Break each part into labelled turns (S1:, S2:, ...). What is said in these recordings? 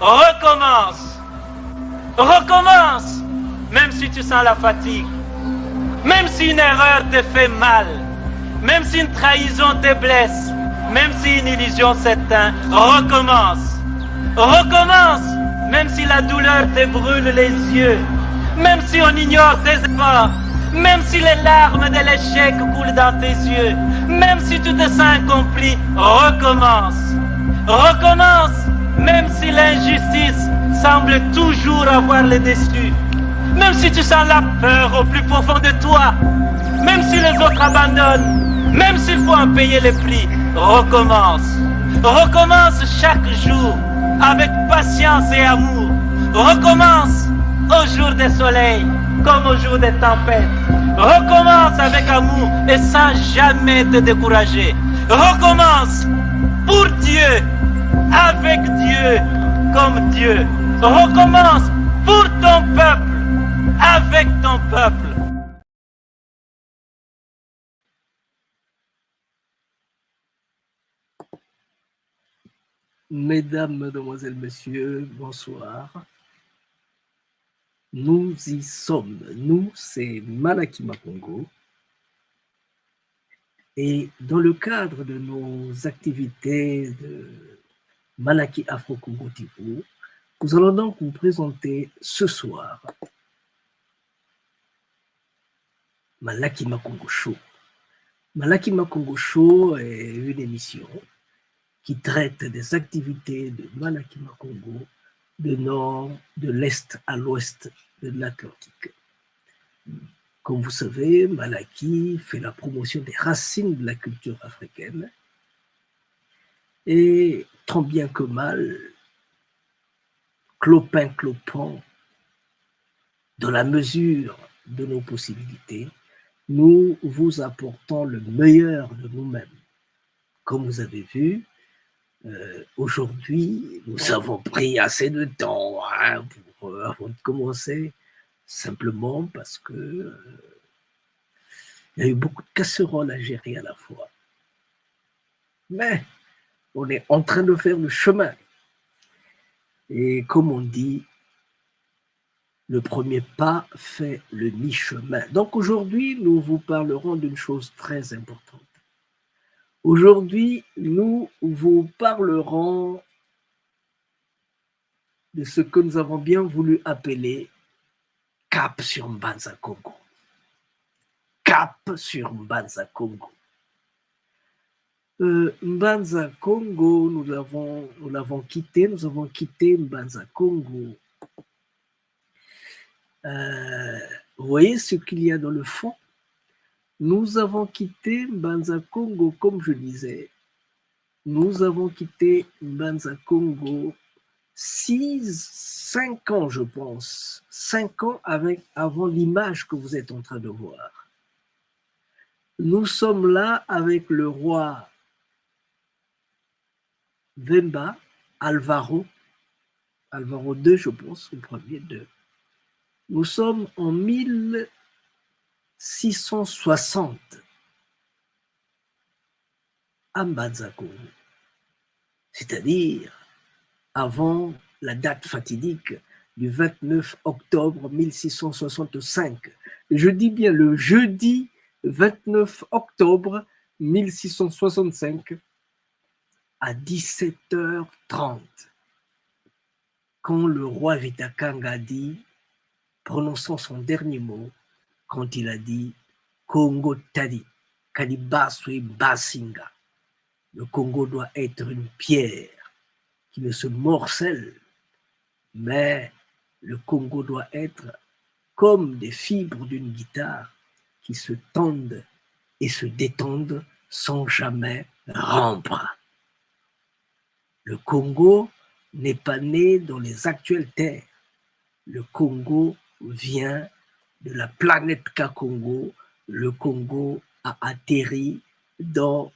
S1: Recommence. Recommence. Même si tu sens la fatigue. Même si une erreur te fait mal. Même si une trahison te blesse. Même si une illusion s'éteint. Recommence. Recommence. Même si la douleur te brûle les yeux. Même si on ignore tes efforts. Même si les larmes de l'échec coulent dans tes yeux. Même si tu te sens incompris. Recommence. Recommence. Même si l'injustice semble toujours avoir le dessus. Même si tu sens la peur au plus profond de toi. Même si les autres abandonnent. Même s'il faut en payer le prix. Recommence. Recommence chaque jour avec patience et amour. Recommence au jour des soleils comme au jour des tempêtes. Recommence avec amour et sans jamais te décourager. Recommence pour Dieu, avec Dieu, comme Dieu. Recommence pour ton peuple, avec ton peuple.
S2: Mesdames, Mesdemoiselles, Messieurs, bonsoir. Nous y sommes. Nous, c'est Malaki Makongo. Et dans le cadre de nos activités de Malaki Afro-Congo TV, nous allons donc vous présenter ce soir Malaki Makongo Show. Malaki Makongo Show est une émission qui traite des activités de Malaki Makongo de nord, de l'est à l'ouest de l'Atlantique. Comme vous savez, Malaki fait la promotion des racines de la culture africaine et tant bien que mal, clopin, dans la mesure de nos possibilités, nous vous apportons le meilleur de nous-mêmes. Comme vous avez vu, aujourd'hui, nous avons pris assez de temps avant de commencer, simplement parce que il y a eu beaucoup de casseroles à gérer à la fois. Mais on est en train de faire le chemin. Et comme on dit, le premier pas fait le mi-chemin. Donc aujourd'hui, nous vous parlerons d'une chose très importante. Aujourd'hui, nous vous parlerons de ce que nous avons bien voulu appeler Cap sur Mbanza Congo. Cap sur Mbanza Congo. Mbanza Congo, nous avons quitté Mbanza Congo. Vous voyez ce qu'il y a dans le fond? Nous avons quitté Mbanza Congo, comme je disais. Nous avons quitté Mbanza Congo 5 ans, je pense. 5 ans avant l'image que vous êtes en train de voir. Nous sommes là avec le roi Vemba, Alvaro II, je pense, le premier d'eux. Nous sommes en 1660 à Mbanza Congo, c'est-à-dire avant la date fatidique du 29 octobre 1665. Je dis bien le jeudi 29 octobre 1665 à 17h30, quand le roi Vitakanga a dit, prononçant son dernier mot, quand il a dit Congo Tadi, Kalibaswe Basinga. Le Congo doit être une pierre qui ne se morcelle, mais le Congo doit être comme des fibres d'une guitare qui se tendent et se détendent sans jamais rompre. Le Congo n'est pas né dans les actuelles terres. Le Congo vient de la planète Kakongo. Le Congo a atterri dans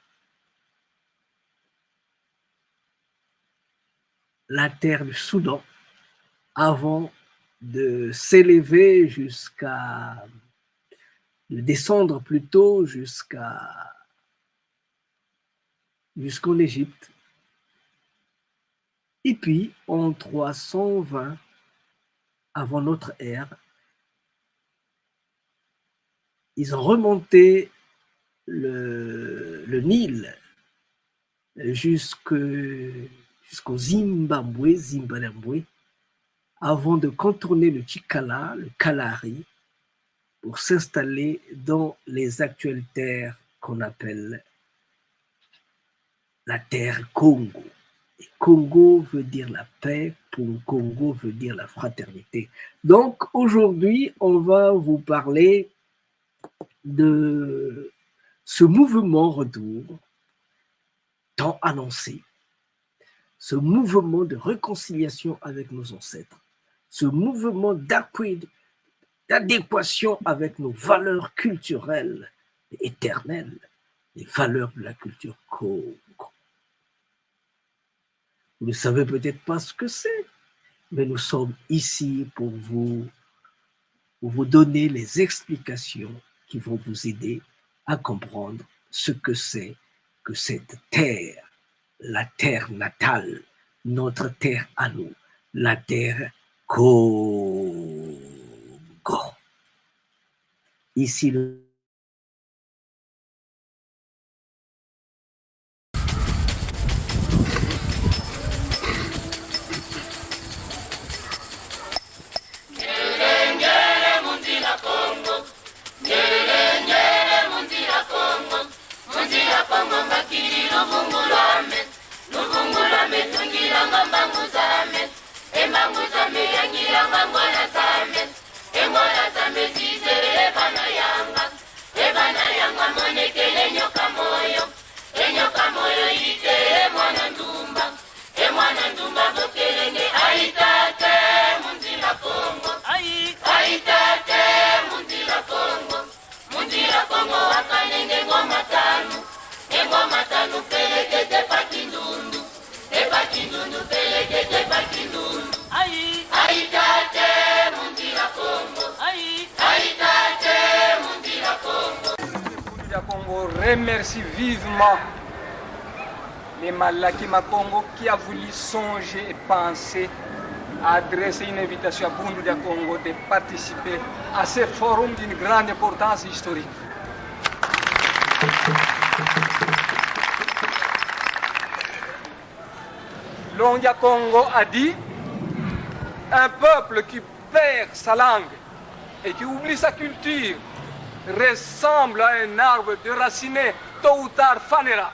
S2: la terre du Soudan avant de s'élever de descendre plutôt jusqu'en Égypte Et puis, en 320 avant notre ère, ils ont remonté le Nil jusqu'au Zimbabwe, avant de contourner le Chikala, le Kalahari, pour s'installer dans les actuelles terres qu'on appelle la terre Congo. Et Congo veut dire la paix, pour Congo veut dire la fraternité. Donc aujourd'hui, on va vous parler de ce mouvement retour tant annoncé, ce mouvement de réconciliation avec nos ancêtres, ce mouvement d'adéquation avec nos valeurs culturelles et éternelles, les valeurs de la culture Congo. Vous ne savez peut-être pas ce que c'est, mais nous sommes ici pour vous donner les explications qui vont vous aider à comprendre ce que c'est que cette terre, la terre natale, notre terre à nous, la terre Congo. Ici,
S3: Congo remercie vivement les Malakima Congo qui a voulu songer et penser à adresser une invitation à Bundu de Congo de participer à ce forum d'une grande importance historique. Longia Congo a dit: un peuple qui perd sa langue et qui oublie sa culture ressemble à un arbre déraciné, tôt ou tard fanera.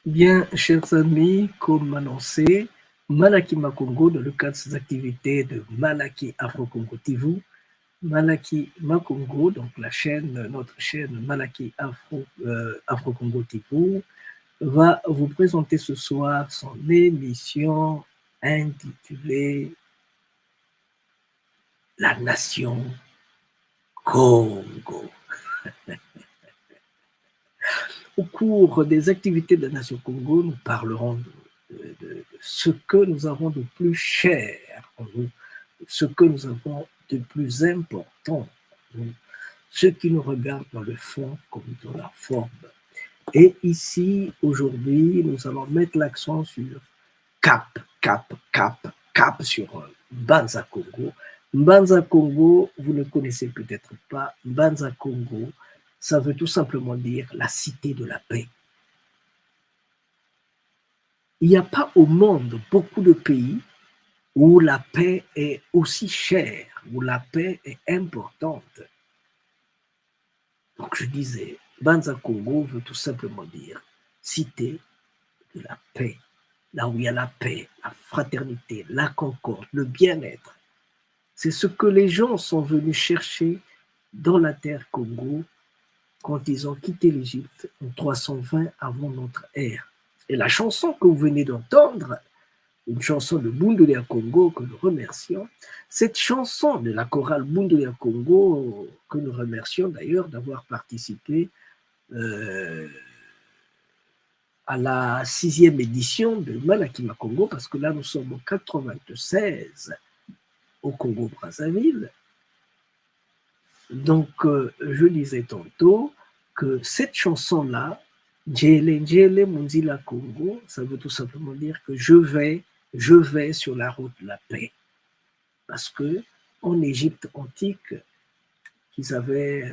S2: Bien, chers amis, comme annoncé, Malaki Makongo, dans le cadre de ses activités de Malaki Afro-Congo TV, Malaki Makongo, donc la chaîne, notre chaîne Malaki Afro-Congo TV, va vous présenter ce soir son émission intitulée La Nation Congo. Au cours des activités de la Nation Congo, nous parlerons de ce que nous avons de plus cher en nous, ce que nous avons de plus important en nous, ce qui nous regarde dans le fond comme dans la forme. Et ici, aujourd'hui, nous allons mettre l'accent sur cap sur Mbanza Congo. Mbanza Congo, vous ne connaissez peut-être pas. Mbanza Congo, ça veut tout simplement dire la cité de la paix. Il n'y a pas au monde beaucoup de pays où la paix est aussi chère, où la paix est importante. Donc je disais, Mbanza Congo veut tout simplement dire cité de la paix, là où il y a la paix, la fraternité, la concorde, le bien-être. C'est ce que les gens sont venus chercher dans la terre Congo quand ils ont quitté l'Égypte en 320 avant notre ère. Et la chanson que vous venez d'entendre, une chanson de Bundulia Congo que nous remercions, cette chanson de la chorale Bundulia Congo, que nous remercions d'ailleurs d'avoir participé à la 6e édition de Malaki Congo, parce que là nous sommes en 96 au Congo-Brazzaville. Donc, je disais tantôt que cette chanson-là, Djele Djele Munzila Congo, ça veut tout simplement dire que je vais sur la route de la paix. Parce que en Égypte antique, qu'ils avaient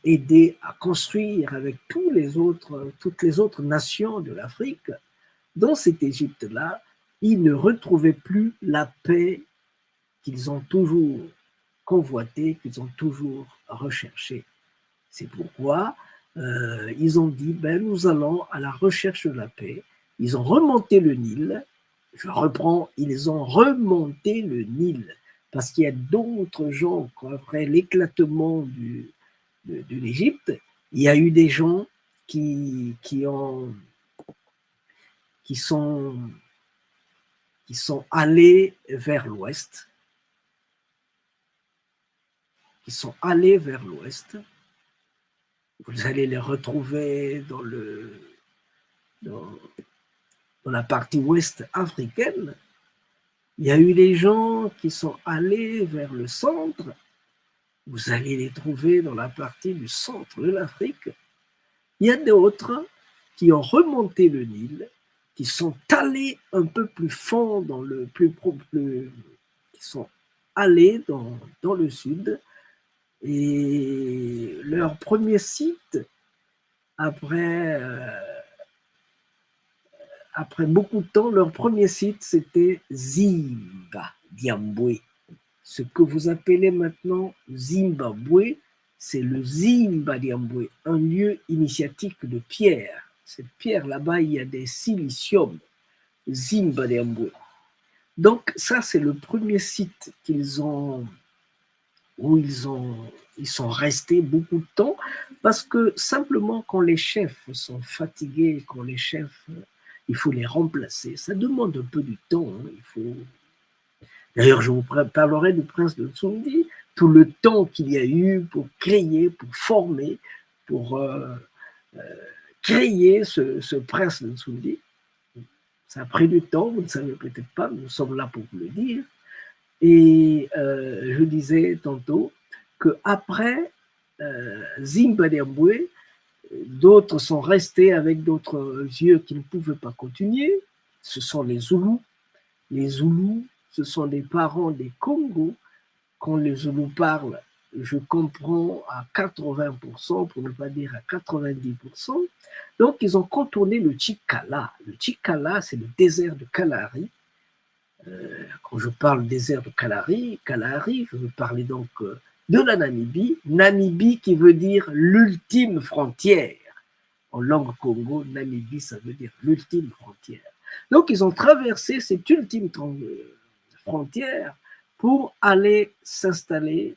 S2: aidé à construire avec toutes les autres nations de l'Afrique, dans cette Égypte-là, ils ne retrouvaient plus la paix qu'ils ont toujours convoité, qu'ils ont toujours recherché. C'est pourquoi ils ont dit, nous allons à la recherche de la paix. Ils ont remonté le Nil. Je reprends, ils ont remonté le Nil. Parce qu'il y a d'autres gens, après l'éclatement de l'Égypte, il y a eu des gens qui sont allés vers l'ouest, Vous allez les retrouver dans la partie ouest africaine. Il y a eu des gens qui sont allés vers le centre. Vous allez les trouver dans la partie du centre de l'Afrique. Il y a d'autres qui ont remonté le Nil, qui sont allés un peu plus fond qui sont allés dans le sud. Et leur premier site, après beaucoup de temps, leur premier site, c'était Zimba Diambwe. Ce que vous appelez maintenant Zimbabwe, c'est le Zimba Diambwe, un lieu initiatique de pierre. Cette pierre, là-bas, il y a des siliciums, Zimba Diambwe. Donc, ça, c'est le premier site où ils sont restés beaucoup de temps, parce que simplement quand les chefs sont fatigués, il faut les remplacer. Ça demande un peu du temps. D'ailleurs, je vous parlerai du prince de Nsoundi, tout le temps qu'il y a eu pour créer, pour former, pour créer ce prince de Nsoundi. Ça a pris du temps, vous ne savez peut-être pas, nous sommes là pour vous le dire. Et je disais tantôt qu'après Zimbabwe, d'autres sont restés avec d'autres vieux qui ne pouvaient pas continuer. Ce sont les Zoulous. Les Zoulous, ce sont les parents des Congos. Quand les Zoulous parlent, je comprends à 80%, pour ne pas dire à 90%. Donc, ils ont contourné le Chikala. Le Chikala, c'est le désert de Kalahari. Quand je parle désert de Kalahari, je veux parler donc de la Namibie. Namibie qui veut dire l'ultime frontière. En langue Congo, Namibie, ça veut dire l'ultime frontière. Donc, ils ont traversé cette ultime frontière pour aller s'installer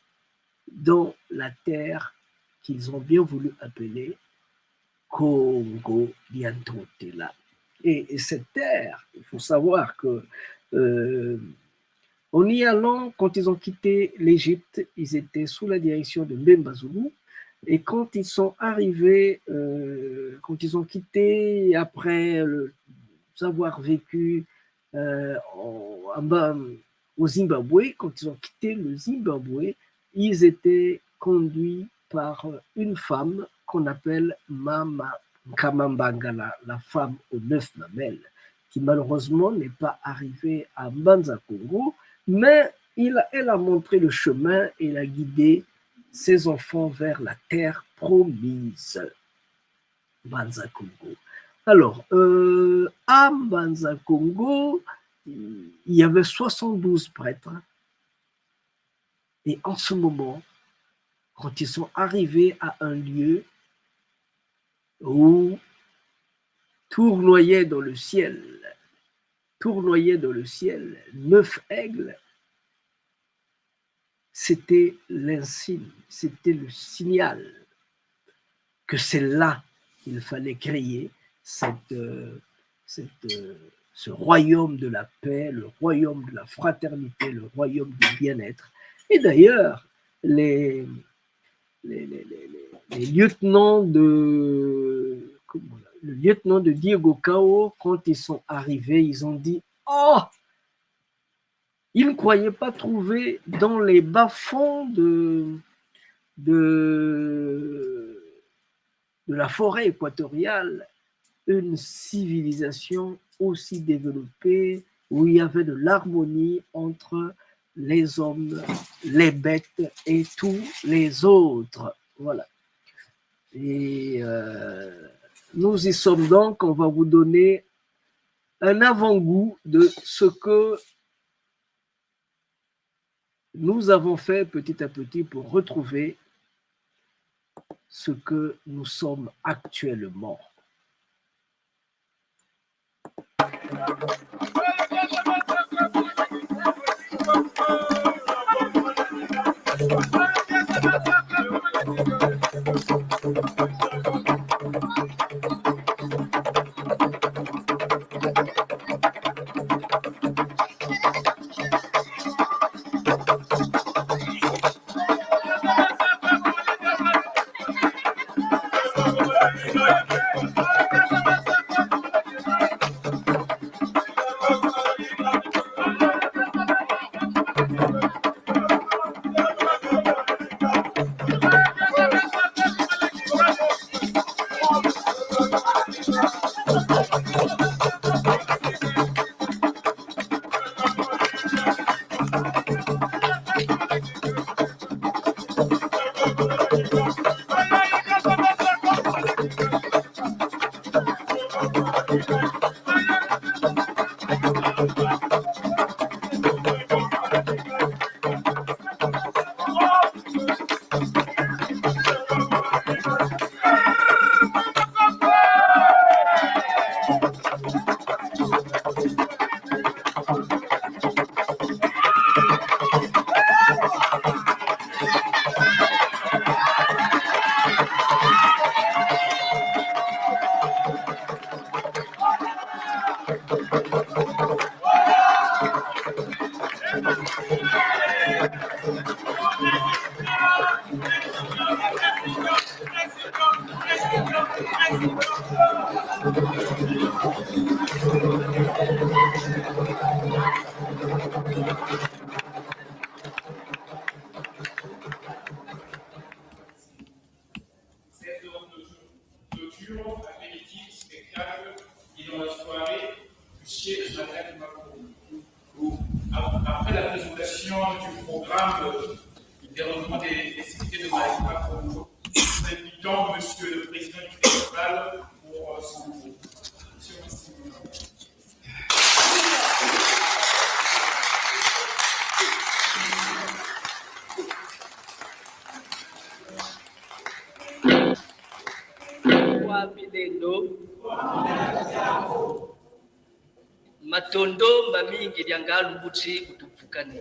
S2: dans la terre qu'ils ont bien voulu appeler Congo Biantotela. Et cette terre, il faut savoir que en y allant, quand ils ont quitté l'Égypte, ils étaient sous la direction de Mbemba Zulu. Et quand ils sont arrivés, quand ils ont quitté, après avoir vécu au Zimbabwe, quand ils ont quitté le Zimbabwe, ils étaient conduits par une femme qu'on appelle Mama Kamambangala, la femme aux 9 mamelles, qui malheureusement n'est pas arrivée à Mbanza Congo, mais elle a montré le chemin et elle a guidé ses enfants vers la terre promise, Mbanza Congo. Alors, à Mbanza Congo, il y avait 72 prêtres. Et en ce moment, quand ils sont arrivés à un lieu où tournoyaient dans le ciel 9 aigles, c'était l'insigne, c'était le signal que c'est là qu'il fallait créer ce royaume de la paix, le royaume de la fraternité, le royaume du bien-être. Et d'ailleurs, les lieutenants le lieutenant de Diego Cao, quand ils sont arrivés, ils ont dit « Oh !» Ils ne croyaient pas trouver dans les bas-fonds de la forêt équatoriale une civilisation aussi développée, où il y avait de l'harmonie entre les hommes, les bêtes et tous les autres. Voilà. Et nous y sommes donc, on va vous donner un avant-goût de ce que nous avons fait petit à petit pour retrouver ce que nous sommes actuellement.
S4: Après la présentation du programme de développement des cités de Maïka Congo, nous invitons Monsieur le Président du festival pour son mot.
S5: Matondo mamingi lianga lubuchi kutupukani.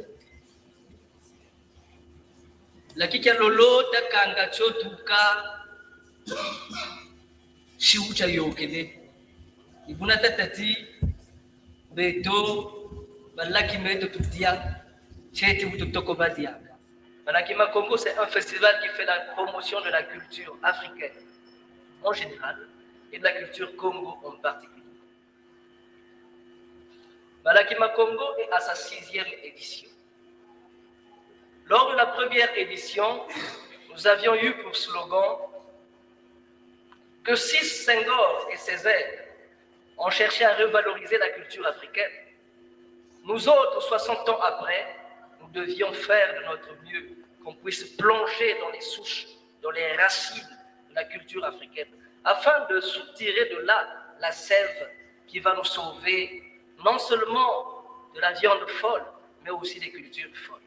S5: Lakika lolo takanga chotuka shiucha yokele. Ibuna tatati beto balaki meto tutia cheti utotoko badia. Balakima Congo, c'est un festival qui fait la promotion de la culture africaine en général et de la culture Congo en particulier. Balakima Congo est à sa 6e édition. Lors de la première édition, nous avions eu pour slogan que si Senghor et ses aides ont cherché à revaloriser la culture africaine, nous autres, 60 ans après, nous devions faire de notre mieux qu'on puisse plonger dans les souches, dans les racines de la culture africaine, afin de soutirer de là la sève qui va nous sauver non seulement de la viande folle, mais aussi des cultures folles.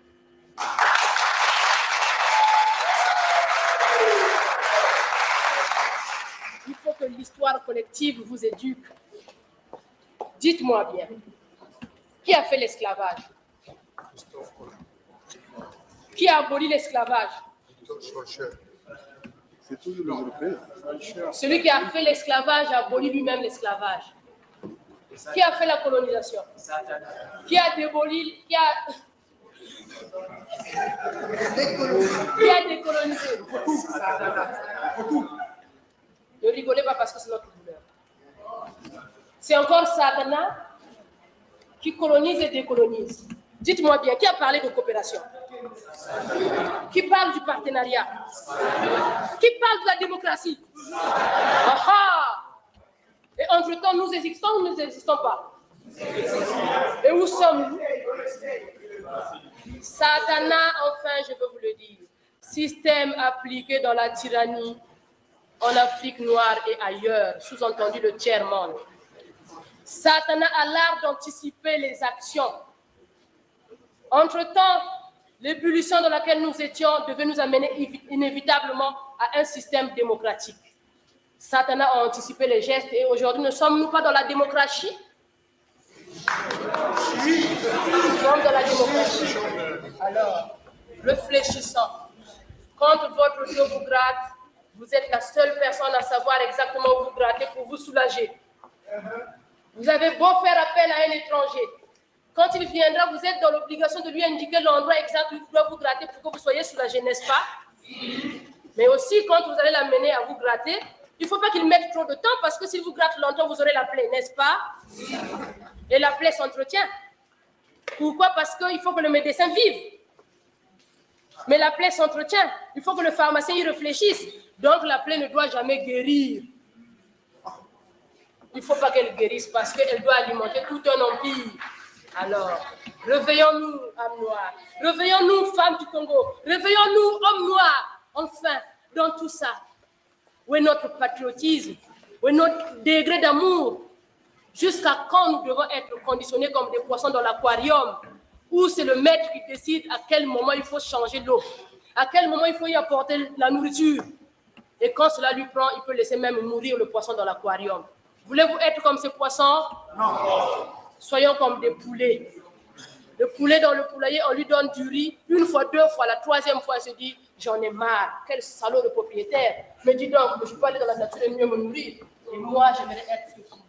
S6: Il faut que l'histoire collective vous éduque. Dites-moi bien, qui a fait l'esclavage? Qui a aboli l'esclavage? Celui qui a fait l'esclavage a aboli lui-même l'esclavage. Qui a fait la colonisation? Qui a démoli, qui a décolonisé? Ne rigolez pas parce que c'est notre douleur. C'est encore Satana qui colonise et décolonise. Dites-moi bien, qui a parlé de coopération? Qui parle du partenariat? Qui parle de la démocratie? Aha! Et entre-temps, nous existons ou nous n'existons pas? Et où sommes-nous? Satana, enfin, je veux vous le dire, système appliqué dans la tyrannie en Afrique noire et ailleurs, sous-entendu le tiers-monde. Satana a l'art d'anticiper les actions. Entre-temps, l'ébullition dans laquelle nous étions devait nous amener inévitablement à un système démocratique. Satana a anticipé les gestes et aujourd'hui, ne sommes-nous pas dans la démocratie? Nous sommes dans la démocratie. Alors, réfléchissons. Quand votre Dieu vous gratte, vous êtes la seule personne à savoir exactement où vous grattez pour vous soulager. Vous avez beau faire appel à un étranger. Quand il viendra, vous êtes dans l'obligation de lui indiquer l'endroit exact où il doit vous gratter pour que vous soyez soulagé, n'est-ce pas? Mais aussi, quand vous allez l'amener à vous gratter, il ne faut pas qu'il mette trop de temps parce que s'il vous gratte longtemps, vous aurez la plaie, n'est-ce pas? Et la plaie s'entretient. Pourquoi? Parce qu'il faut que le médecin vive. Mais la plaie s'entretient. Il faut que le pharmacien y réfléchisse. Donc la plaie ne doit jamais guérir. Il ne faut pas qu'elle guérisse parce qu'elle doit alimenter tout un empire. Alors, réveillons-nous, âmes noires. Réveillons-nous, femmes du Congo. Réveillons-nous, hommes noirs. Enfin, dans tout ça, où est notre patriotisme? Où est notre degré d'amour? Jusqu'à quand nous devons être conditionnés comme des poissons dans l'aquarium, où c'est le maître qui décide à quel moment il faut changer l'eau, à quel moment il faut y apporter la nourriture. Et quand cela lui prend, il peut laisser même mourir le poisson dans l'aquarium. Voulez-vous être comme ces poissons? Non. Soyons comme des poulets. Le poulet dans le poulailler, on lui donne du riz, une fois, deux fois, la troisième fois, il se dit, j'en ai marre, quel salaud de propriétaire. Mais dis donc, je peux aller dans la nature et mieux me nourrir. Et moi, j'aimerais être ce poulet.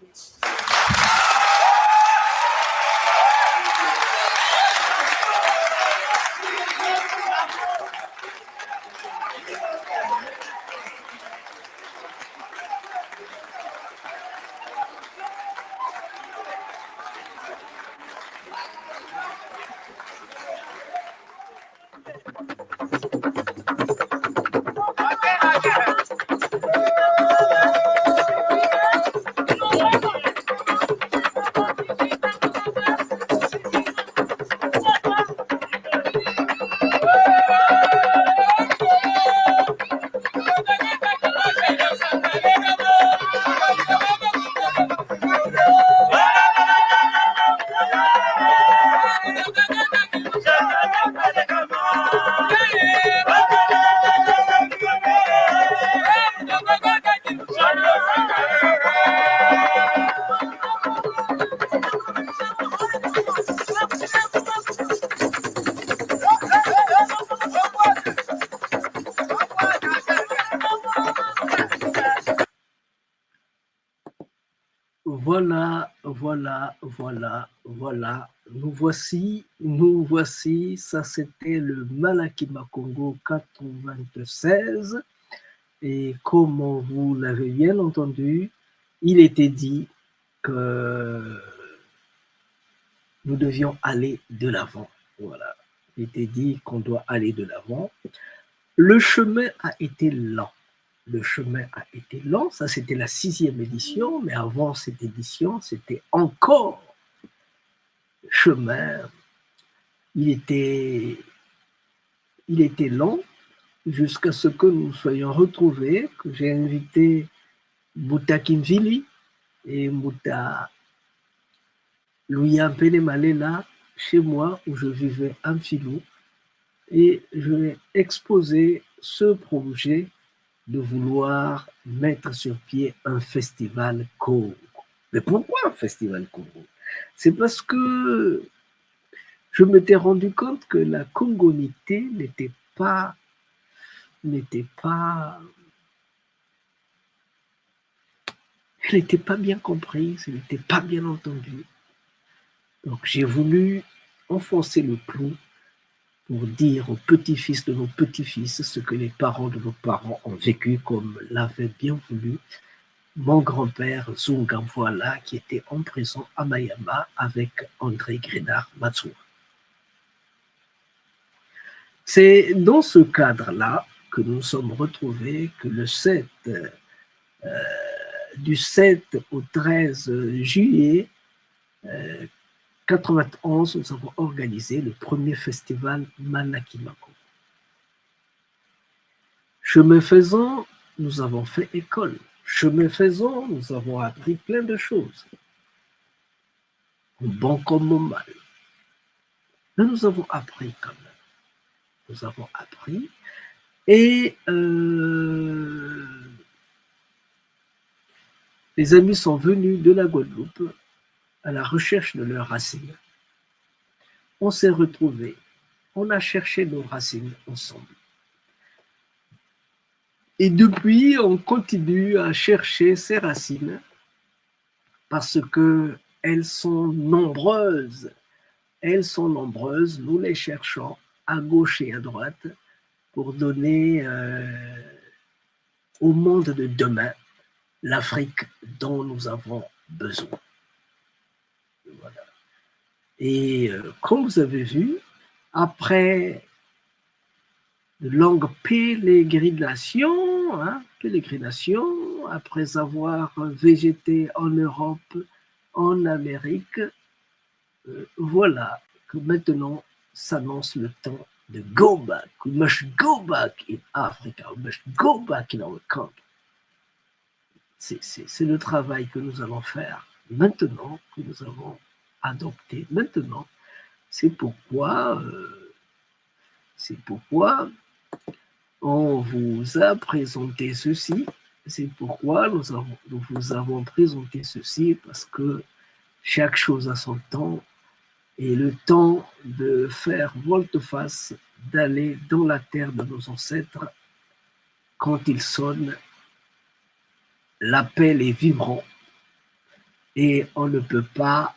S2: Voilà. Nous voici. Ça, c'était le Malakima Congo 96. Et comme vous l'avez bien entendu, il était dit que nous devions aller de l'avant. Voilà. Il était dit qu'on doit aller de l'avant. Le chemin a été lent. Ça c'était la 6e édition, mais avant cette édition, c'était encore chemin. Il était lent jusqu'à ce que nous soyons retrouvés, que j'ai invité Mouta Kimvili et Mouta Louya Mpele Malela chez moi où je vivais à Mfilou, et je vais exposer ce projet de vouloir mettre sur pied un festival Congo. Mais pourquoi un festival Congo? C'est parce que je m'étais rendu compte que la congonité n'était pas bien comprise, elle n'était pas bien entendue. Donc j'ai voulu enfoncer le clou pour dire aux petits-fils de nos petits-fils ce que les parents de nos parents ont vécu, comme l'avait bien voulu mon grand-père Zungamvoila, qui était en prison à Mayama avec André Grenard Matsoura. C'est dans ce cadre-là que nous nous sommes retrouvés, que du 7 au 13 juillet 91, nous avons organisé le premier festival Malakima Congo. Chemin faisant, nous avons fait école. Chemin faisant, nous avons appris plein de choses, au bon comme au mal. Mais nous avons appris quand même. Nous avons appris et les amis sont venus de la Guadeloupe à la recherche de leurs racines. On s'est retrouvés, on a cherché nos racines ensemble. Et depuis, on continue à chercher ces racines parce qu'elles sont nombreuses. Elles sont nombreuses, nous les cherchons à gauche et à droite pour donner au monde de demain l'Afrique dont nous avons besoin. Voilà. Et comme vous avez vu, après de longues pérégrinations, après avoir végété en Europe, en Amérique, voilà que maintenant s'annonce le temps de go back. We must go back in Africa. We must go back in our country. C'est le travail que nous allons faire maintenant, que nous avons adopté maintenant. C'est pourquoi on vous a présenté ceci. C'est pourquoi nous vous avons présenté ceci, parce que chaque chose a son temps, et le temps de faire volte-face, d'aller dans la terre de nos ancêtres, quand il sonne, l'appel est vibrant, et on ne peut pas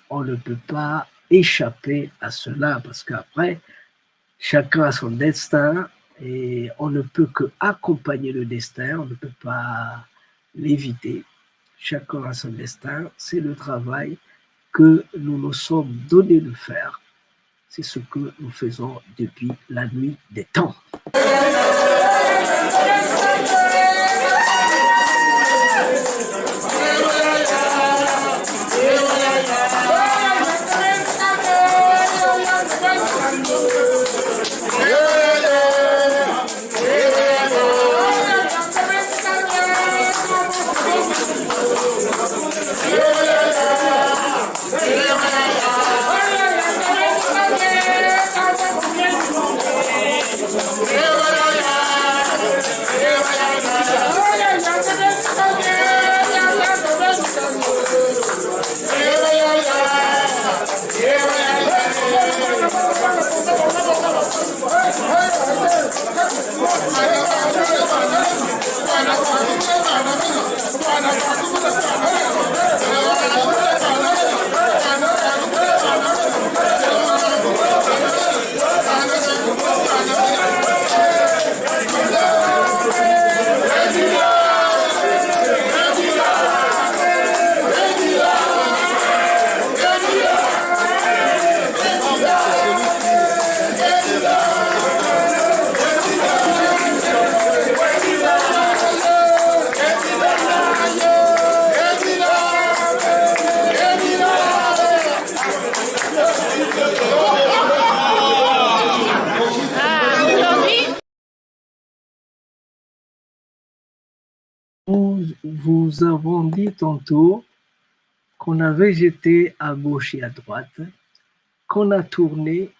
S2: échapper à cela, parce qu'après, chacun a son destin, et on ne peut que accompagner le destin, on ne peut pas l'éviter. Chacun a son destin, c'est le travail que nous nous sommes donnés de faire. C'est ce que nous faisons depuis la nuit des temps.
S7: Yeah.
S2: nous vous avons dit tantôt qu'on avait jeté à gauche et à droite, qu'on a tourné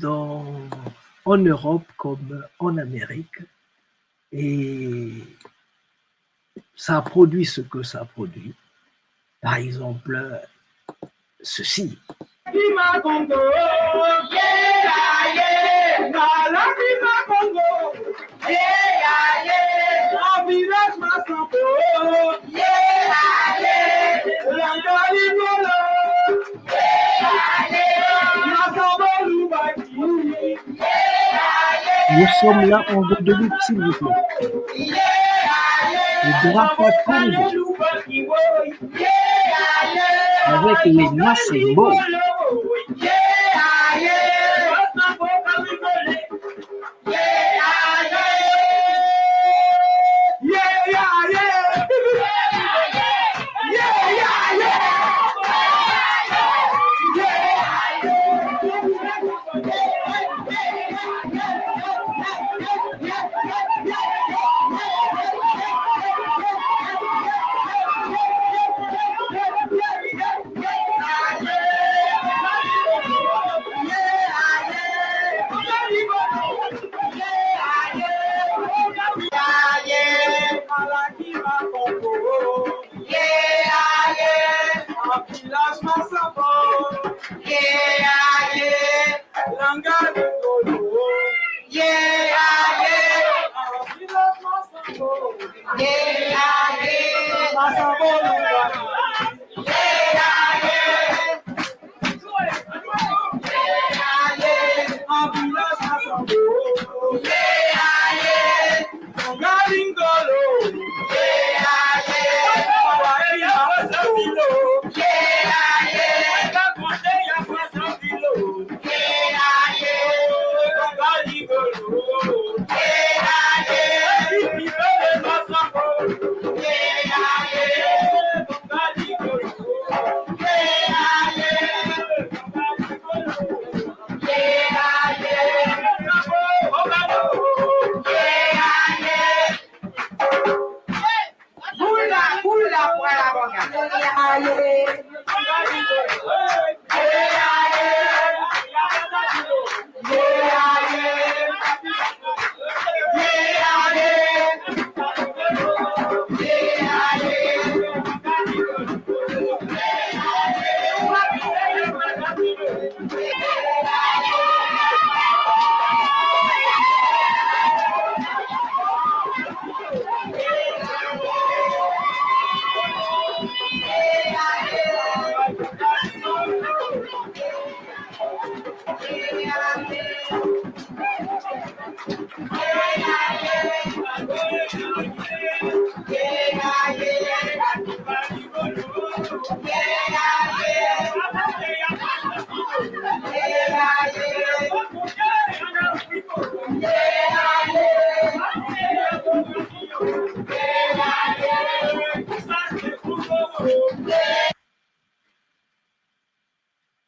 S2: en Europe comme en Amérique, et ça a produit ce que ça a produit. Par exemple, ceci. Nous sommes là en Guadeloupe, s'il vous plaît. Le Drafa Congo avec les Massembo.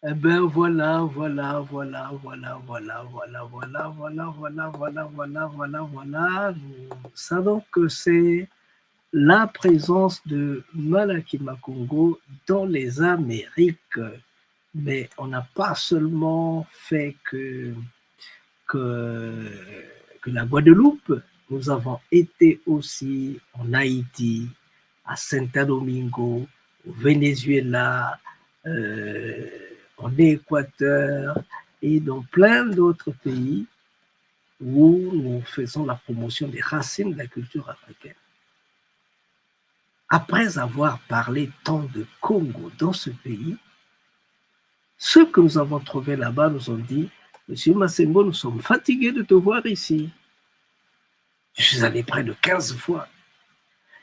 S2: Eh ben voilà. Nous savons que c'est la présence de Malakima Congo dans les Amériques, mais on n'a pas seulement fait que la Guadeloupe. Nous avons été aussi en Haïti, à Saint-Domingo, au Venezuela, en Équateur et dans plein d'autres pays où nous faisons la promotion des racines de la culture africaine. Après avoir parlé tant de Congo dans ce pays, ceux que nous avons trouvés là-bas nous ont dit « Monsieur Massembo, nous sommes fatigués de te voir ici. » Je suis allé près de 15 fois.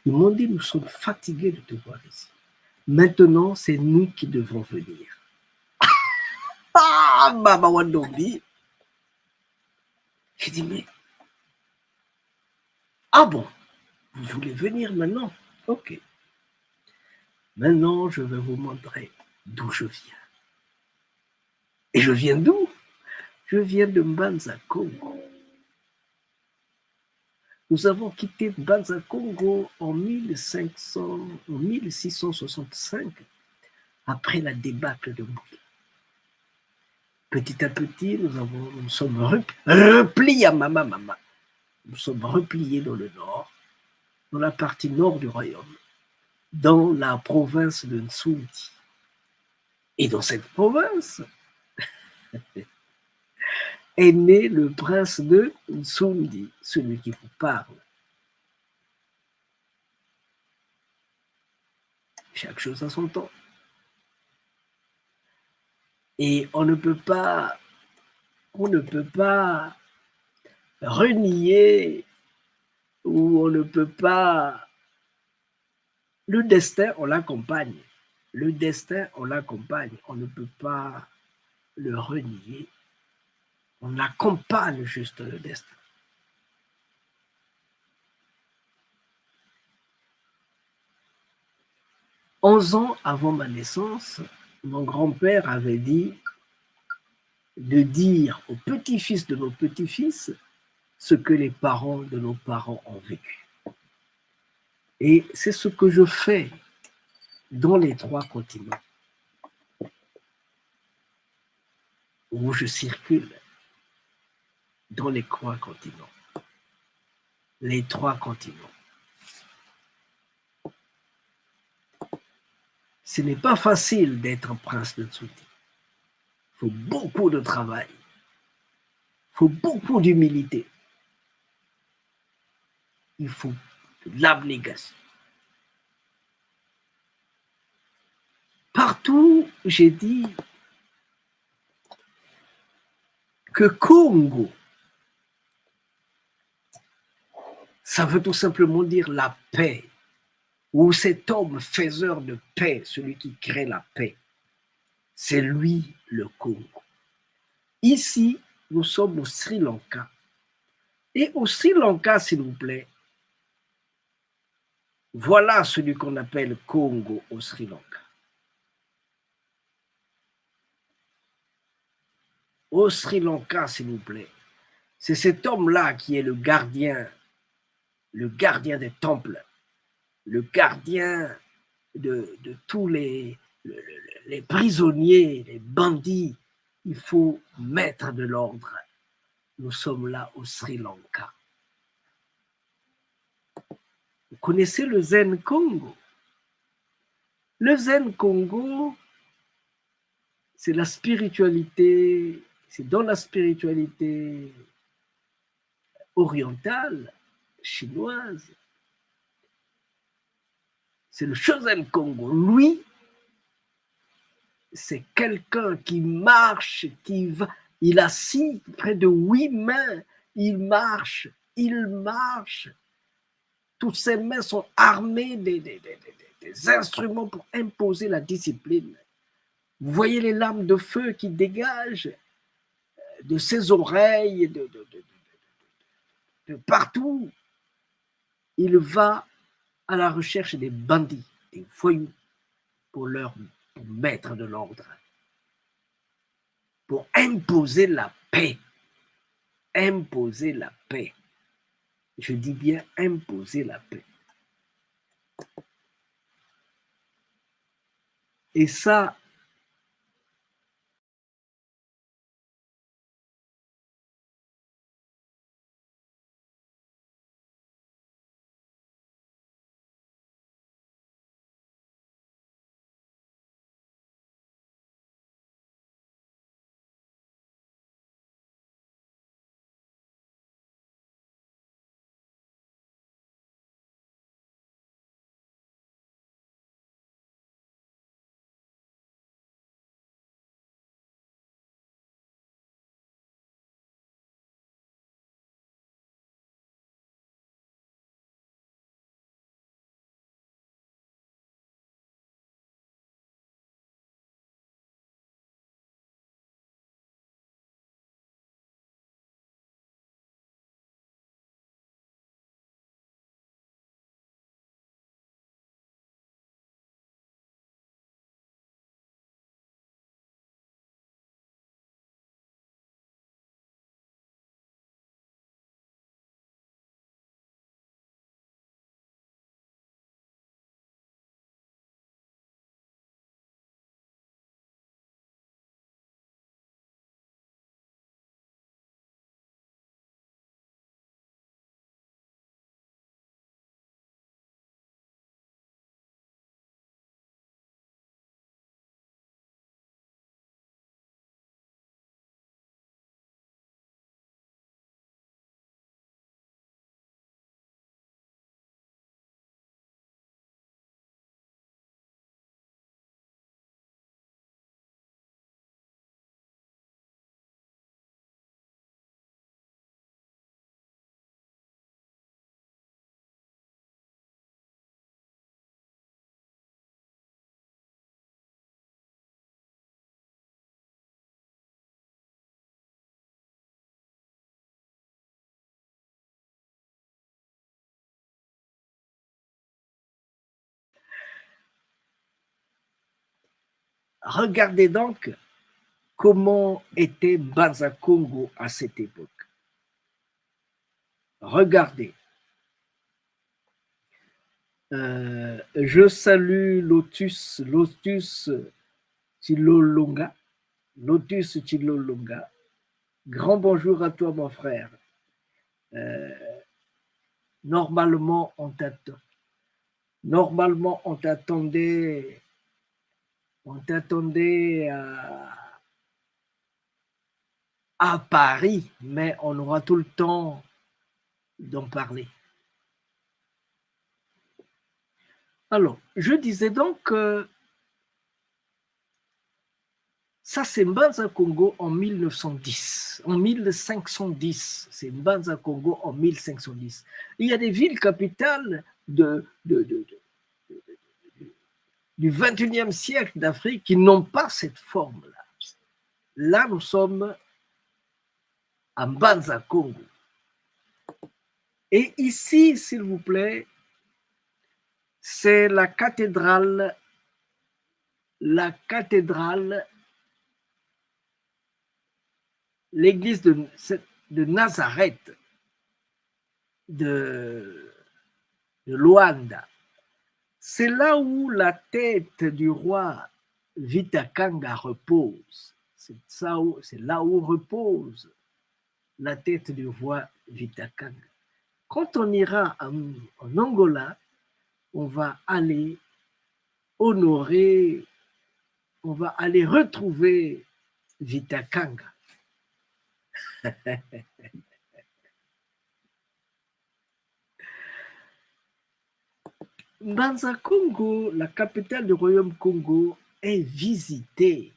S2: Ils m'ont dit « Nous sommes fatigués de te voir ici. Maintenant, c'est nous qui devons venir. » Ah, Baba Wandombi. J'ai dit, mais, ah bon, vous voulez venir maintenant? Ok. Maintenant, je vais vous montrer d'où je viens. Et je viens d'où? Je viens de Mbanza, Congo. Nous avons quitté Banza-Congo en 1665, après la débâcle de Mbui. Petit à petit, nous sommes repliés à Mama. Nous sommes repliés dans le nord, dans la partie nord du royaume, dans la province de Nsoundi. Et dans cette province est né le prince de Nsoundi, celui qui vous parle. Chaque chose a son temps. Et on ne peut pas renier ou on ne peut pas. Le destin, on l'accompagne. Le destin, on l'accompagne. On ne peut pas le renier. On accompagne juste le destin. « 11 ans avant ma naissance, mon grand-père avait dit de dire aux petits-fils de nos petits-fils ce que les parents de nos parents ont vécu. Et c'est ce que je fais dans les 3 continents où je circule, dans les 3 continents. Les 3 continents. Ce n'est pas facile d'être un prince de Nsoundi. Il faut beaucoup de travail. Il faut beaucoup d'humilité. Il faut de l'abnégation. Partout, j'ai dit que Congo, ça veut tout simplement dire la paix, ou cet homme faiseur de paix, celui qui crée la paix. C'est lui le Congo. Ici, nous sommes au Sri Lanka. Et au Sri Lanka, s'il vous plaît, voilà celui qu'on appelle Congo au Sri Lanka. Au Sri Lanka, s'il vous plaît, c'est cet homme-là qui est le gardien des temples, le gardien de tous les prisonniers, les bandits. Il faut mettre de l'ordre. Nous sommes là au Sri Lanka. Vous connaissez le Zen Congo? Le Zen Congo, c'est la spiritualité, c'est dans la spiritualité orientale, chinoise. C'est le Shozen Congo. Lui, c'est quelqu'un qui marche, qui va. Il a près de 8 mains. Il marche. Toutes ses mains sont armées des instruments pour imposer la discipline. Vous voyez les lames de feu qui dégagent de ses oreilles, de partout. Il va à la recherche des bandits, des voyous, pour mettre de l'ordre, pour imposer la paix. Imposer la paix. Je dis bien imposer la paix. Et ça, Regardez donc comment était Mbanza Congo à cette époque. Regardez. Je salue Lotus Chilolonga. Lotus Chilolonga. Grand bonjour à toi, mon frère. Normalement, on t'attendait à Paris, mais on aura tout le temps d'en parler. Alors, je disais donc que ça, c'est Mbanza Congo en 1910, en 1510. C'est Mbanza Congo en 1510. Il y a des villes capitales du 21e siècle d'Afrique qui n'ont pas cette forme-là. Là, nous sommes à Mbanza Congo. Et ici, s'il vous plaît, c'est la cathédrale, l'église de Nazareth de Luanda. C'est là où la tête du roi Vitakanga repose. C'est là où repose la tête du roi Vitakanga. Quand on ira en Angola, on va aller honorer, on va aller retrouver Vitakanga. Mbanza Congo, la capitale du royaume Congo, est visitée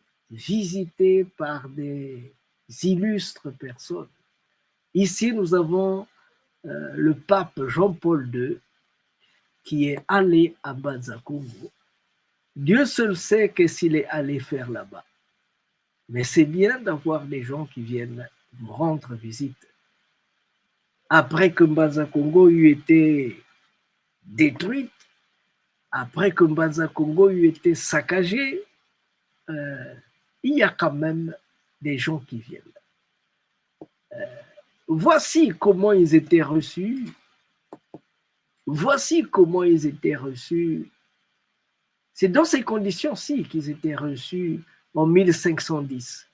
S2: par des illustres personnes. Ici, nous avons le pape Jean-Paul II qui est allé à Mbanza Congo. Dieu seul sait qu'est-ce qu'il est allé faire là-bas. Mais c'est bien d'avoir des gens qui viennent vous rendre visite. Après que Mbanza Congo eut été détruite, après que Mbanza Congo eut été saccagé, il y a quand même des gens qui viennent. Voici comment ils étaient reçus. Voici comment ils étaient reçus. C'est dans ces conditions-ci qu'ils étaient reçus en 1510.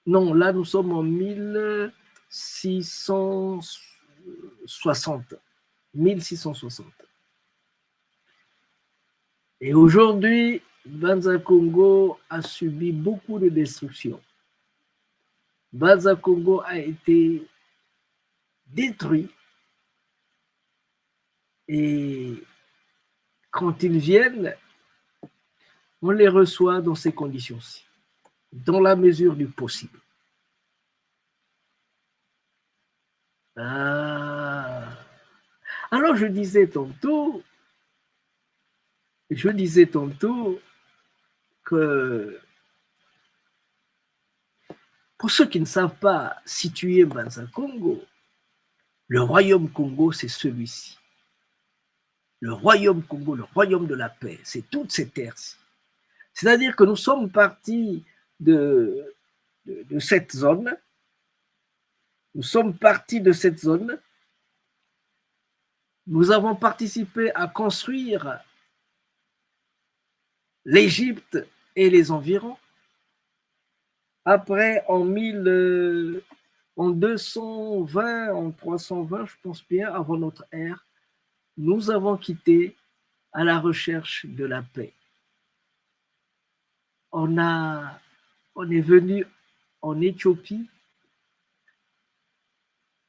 S2: Non, là nous sommes en 1660. 1660. Et aujourd'hui, Mbanza Congo a subi beaucoup de destruction. Mbanza Congo a été détruit. Et quand ils viennent, on les reçoit dans ces conditions-ci, dans la mesure du possible. Alors je disais tantôt que pour ceux qui ne savent pas situer Mbanza Congo, le royaume Congo, c'est celui-ci. Le royaume Congo, le royaume de la paix, c'est toutes ces terres-ci. C'est-à-dire que nous sommes partis de cette zone. Nous sommes partis de cette zone. Nous avons participé à construire l'Égypte et les environs. Après, en 220, en 320, je pense bien, avant notre ère, nous avons quitté à la recherche de la paix. On est venu en Éthiopie.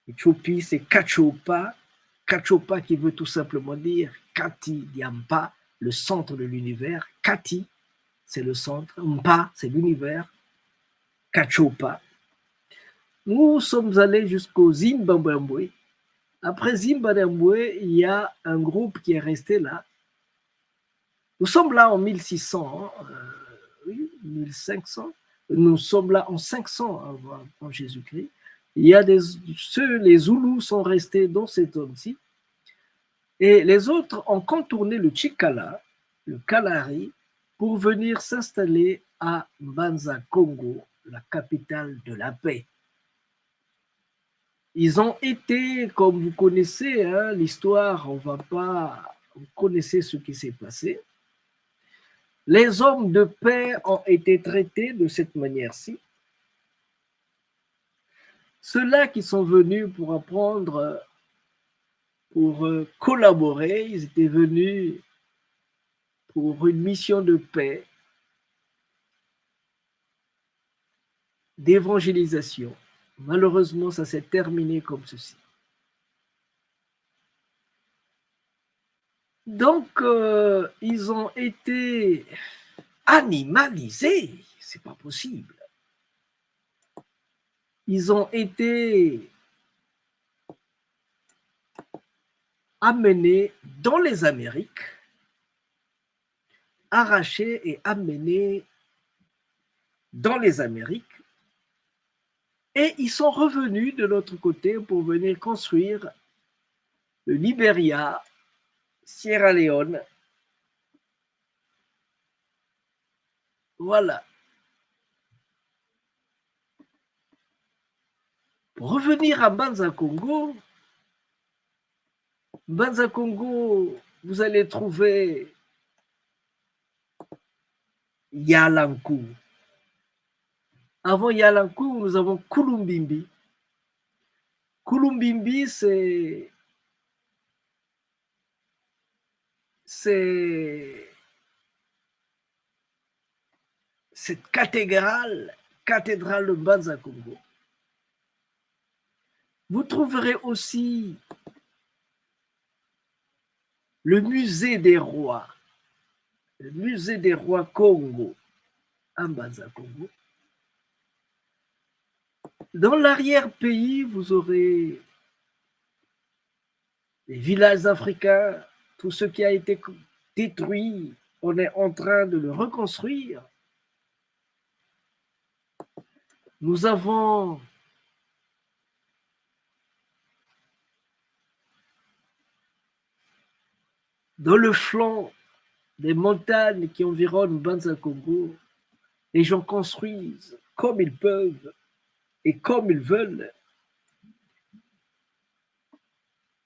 S2: Éthiopie, c'est Kachopa. Kachopa qui veut tout simplement dire Kati Diampa, le centre de l'univers. Kati, c'est le centre. Mpa, c'est l'univers. Kachopa. Nous sommes allés jusqu'au Zimbabwe. Après Zimbabwe, il y a un groupe qui est resté là. Nous sommes là en 1600, oui, 1500. Nous sommes là en 500 avant Jésus-Christ. Il y a les Zoulous sont restés dans cette zone-ci. Et les autres ont contourné le Chikala, le Kalahari, pour venir s'installer à Mbanza Congo, la capitale de la paix. Ils ont été, comme vous connaissez hein, l'histoire, vous connaissez ce qui s'est passé. Les hommes de paix ont été traités de cette manière-ci. Ceux-là qui sont venus pour apprendre, pour collaborer, ils étaient venus pour une mission de paix, d'évangélisation. Malheureusement, ça s'est terminé comme ceci. Donc, ils ont été animalisés. C'est pas possible. Ils ont été amenés dans les Amériques, arrachés et amenés dans les Amériques, et ils sont revenus de l'autre côté pour venir construire le Libéria, Sierra Leone. Voilà. Pour revenir à Mbanza Congo, vous allez trouver Yalankou. Avant Yalankou, nous avons Kulumbimbi. Kulumbimbi, c'est cette cathédrale de Mbanza Congo. Vous trouverez aussi le musée des rois, Congo, à Mbanza Congo. Dans l'arrière-pays, vous aurez les villages africains, tout ce qui a été détruit, on est en train de le reconstruire. Nous avons dans le flanc des montagnes qui environnent Mbanza Congo, les gens construisent comme ils peuvent et comme ils veulent.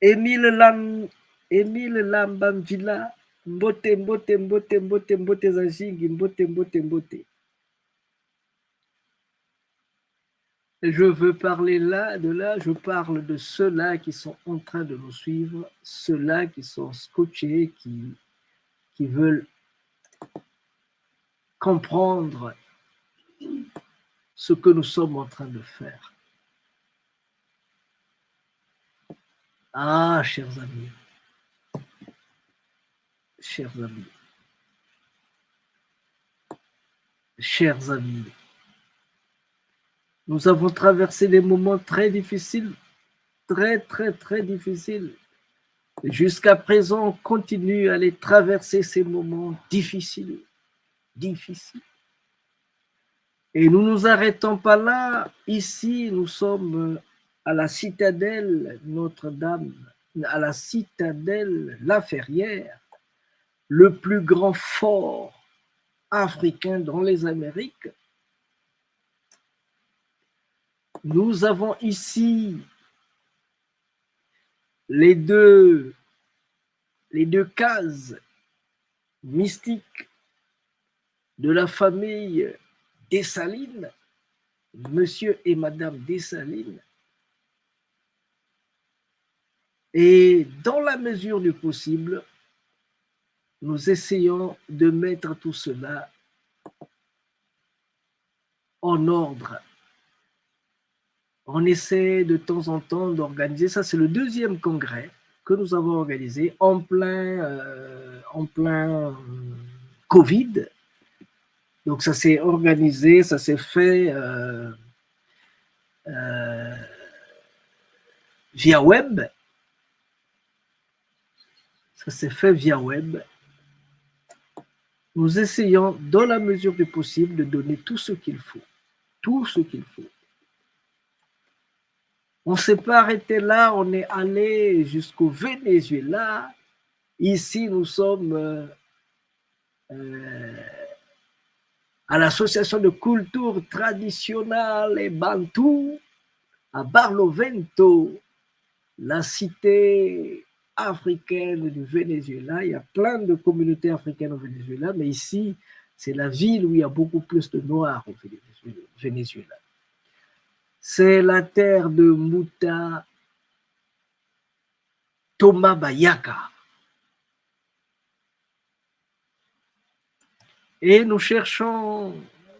S2: Émile Lambamvila, mbote Zanjingi, mbote. Je veux parler je parle de ceux-là qui sont en train de nous suivre, ceux-là qui sont scotchés, qui veulent comprendre ce que nous sommes en train de faire. Ah, chers amis, nous avons traversé des moments très difficiles, très difficiles. Jusqu'à présent, on continue à les traverser ces moments difficiles. Et nous ne nous arrêtons pas là. Ici, nous sommes à la citadelle Notre-Dame, à la citadelle La Ferrière, le plus grand fort africain dans les Amériques. Nous avons ici les deux cases mystiques de la famille Dessalines, monsieur et madame Dessalines. Et dans la mesure du possible, nous essayons de mettre tout cela en ordre. On essaie de temps en temps d'organiser, ça c'est le deuxième congrès que nous avons organisé en plein Covid. Donc ça s'est organisé, ça s'est fait via web. Nous essayons, dans la mesure du possible, de donner tout ce qu'il faut. On ne s'est pas arrêté là, on est allé jusqu'au Venezuela. Ici, nous sommes à l'Association de culture traditionnelle et bantou, à Barlovento, la cité africaine du Venezuela. Il y a plein de communautés africaines au Venezuela, mais ici, c'est la ville où il y a beaucoup plus de Noirs au Venezuela. C'est la terre de Muta Thomas Bayaka. Et nous cherchons,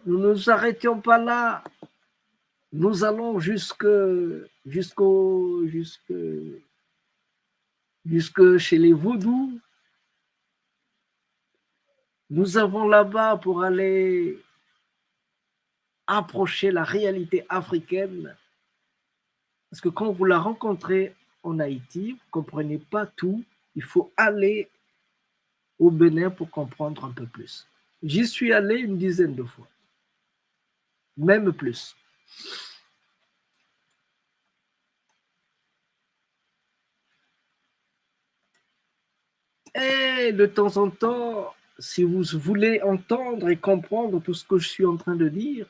S2: nous ne nous arrêtions pas là. Nous allons jusque chez les Vaudous. Nous avons là-bas pour aller approcher la réalité africaine. Parce que quand vous la rencontrez en Haïti, vous ne comprenez pas tout. Il faut aller au Bénin pour comprendre un peu plus. J'y suis allé une dizaine de fois, même plus. Et de temps en temps, si vous voulez entendre et comprendre tout ce que je suis en train de dire,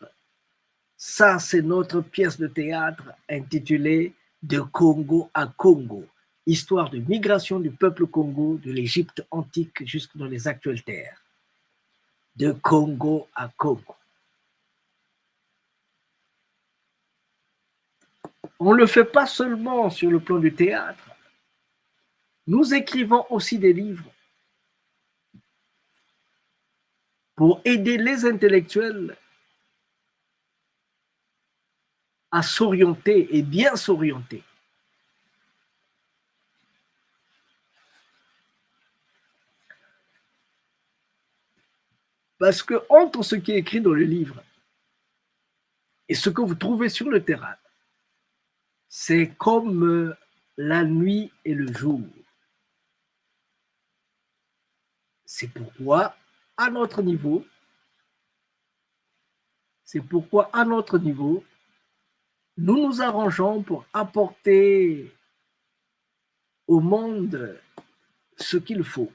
S2: ça c'est notre pièce de théâtre intitulée « De Congo à Congo », histoire de migration du peuple Congo de l'Égypte antique jusque dans les actuelles terres. De Congo à Congo. On ne le fait pas seulement sur le plan du théâtre. Nous écrivons aussi des livres pour aider les intellectuels à s'orienter et bien s'orienter. Parce que entre ce qui est écrit dans le livre et ce que vous trouvez sur le terrain, c'est comme la nuit et le jour. C'est pourquoi, à notre niveau, nous nous arrangeons pour apporter au monde ce qu'il faut.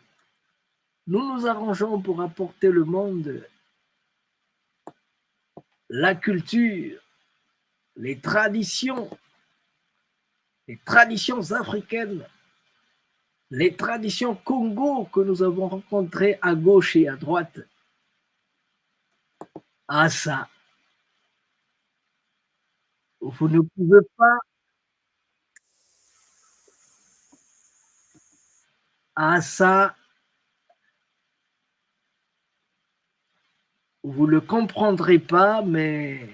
S2: Nous nous arrangeons pour apporter au monde la culture, les traditions africaines, les traditions Congo que nous avons rencontrées à gauche et à droite. Ah ça, vous ne pouvez pas. Ah ça, vous ne le comprendrez pas, mais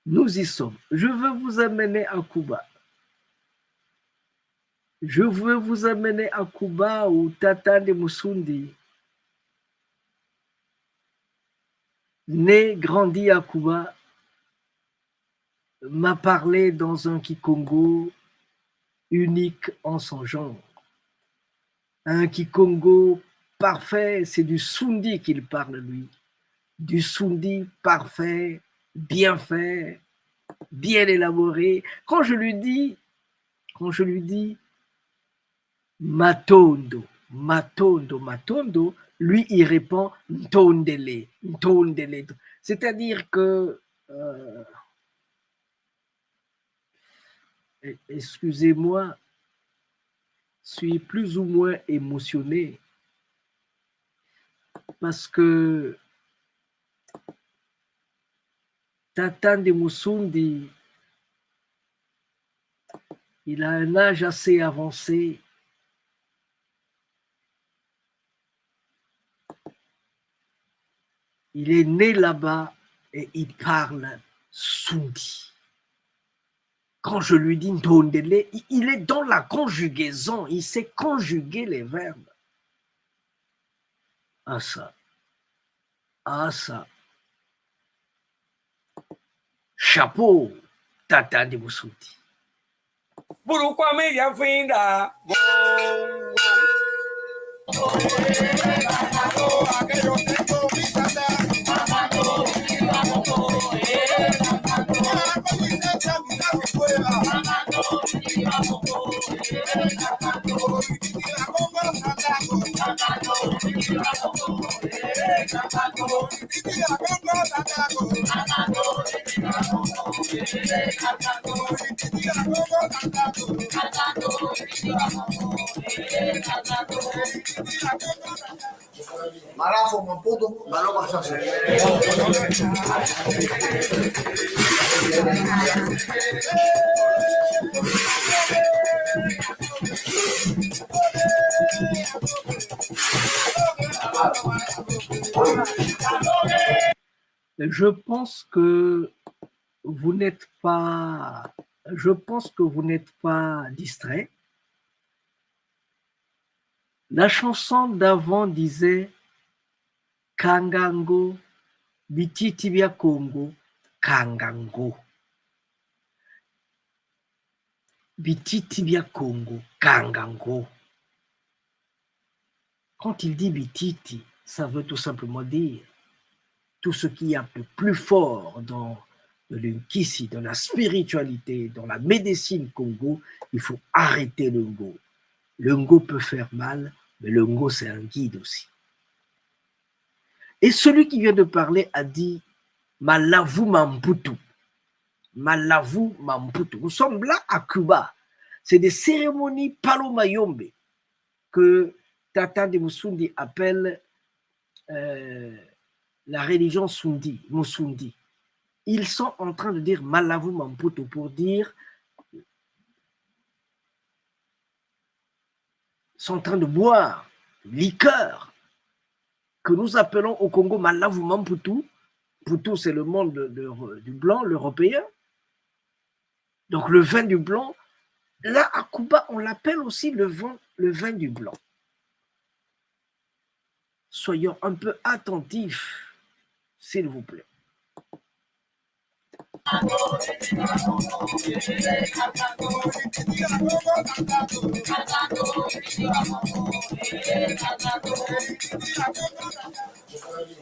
S2: nous y sommes. Je veux vous amener à Cuba. Je veux vous amener à Cuba où Tata de Musundi, né, grandi à Cuba, m'a parlé dans un Kikongo unique en son genre. Un Kikongo parfait, c'est du Sundi qu'il parle lui. Du Sundi parfait, bien fait, bien élaboré. Quand je lui dis Matondo, Matondo, Matondo, lui il répond Ntondele, Ntondele. C'est-à-dire que excusez-moi, je suis plus ou moins émotionné parce que Tata de Musundi, il a un âge assez avancé. Il est né là-bas et il parle Sundi. Quand je lui dis Ndondele, il est dans la conjugaison, il sait conjuguer les verbes. Ah ça. Chapeau, Tata de Musundi.
S7: Pourquoi me ya vinda?
S8: Marafo Maputo, Maloba Sase.
S2: Je pense que vous n'êtes pas, distrait. La chanson d'avant disait Kangango, Bititi bya Congo, Kangango. Bititi bya Congo, Kangango. Quand il dit Bititi, ça veut tout simplement dire tout ce qu'il y a de plus fort dans le Nkisi, dans la spiritualité, dans la médecine Congo, il faut arrêter le ngo. Le ngo peut faire mal, mais le ngo c'est un guide aussi. Et celui qui vient de parler a dit Malavu Mamputu. Malavu Mamputu. Nous sommes là à Cuba. C'est des cérémonies Palomayombe que Tata de Musundi appelle la religion Musundi. Ils sont en train de dire Malavu Mamputu pour dire sont en train de boire liqueur que nous appelons au Congo Malavu Mamputu. Putu, c'est le monde du blanc, l'européen. Donc le vin du blanc. Là, à Cuba, on l'appelle aussi le vin du blanc. Soyons un peu attentifs, s'il vous plaît.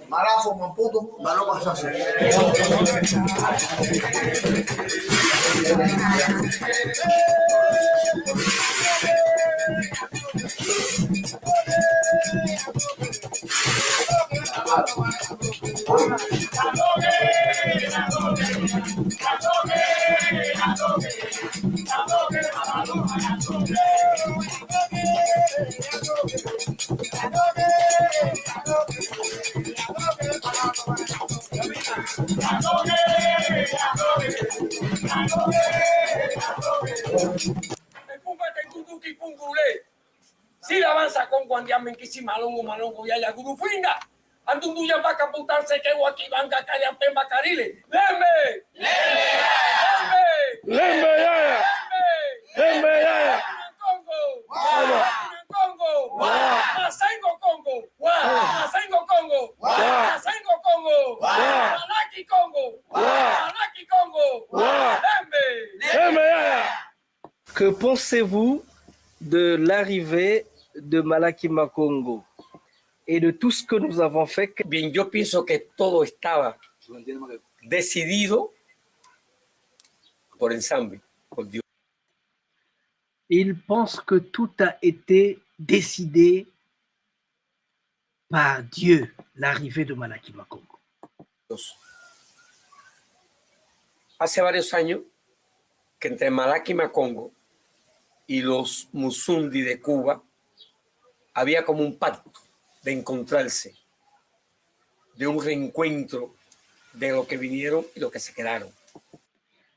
S8: Marafo Maputo, Maloba Sase.
S7: Si la avanza con guandiamen que si malongo ya gurufinga. Andundu ya va caputar se que waki banga kaya pemba karile. Lembe. Congo. Masengo Congo. Malaki Congo. Lembe.
S1: Que pensez-vous de l'arrivée de Malaki Makongo et de tout ce que nous avons fait?
S7: Bien, yo pienso que todo estaba decidido por el Zambi, por Dios.
S2: Il pense que tout a été décidé par Dieu, l'arrivée de Malaki Makongo.
S7: Hace varios años que entre Malaki Makongo y los Musundi de Cuba había como un pacto de encontrarse, de un reencuentro de lo que vinieron y lo que se quedaron.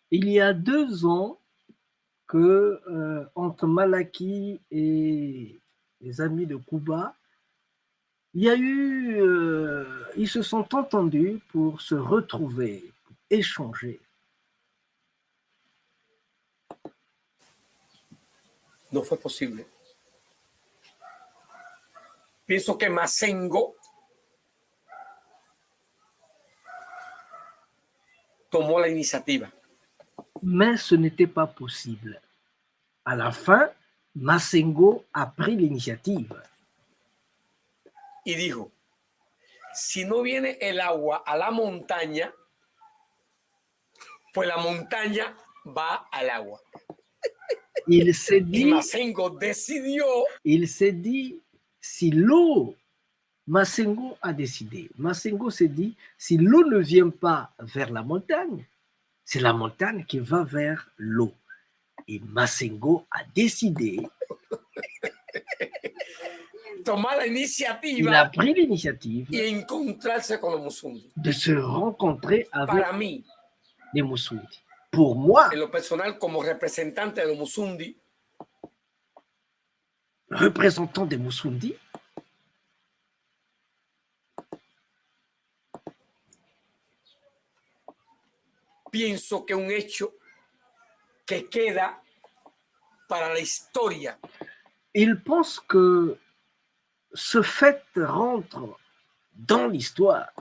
S2: Il y a 2 ans que entre Malaki et les amis de Cuba, il y a eu, ils se sont entendus pour se retrouver, pour échanger.
S7: No fue posible. Pienso que Masengo tomó la iniciativa.
S2: Mais ce n'était pas possible. À la fin, Masengo a pris l'initiative.
S7: Y dijo, si no viene el agua a la montaña, pues la montaña va al agua.
S2: Il s'est
S7: Y
S2: dit,
S7: Masengo decidió
S2: il s'est dit, si l'eau Massengo a décidé. Massengo s'est dit, si l'eau ne vient pas vers la montagne, c'est la montagne qui va vers l'eau. Et Massengo a décidé,
S7: tomar la
S2: il a
S7: iniciativa
S2: pris l'initiative
S7: y encontrarse con los Musundi.
S2: de se rencontrer avec
S7: Para mí,
S2: les Musundi. Pour moi,
S7: en lo personal, como representante de los Musundi,
S2: représentant des Musundi,
S7: pienso que un hecho que queda para la historia
S2: il pense que ce fait rentre dans l'histoire.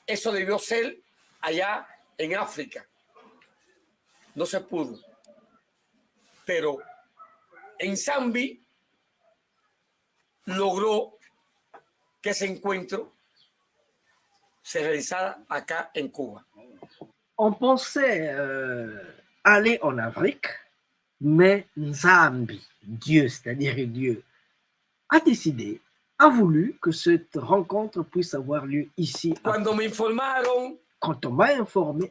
S7: eso debió ser allá en África. No se pudo. Pero en Zambi logró que ese encuentro se realizara acá en Cuba.
S2: On pensait aller en Afrique, mais Nzambi, Dieu, c'est-à-dire Dieu, a décidé, a voulu que cette rencontre puisse avoir lieu ici.
S7: Cuando me informaron
S2: Quand on m'a informé,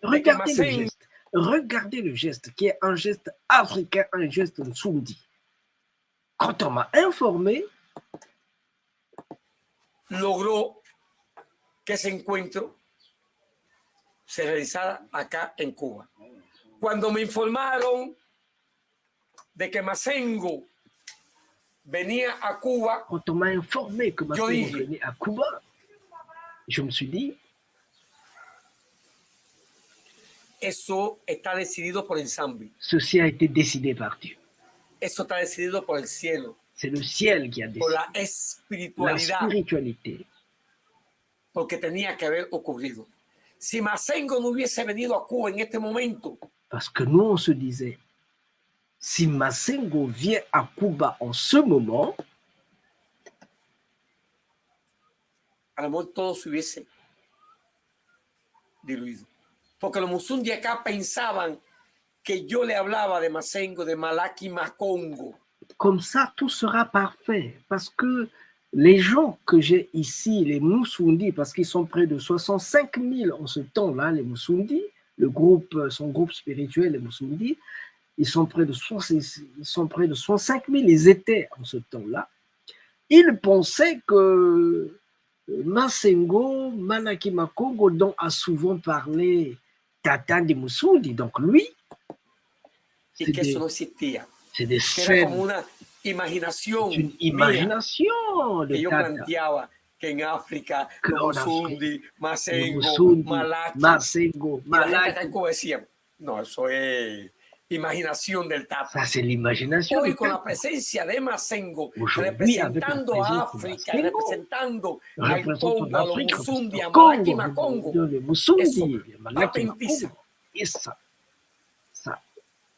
S2: regardez le geste, qui est un geste africain, un geste Nsundi. Quand on m'a informé,
S7: logró que ese encuentro se realizara acá en Cuba. Cuando me informaron de que Massengo venía a Cuba,
S2: quand on m'a informé que Massengo
S7: dije,
S2: venait à Cuba, je me suis dit,
S7: eso está decidido por Nzambi.
S2: ceci a été décidé par Dieu.
S7: Eso está decidido por el cielo,
S2: C'est le ciel qui a
S7: por
S2: décidé.
S7: la
S2: La
S7: espiritualidad,
S2: spiritualité.
S7: porque tenía que haber ocurrido. Si Massengo no hubiese venido a Cuba en este momento,
S2: Parce que nous, on se disait, si Massengo vient à Cuba en ce moment,
S7: a lo mejor todo se hubiese diluido. Porque los Musundi acá pensaban que yo le hablaba de Massengo, de Malaki Makongo.
S2: comme ça, tout sera parfait. Parce que les gens que j'ai ici, les Musundi, parce qu'ils sont près de 65 000 en ce temps-là, les Musundi, son groupe spirituel, les Musundi, ils sont près de 65 000, ils étaient en ce temps-là. Ils pensaient que Massengo, Malaki Makongo, dont a souvent parlé Tata de Musundi, donc lui,
S7: Y que eso no existía.
S2: c'est des
S7: Que era como
S2: scènes,
S7: una imaginación
S2: c'est une
S7: mía,
S2: imagination
S7: que
S2: de
S7: yo
S2: Tata.
S7: planteaba que en África,
S2: Que
S7: los
S2: en
S7: Musundi,
S2: Les
S7: Massengo,
S2: Musundi,
S7: Malaki,
S2: Massengo,
S7: y la gente acá
S2: Malaki,
S7: en Cuba decía, no, eso es imaginación del Tata.
S2: ça c'est l'imagination
S7: Hoy
S2: de
S7: con la
S2: Tata.
S7: presencia de Massengo,
S2: Aujourd'hui, avec la
S7: representando a
S2: présence de
S7: África,
S2: Massengo,
S7: representando al
S2: représentant
S7: Congo, a los
S2: l'Afrique,
S7: Musundi, a
S2: représentant
S7: Malaki
S2: Congo,
S7: Makongo,
S2: représentant les Musundi,
S7: Eso,
S2: les Malaki
S7: apentiza.
S2: Makongo. Et ça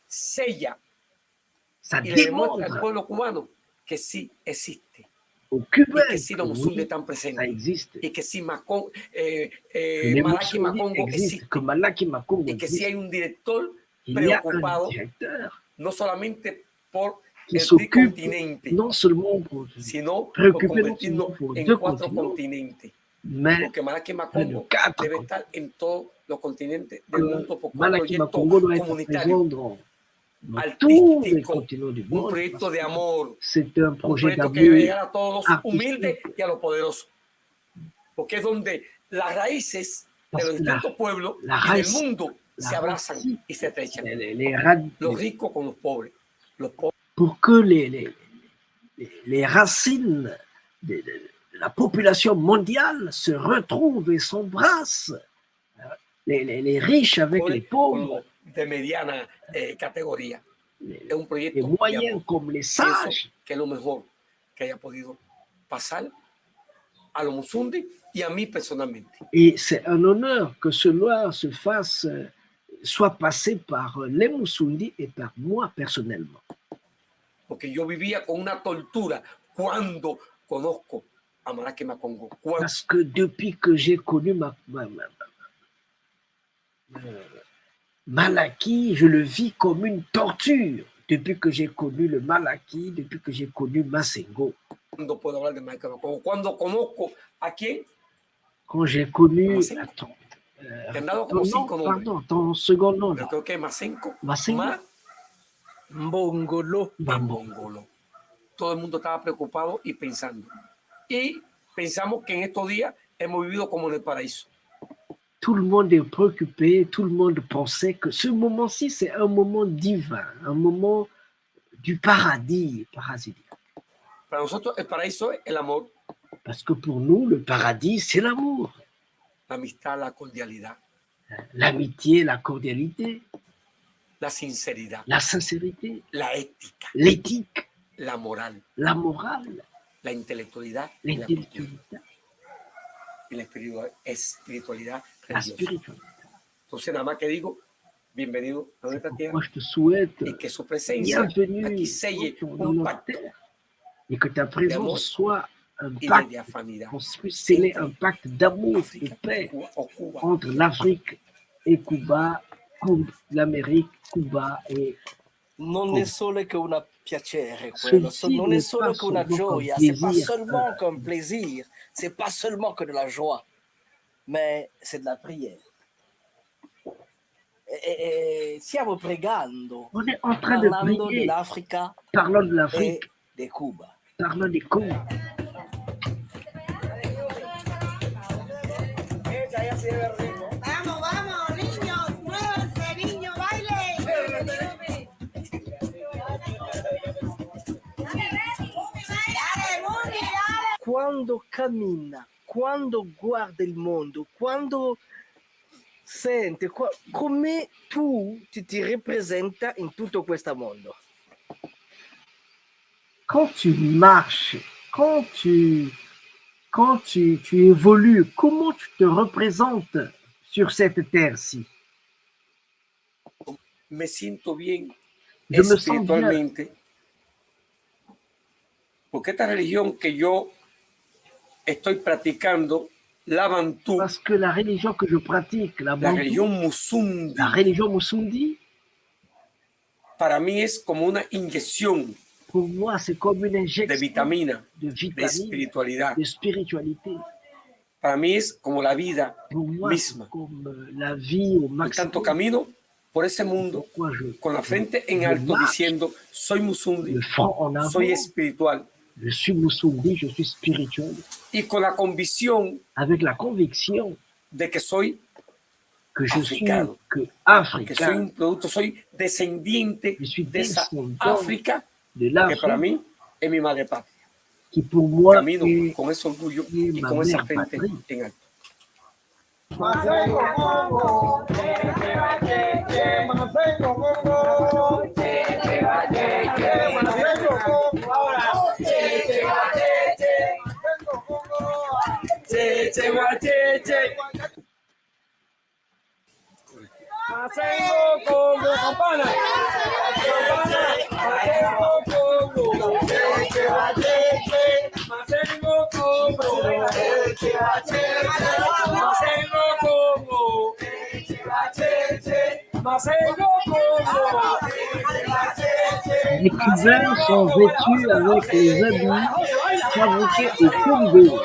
S7: sella
S2: ça
S7: y le demuestra al
S2: démontre
S7: pueblo cubano que sí existe,
S2: aux
S7: y
S2: Cubains
S7: que sí
S2: que
S7: los Musundi
S2: oui,
S7: están
S2: ça
S7: presentes,
S2: existe.
S7: y que sí
S2: Que les
S7: Malaki
S2: Musundi
S7: Makongo
S2: existent,
S7: existe,
S2: que Malaki Makongo
S7: y que sí
S2: existe.
S7: hay un director
S2: Il y a un
S7: preocupado
S2: directeur
S7: no solamente por
S2: qui
S7: el
S2: s'occupe
S7: tricontinente,
S2: non seulement pour
S7: sino por
S2: préoccuper non seulement
S7: convertirnos
S2: pour
S7: en
S2: deux
S7: 4
S2: continents,
S7: continentes.
S2: mais
S7: Porque Malaki
S2: près de
S7: Makongo
S2: 4
S7: debe
S2: continents.
S7: estar en todos los continentes del
S2: Que
S7: mundo porque un
S2: Malaki
S7: proyecto
S2: Makongo doit être
S7: comunitario,
S2: présent dans tous les
S7: artístico,
S2: continents du
S7: un
S2: monde.
S7: proyecto de amor,
S2: C'est un
S7: un
S2: projet
S7: proyecto que debe
S2: d'amour
S7: llegar a todos los humildes
S2: artistique.
S7: y a los poderosos. Porque es donde las raíces de los distintos pueblos
S2: la
S7: y del
S2: raíz-
S7: mundo
S2: la
S7: se abrazan
S2: racine,
S7: y se estrechan. Los ricos con los pobres. Los pobres
S2: pour que les racines de la population mondiale se retrouvent et s'embrassent. Les riches avec les
S7: con
S2: pauvres,
S7: los de mediana categoría. Es un
S2: les
S7: proyecto de
S2: moyens
S7: amor.
S2: comme les
S7: Pienso
S2: sages.
S7: que es lo mejor que haya podido pasar a los Musundi y a mí personalmente.
S2: Et c'est un honneur que cela se fasse, soit passé par les Musundi et par moi personnellement.
S7: Porque yo vivía con una tortura cuando conozco a Malaki Makongo. Cuando
S2: Parce que depuis que j'ai connu Malaki, je le vis comme une torture. depuis que j'ai connu le Malaki, depuis que j'ai connu Masengo.
S7: Cuando puedo hablar de Malaki Macongo, cuando conozco a quién,
S2: Quand j'ai connu...
S7: Masengo.
S2: Attends,
S7: Te han dado
S2: ton
S7: como
S2: nom,
S7: 5 nombres.
S2: pardon, ton second nom.
S7: Pero
S2: Là.
S7: creo que es Masengo,
S2: Masengo.
S7: Mbongolo,
S2: Bambo.
S7: Mbongolo. Todo el mundo estaba preocupado y pensando. Y pensamos que en estos días hemos vivido como en el paraíso.
S2: Tout le monde est préoccupé, tout le monde pensait que ce moment-ci, c'est un moment divin, un moment du paradis parasitique.
S7: Para nosotros el paraíso es el amor,
S2: Parce que pour nous, le paradis, c'est l'amour,
S7: la amistad, la cordialidad,
S2: l'amitié, la cordialité,
S7: la sinceridad,
S2: la sincérité,
S7: la ética,
S2: l'éthique,
S7: la moral,
S2: la morale,
S7: la intelectualidad y la cultura.
S2: l'intellectualité,
S7: Y la espiritualidad
S2: la
S7: religiosa.
S2: spiritualité.
S7: Entonces nada más que digo, bienvenido a nuestra tierra
S2: Moi, je te souhaite
S7: y que su presencia
S2: bienvenue
S7: aquí selle
S2: dans
S7: un
S2: notre
S7: pacto
S2: terre et que ta présence soit un
S7: y de
S2: pacte,
S7: diafanidad
S2: qu'on puisse sceller un pacte d'amour et de
S7: África
S2: paix
S7: o Cuba.
S2: entre l'Afrique et Cuba, l'Amérique, Cuba et
S9: Non è solo che una piacere quello,
S2: Ceci
S9: non
S2: n'est
S9: è solo
S2: pas
S9: che una
S2: seulement comme
S9: gioia, c'est pas
S2: plaisir,
S9: seulement comme plaisir, c'est pas seulement que de la joie, mais c'est de la prière. E stiamo pregando,
S2: on est en train de
S9: parlando
S2: prier,
S9: dell'Africa
S2: parlant de
S9: e
S2: l'Afrique,
S9: di Cuba.
S2: parlant des Congo.
S10: Vamos, vamos, niños, muévanse, niño, baile. Dale, Muni, dale.
S9: Quando cammina, quando guarda il mondo, quando sente, come tu ti rappresenta in tutto questo mondo?
S2: Quand tu marches, quand tu évolues, comment tu te représentes sur cette terre-ci?
S7: Me siento bien
S2: Je me sens bien
S7: espiritualmente porque esta religión que yo estoy practicando, la Bantú,
S2: parce que la religion que je pratique, la
S7: la
S2: Bantou,
S7: religión Musundi,
S2: la religion Musundi,
S7: para mí es como una inyección
S2: pour moi, c'est comme une
S7: de
S2: injection
S7: vitamina,
S2: de
S7: de
S2: vitamine,
S7: espiritualidad.
S2: de spiritualité.
S7: Para mí es como la vida
S2: Pour moi, c'est
S7: misma.
S2: comme la vie au
S7: Por tanto,
S2: maximum.
S7: camino por ese mundo
S2: Pourquoi je,
S7: con la frente en
S2: je
S7: alto
S2: marche,
S7: diciendo, soy Musundi,
S2: le front en avant,
S7: soy espiritual,
S2: je suis Musundi, je suis spirituel,
S7: y con la convicción
S2: avec la conviction
S7: de que soy
S2: que je
S7: africano,
S2: suis que
S7: que soy
S2: africain,
S7: un producto, soy descendiente
S2: je suis
S7: de esa
S2: descendant
S7: África
S2: de
S7: que para
S2: l'Afrique,
S7: mí es mi madre patria.
S2: qui pour moi
S7: Camino
S2: est
S7: con ese orgullo
S2: y
S7: y con esa
S2: mère
S7: frente
S2: patrie.
S7: en alto.
S2: Les Cubains sont vêtus avec les habits fabriqués au Congo.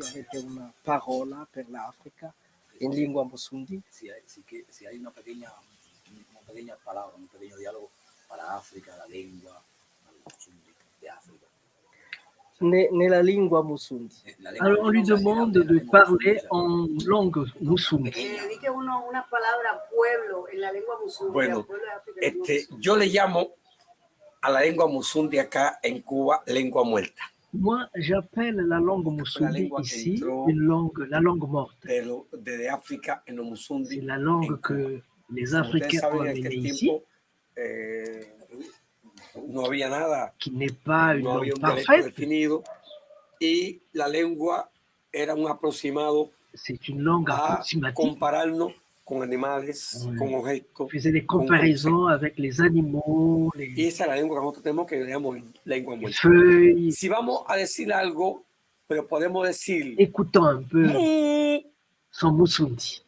S9: Avete una parola per l'Africa in lingua Musundi?
S11: Si hay una pequeña palabra, un pequeño diálogo para África, la lengua de África.
S9: Nella lingua Musundi.
S2: Alors on lui demande de parler en langue Musundi.
S10: Di que una palabra pueblo en la lengua musulmana.
S7: Bueno, yo le llamo a la lengua Musundi acá en Cuba lengua muerta.
S2: Moi, j'appelle la langue Musundi ici la langue morte.
S7: Desde África en los Musundi.
S2: C'est la langue que les Africains ont amenée ici.
S7: No había nada,
S2: qui n'est pas une
S7: no había
S2: langue
S7: un dialecto
S2: parfaite.
S7: definido y la lengua era un aproximado
S2: C'est une langue
S7: a
S2: approximative.
S7: compararnos con animales, con objetos.
S2: Faisait des comparaisons avec les animaux, les
S7: Y esa es la lengua que nosotros tenemos que le llamamos lengua muerta.
S2: feuilles.
S7: Si vamos a decir algo, pero podemos decir
S2: Écoutons un peu son Musundi.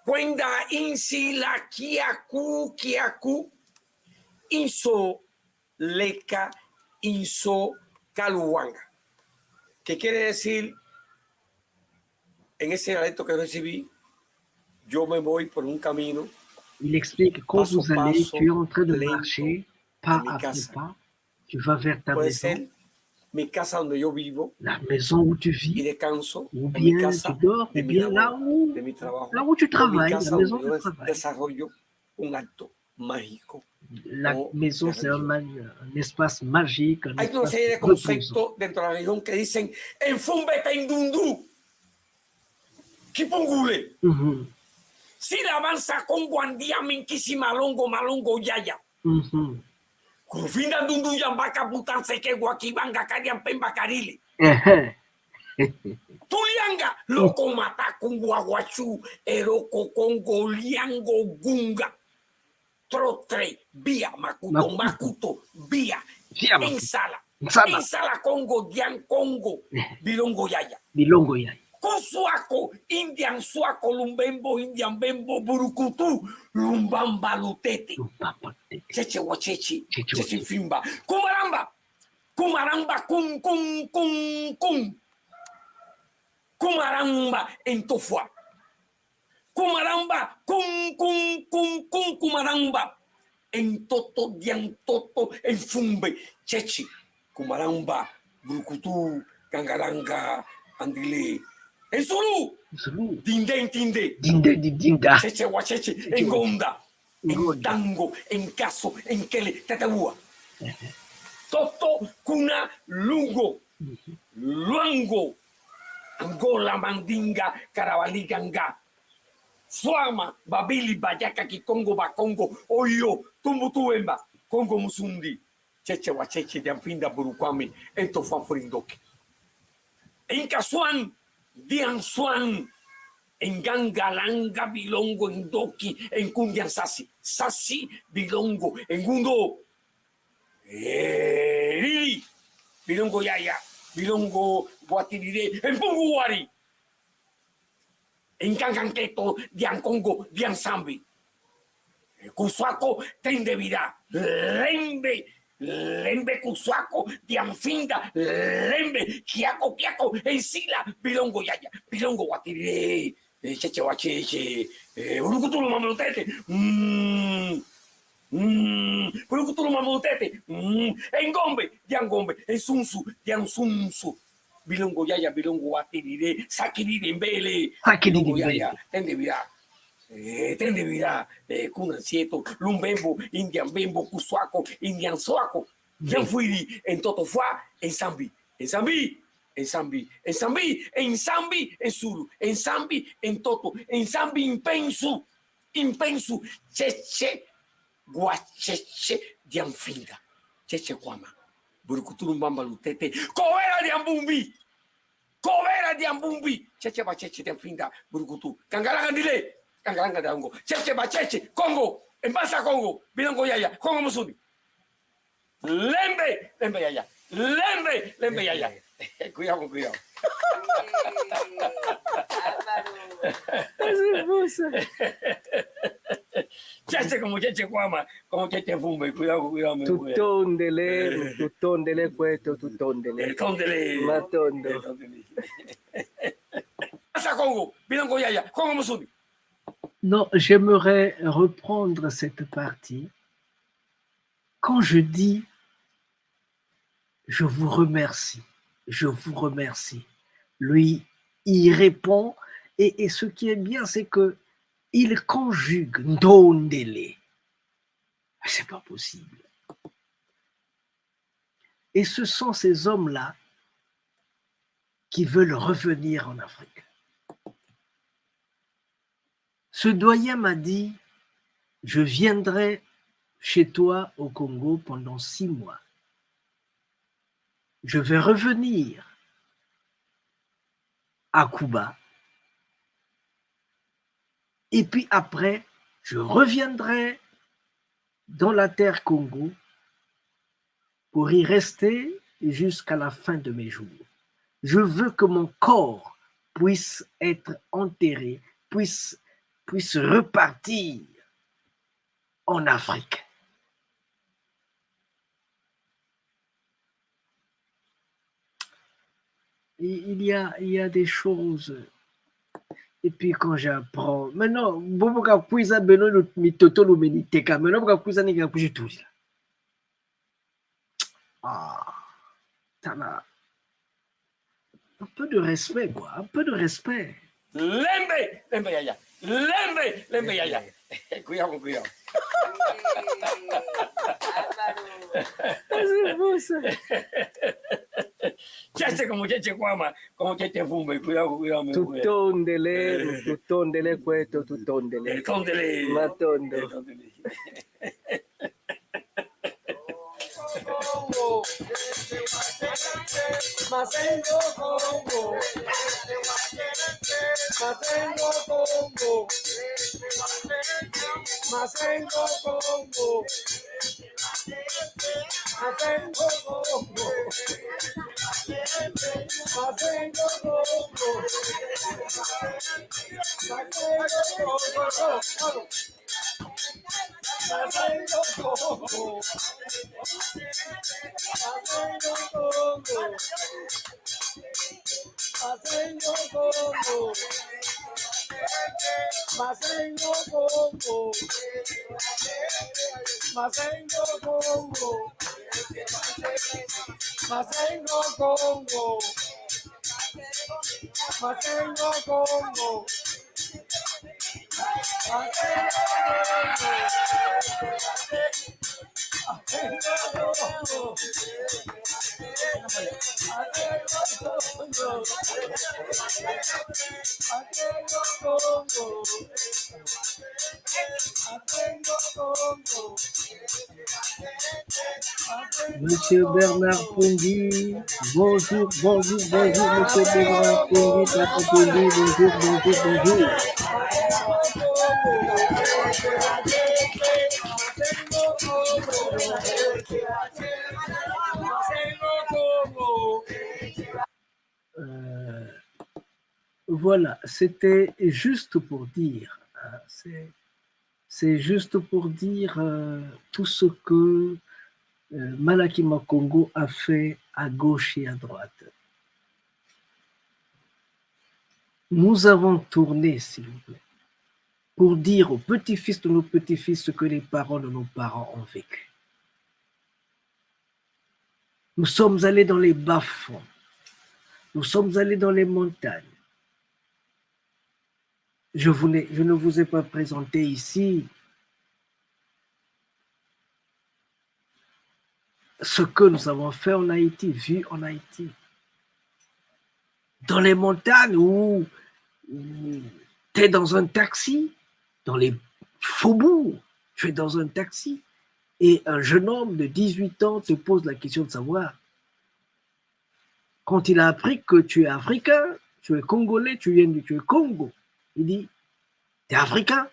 S7: Cuenda insi la kiaku inso leka inso kaluwanga, que quiere decir en ese dialecto que recibí, yo me voy por un camino.
S2: Il explique quand
S7: Paso
S2: vous allez,
S7: paso,
S2: tu es en train de
S7: lento,
S2: marcher pas
S7: mi
S2: après
S7: casa.
S2: pas, tu vas vers ta
S7: Puede
S2: maison,
S7: ser mi casa donde yo vivo
S2: la maison où tu
S7: y
S2: vis,
S7: descanso,
S2: ou
S7: o mi
S2: bien
S7: casa
S2: tu dors,
S7: de
S2: ou
S7: mi
S2: bien
S7: labor, de mi trabajo,
S2: là où tu
S7: o mi
S2: travailles,
S7: casa
S2: la maison
S7: donde
S2: où
S7: yo
S2: tu travailles.
S7: desarrollo un acto mágico.
S2: La
S7: o
S2: maison,
S7: de
S2: c'est un
S7: religión.
S2: espace magique, un
S7: Hay una
S2: espace
S7: serie de
S2: reposant.
S7: conceptos dentro de la religión que dicen enfumbe pendundu, kipungule,
S2: Mhm,
S7: si la avanza con guandía minkisi malongo yaya,
S2: mhm.
S7: kufinda dundu yambaka putan seke guakibanga karian pemba karile.
S2: Eh,
S7: Tulianga loko mata con guaguachu eroko con goliango gunga. Trotre, via, makuto, via,
S2: Via, Makuto.
S7: insala.
S2: Insala.
S7: Insala Congo, Dian Congo, Bilongo Yaya.
S2: Bilongo Yaya.
S7: Kosuako, Indian Suako, Lumbembo, Indian Bembo, Burukutu, Lumbamba Lutete. Cheche Wachechi, Cheche Fimba. Kumaramba, Kumaramba, Kum. Kumaramba en Tofua. Kumaramba, Kumaramba. En Toto, Dian Toto, en Fumbe, Chechi, Kumaramba, Burukutu, Gangaranga, Andile. En Zulu, Dinde,
S2: Dinda.
S7: Cheche, Wachechi, en Gonda, en Tango, en Caso, en Kele, Tatabua. Toto, Kuna, Lungo, Luango, Angola, Mandinga, Carabaliganga. Suama, Babili, Bayaka, Kikongo, Bakongo, Oyo, Tumbutuemba, Congo Musundi, Cheche Wacheche, Dianfinda, Burukwami, Ento Fanfurindoki. En Casuan, Dian Suan, en Gangalanga, Bilongo, en Doki, en Kundian Sasi, Sasi, Bilongo, en Gundo, Lili, Bilongo Yaya, Bilongo Guatirire, en Punguari. En Cancanqueto, Dian Congo, Dian Zambi. Cusuaco, Tendevida, Lembe, Cusuaco, Dian Finda, Lembe, Kiaco, en Sila, Bilongo Yaya, Bilongo Guatiré, Cheche Wacheche, Urucutulu Mamotete, Urucutulu Mamotete, en Gombe, Dian Gombe, en Sunsu, Dian Sunsu. Bilongo Yaya, Bilongo Guatirire, Sakirire, Mbele, Bilongo Yaya, Tendevida, Cunancieto, Lumbembo, Indian Bembo, Cusuaco, Indian Soaco, Yan Fuiri, en Totofua, en Zambi, en Zambi, en Zambi, en Zambi, en Zambi, en Zulu, en Zambi, en Toto, en Zambi, Impensu, Cheche, Guacheche, Dianfinda, Cheche Guama. Burukuturu Mbamba Lutete, Covera de Ambumbi, Cheche Bacheche de Finda, Burukutu, Kangaragandile, Kanganga dango. Cheche ba cheche. Congo. Embasa Congo. Binango yaya. Congo musudi. Lembe. Lembe yaya. Lembe. Lembe yaya. Cuidado, cuidado.
S9: C'est beau ça.
S7: Cheche como cheche kwama. Como cheche fumbe. Cuidado, cuidado.
S9: Tutondele kwetu, tutondele.
S7: Tondele.
S9: Matondo.
S7: Embasa Congo. Binango yaya. Congo musudi.
S2: Non, j'aimerais reprendre cette partie. Quand je dis « je vous remercie », lui, il répond, et ce qui est bien, c'est que il conjugue « ndondele ». C'est pas possible. Et ce sont ces hommes-là qui veulent revenir en Afrique. Ce doyen m'a dit, je viendrai chez toi au Congo pendant 6 mois. Je vais revenir à Cuba. Et puis après, je reviendrai dans la terre Congo pour y rester jusqu'à la fin de mes jours. Je veux que mon corps puisse être enterré, puisse repartir en Afrique. Il y a des choses. Et puis quand j'apprends, maintenant, boboka kuiza beno mitoto lo meniteka, maintenant boka kuiza ninga kuji tout là. Ah, tana. Un peu de respect, quoi, un peu de respect.
S7: Lembe, lembe yaya. Lembe, lembe yaya. Cuidado, cuidado.
S9: C'est beau ça.
S7: Cheche como cheche kwama. Como cheche fumbe. Cuidado, cuidado.
S9: Tutondele kwetu, tutondele.
S7: Tondele.
S9: Matondo.
S12: Masengo Congo, Masengo Congo, Masengo Congo, Masengo Congo, Masengo Congo,
S2: Monsieur Bernard Pondy, bonjour, bonjour, bonjour, Monsieur Bernard Pondy, Papa Pondy, bonjour, bonjour, bonjour. Voilà, c'était juste pour dire, hein, c'est juste pour dire tout ce que Malaki Makongo a fait à gauche et à droite. Nous avons tourné, s'il vous plaît, pour dire aux petits-fils de nos petits-fils ce que les parents de nos parents ont vécu. Nous sommes allés dans les bas-fonds, nous sommes allés dans les montagnes. Je ne vous ai pas présenté ici ce que nous avons fait en Haïti, vu en Haïti. Dans les montagnes où tu es dans un taxi, dans les faubourgs, tu es dans un taxi et un jeune homme de 18 ans te pose la question de savoir, quand il a appris que tu es africain, tu es congolais, tu es Congo, il dit, T'es africain?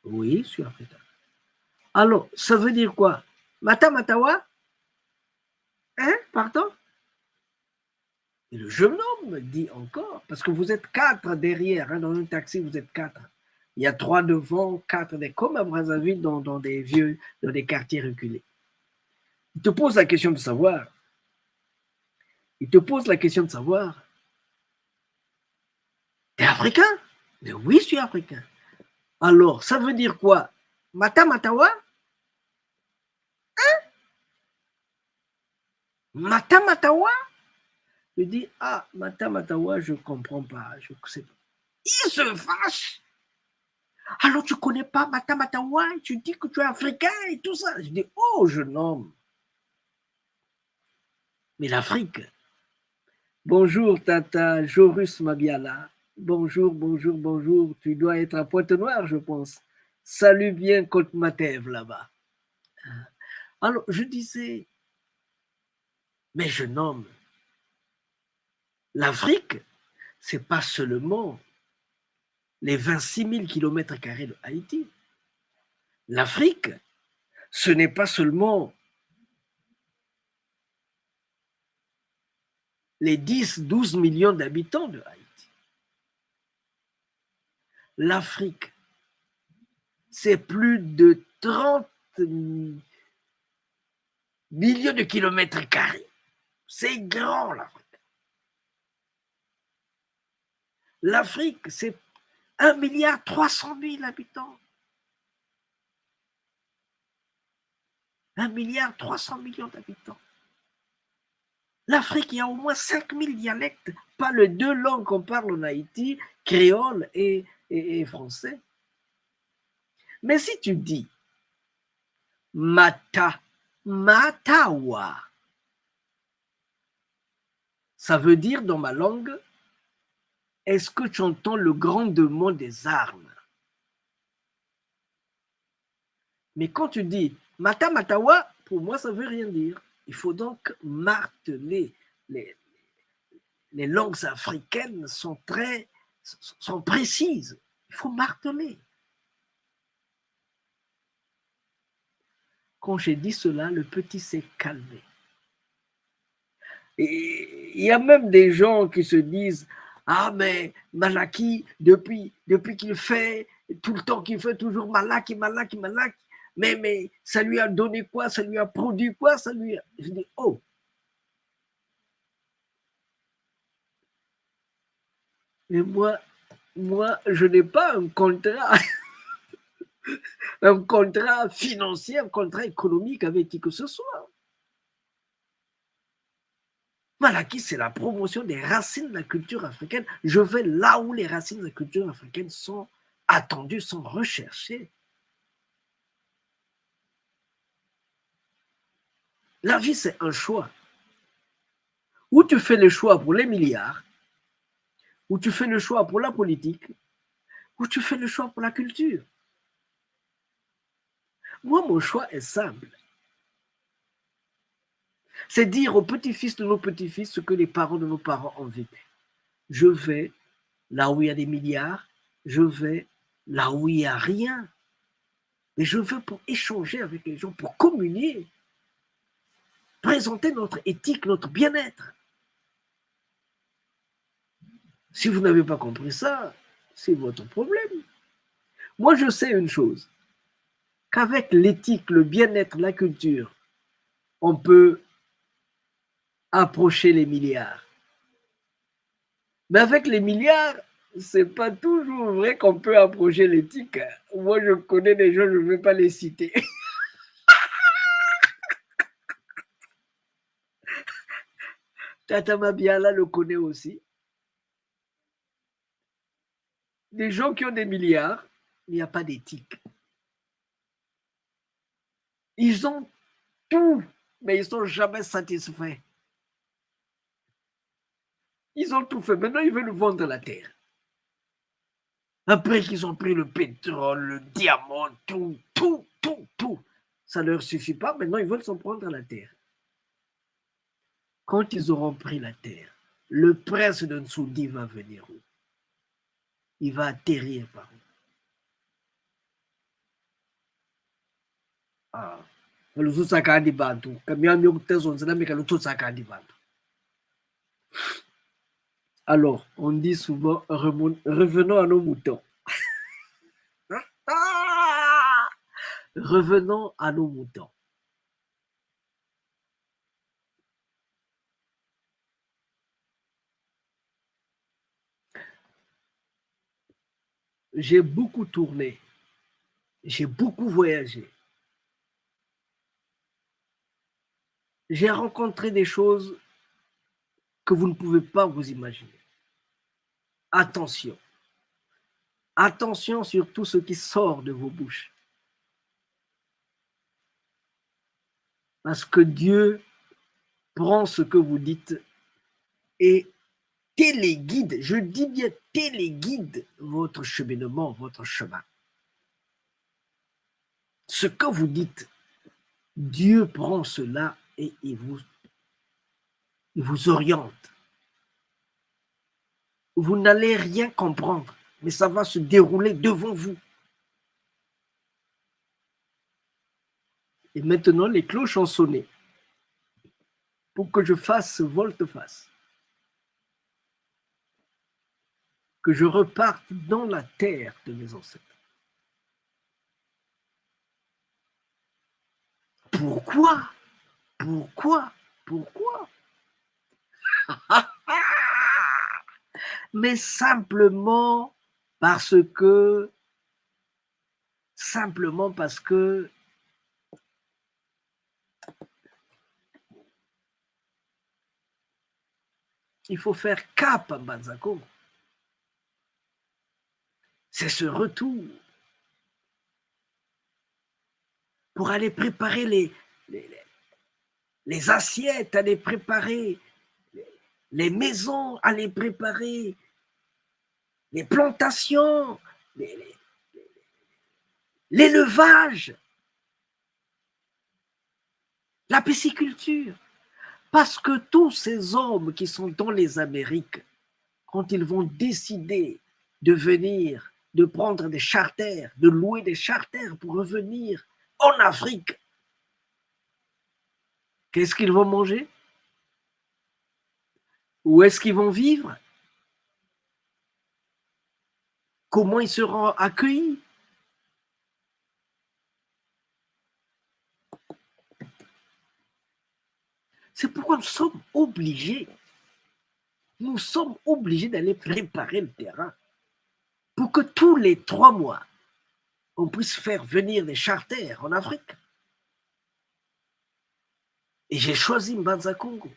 S2: Oui, je suis africain. Alors, ça veut dire quoi? Mata Matawa? Hein? Pardon? Et le jeune homme dit encore, parce que vous êtes 4 derrière, hein, dans un taxi, vous êtes 4. Il y a 3 devant, 4 derrière, comme à Brazzaville, dans des quartiers reculés. Il te pose la question de savoir. T'es africain? Mais oui, je suis africain. Alors, ça veut dire quoi? Mata Matawa? Hein? Mata Matawa? Je dis, ah, Mata Matawa, je ne comprends pas, je sais pas. Il se fâche. Alors, tu ne connais pas Mata Matawa? Tu dis que tu es africain et tout ça. Je dis, oh, jeune homme. Mais l'Afrique. Bonjour, Tata Jorus Mabiala. Bonjour, bonjour, bonjour. Tu dois être à Pointe-Noire, je pense. Salut bien Côte Matev là-bas. Alors, je disais, mais jeune homme, l'Afrique, ce n'est pas seulement les 26 000 km² de Haïti. L'Afrique, ce n'est pas seulement les 10-12 millions d'habitants de Haïti. L'Afrique, c'est plus de 30 millions de kilomètres carrés. C'est grand, l'Afrique. L'Afrique, c'est 1,3 milliard habitants. 1,3 milliard d'habitants. L'Afrique, il y a au moins 5000 dialectes, pas les 2 langues qu'on parle en Haïti, créole et français. Mais si tu dis Matawa, ça veut dire dans ma langue, est-ce que tu entends le grandement des armes? Mais quand tu dis Mata Matawa, pour moi, ça ne veut rien dire. Il faut donc marteler. Les langues africaines sont précises. Il faut marteler. Quand j'ai dit cela, le petit s'est calmé. Et il y a même des gens qui se disent, ah mais Malaki, depuis qu'il fait, tout le temps qu'il fait toujours Malaki, mais ça lui a donné quoi? Ça lui a produit quoi? Je dis, oh. Mais moi, je n'ai pas un contrat, un contrat financier, un contrat économique avec qui que ce soit. Malaki, c'est la promotion des racines de la culture africaine. Je vais là où les racines de la culture africaine sont attendues, sont recherchées. La vie, c'est un choix. Ou tu fais le choix pour les milliards, ou tu fais le choix pour la politique, ou tu fais le choix pour la culture. Moi, mon choix est simple. C'est dire aux petits-fils de nos petits-fils ce que les parents de nos parents ont vécu. Je vais là où il y a des milliards, je vais là où il n'y a rien. Mais je veux pour échanger avec les gens, pour communier, présenter notre éthique, notre bien-être. Si vous n'avez pas compris ça, c'est votre problème. Moi, je sais une chose, qu'avec l'éthique, le bien-être, la culture, on peut approcher les milliards. Mais avec les milliards, c'est pas toujours vrai qu'on peut approcher l'éthique. Moi, je connais des gens, je ne vais pas les citer. Tata Mabiala le connaît aussi. Des gens qui ont des milliards, il n'y a pas d'éthique. Ils ont tout, mais ils ne sont jamais satisfaits. Ils ont tout fait. Maintenant, ils veulent vendre la terre. Après qu'ils ont pris le pétrole, le diamant, tout. Ça ne leur suffit pas. Maintenant, ils veulent s'en prendre à la terre. Quand ils auront pris la terre, le prince de Nsudi va venir où? Il va atterrir par où? Lututsakandi bantu. Kamiyami yokutezonzela mika lututsakandi bantu. Alors, on dit souvent, revenons à nos moutons. Revenons à nos moutons. J'ai beaucoup tourné. J'ai beaucoup voyagé. J'ai rencontré des choses que vous ne pouvez pas vous imaginer. Attention. Attention sur tout ce qui sort de vos bouches. Parce que Dieu prend ce que vous dites et téléguide, je dis bien téléguide votre cheminement, votre chemin. Ce que vous dites, Dieu prend cela et il vous oriente. Vous n'allez rien comprendre, mais ça va se dérouler devant vous. Et maintenant, les cloches ont sonné pour que je fasse volte-face. Que je reparte dans la terre de mes ancêtres. Pourquoi? Pourquoi? Pourquoi? Mais simplement parce que il faut faire cap à Mbanza-Congo. C'est ce retour pour aller préparer les assiettes, aller préparer les maisons, aller préparer les plantations, l'élevage, la pisciculture. Parce que tous ces hommes qui sont dans les Amériques, quand ils vont décider de venir, de prendre des charters, de louer des charters pour revenir en Afrique, qu'est-ce qu'ils vont manger? Où est-ce qu'ils vont vivre? Comment ils seront accueillis? C'est pourquoi nous sommes obligés d'aller préparer le terrain pour que tous les 3 mois, on puisse faire venir des charters en Afrique. Et j'ai choisi Mbanza-Congo.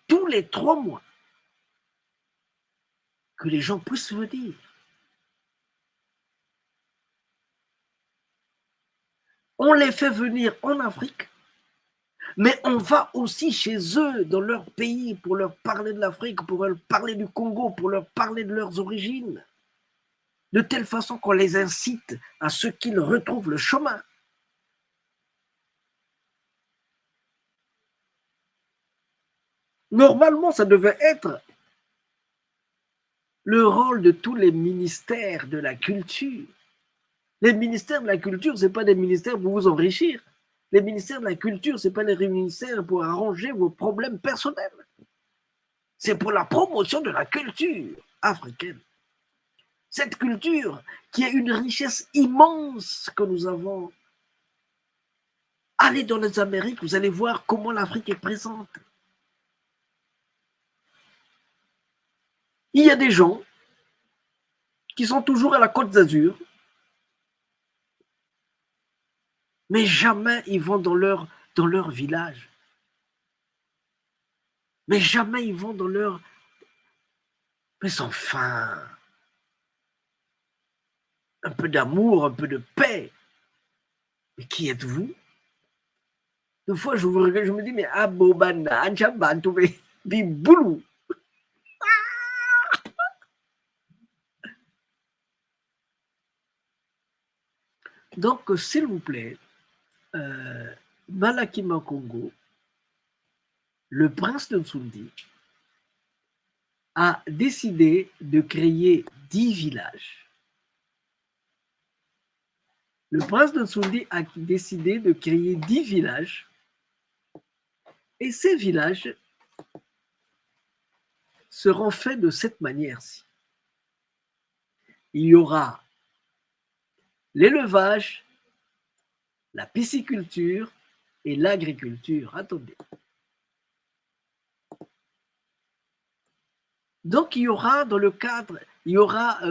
S2: Tous les 3 mois, que les gens puissent venir. On les fait venir en Afrique, mais on va aussi chez eux, dans leur pays, pour leur parler de l'Afrique, pour leur parler du Congo, pour leur parler de leurs origines, de telle façon qu'on les incite à ce qu'ils retrouvent le chemin. Normalement, ça devait être le rôle de tous les ministères de la culture. Les ministères de la culture, ce n'est pas des ministères pour vous enrichir. Les ministères de la culture, ce n'est pas des ministères pour arranger vos problèmes personnels. C'est pour la promotion de la culture africaine. Cette culture qui est une richesse immense que nous avons. Allez dans les Amériques, vous allez voir comment l'Afrique est présente. Il y a des gens qui sont toujours à la Côte d'Azur, mais jamais ils vont dans leur village. Mais jamais ils vont dans leur... Mais enfin, un peu d'amour, un peu de paix. Mais qui êtes-vous? Des fois, je vous regarde, je me dis, mais Abobana, Anchaban, Touvé, Biboulou. Donc, s'il vous plaît, Malakima Congo, le prince de Nsoundi, a décidé de créer 10 villages. le prince de Nsoundi a décidé de créer 10 villages. Et ces villages seront faits de cette manière-ci. Il y aura l'élevage, la pisciculture et l'agriculture. Attendez. Donc, il y aura dans le cadre, il y aura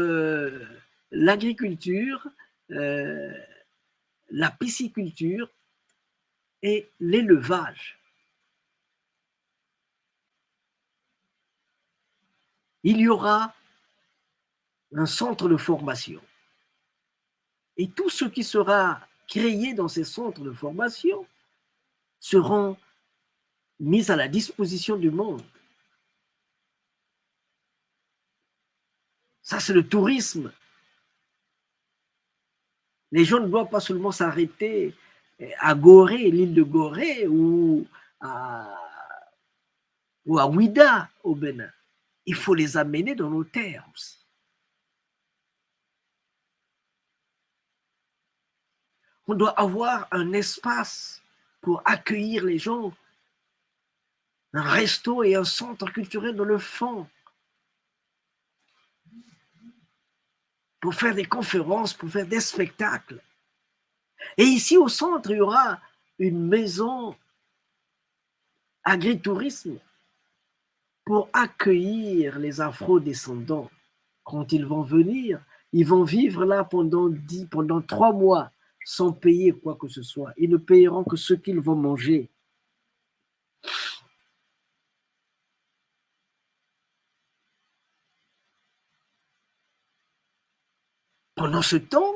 S2: l'agriculture, la pisciculture et l'élevage. Il y aura un centre de formation. Et tout ce qui sera créé dans ces centres de formation seront mis à la disposition du monde. Ça, c'est le tourisme. Les gens ne doivent pas seulement s'arrêter à Gorée, l'île de Gorée, ou à Ouida, au Bénin. Il faut les amener dans nos terres aussi. On doit avoir un espace pour accueillir les gens, un resto et un centre culturel dans le fond, pour faire des conférences, pour faire des spectacles. Et ici au centre, il y aura une maison agritourisme pour accueillir les afro-descendants. Quand ils vont venir, ils vont vivre là pendant 3 mois sans payer quoi que ce soit. Ils ne payeront que ce qu'ils vont manger. Pendant ce temps,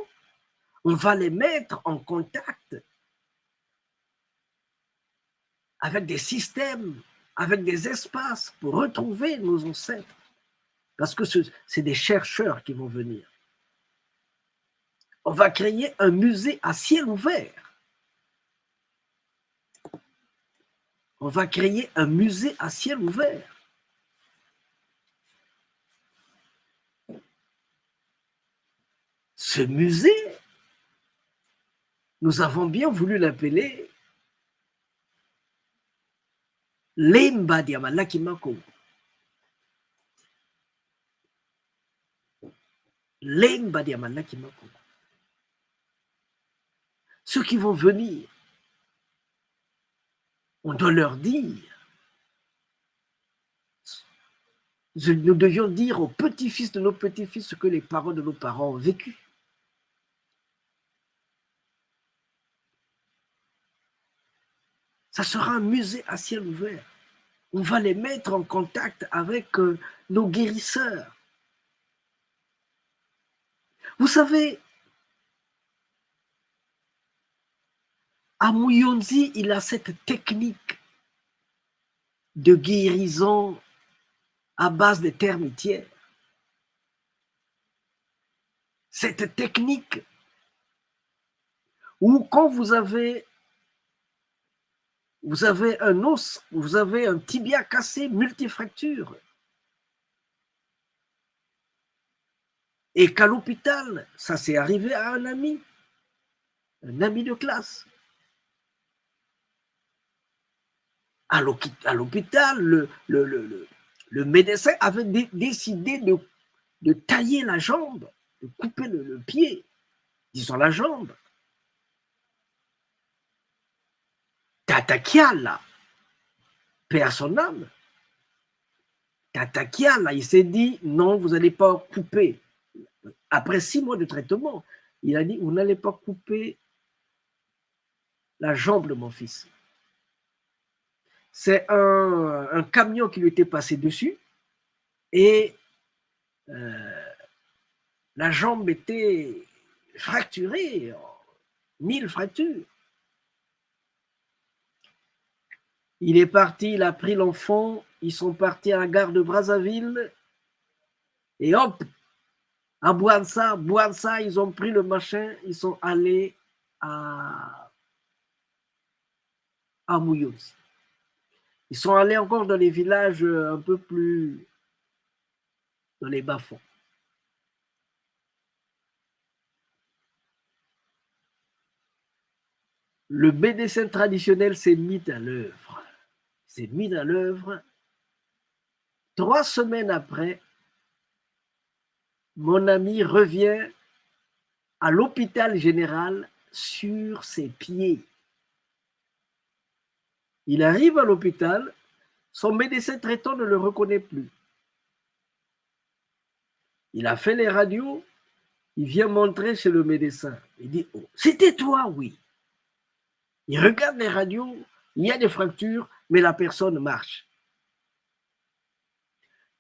S2: on va les mettre en contact avec des systèmes, avec des espaces pour retrouver nos ancêtres. Parce que c'est des chercheurs qui vont venir. On va créer un musée à ciel ouvert. On va créer un musée à ciel ouvert. Ce musée, nous avons bien voulu l'appeler Lemba Diamalaki Makongo. Lemba Diamalaki Makongo. Ceux qui vont venir, on doit leur dire, nous devions dire aux petits-fils de nos petits-fils ce que les parents de nos parents ont vécu. Ça sera un musée à ciel ouvert. On va les mettre en contact avec nos guérisseurs. Vous savez, à Muyonzi, il a cette technique de guérison à base de termitières. Cette technique où quand vous avez un os, vous avez un tibia cassé, multifracture, et qu'à l'hôpital, ça s'est arrivé à un ami de classe. À l'hôpital, le médecin avait décidé de tailler la jambe, de couper le pied, disons la jambe. Tata Kiala, paix à son âme, Tata Kiala, il s'est dit, non, vous n'allez pas couper. Après 6 mois de traitement, il a dit, vous n'allez pas couper la jambe de mon fils. C'est un camion qui lui était passé dessus et la jambe était fracturée, 1000 fractures. Il est parti, il a pris l'enfant, ils sont partis à la gare de Brazzaville et hop, à Bouansa, ils ont pris le machin, ils sont allés à Muyonzi. Ils sont allés encore dans les villages un peu plus dans les bas-fonds. le médecin traditionnel s'est mis à l'œuvre. S'est mis à l'œuvre. 3 semaines après, mon ami revient à l'hôpital général sur ses pieds. Il arrive à l'hôpital, son médecin traitant ne le reconnaît plus. Il a fait les radios, il vient montrer chez le médecin. Il dit, oh, c'était toi, oui. Il regarde les radios, il y a des fractures, mais la personne marche.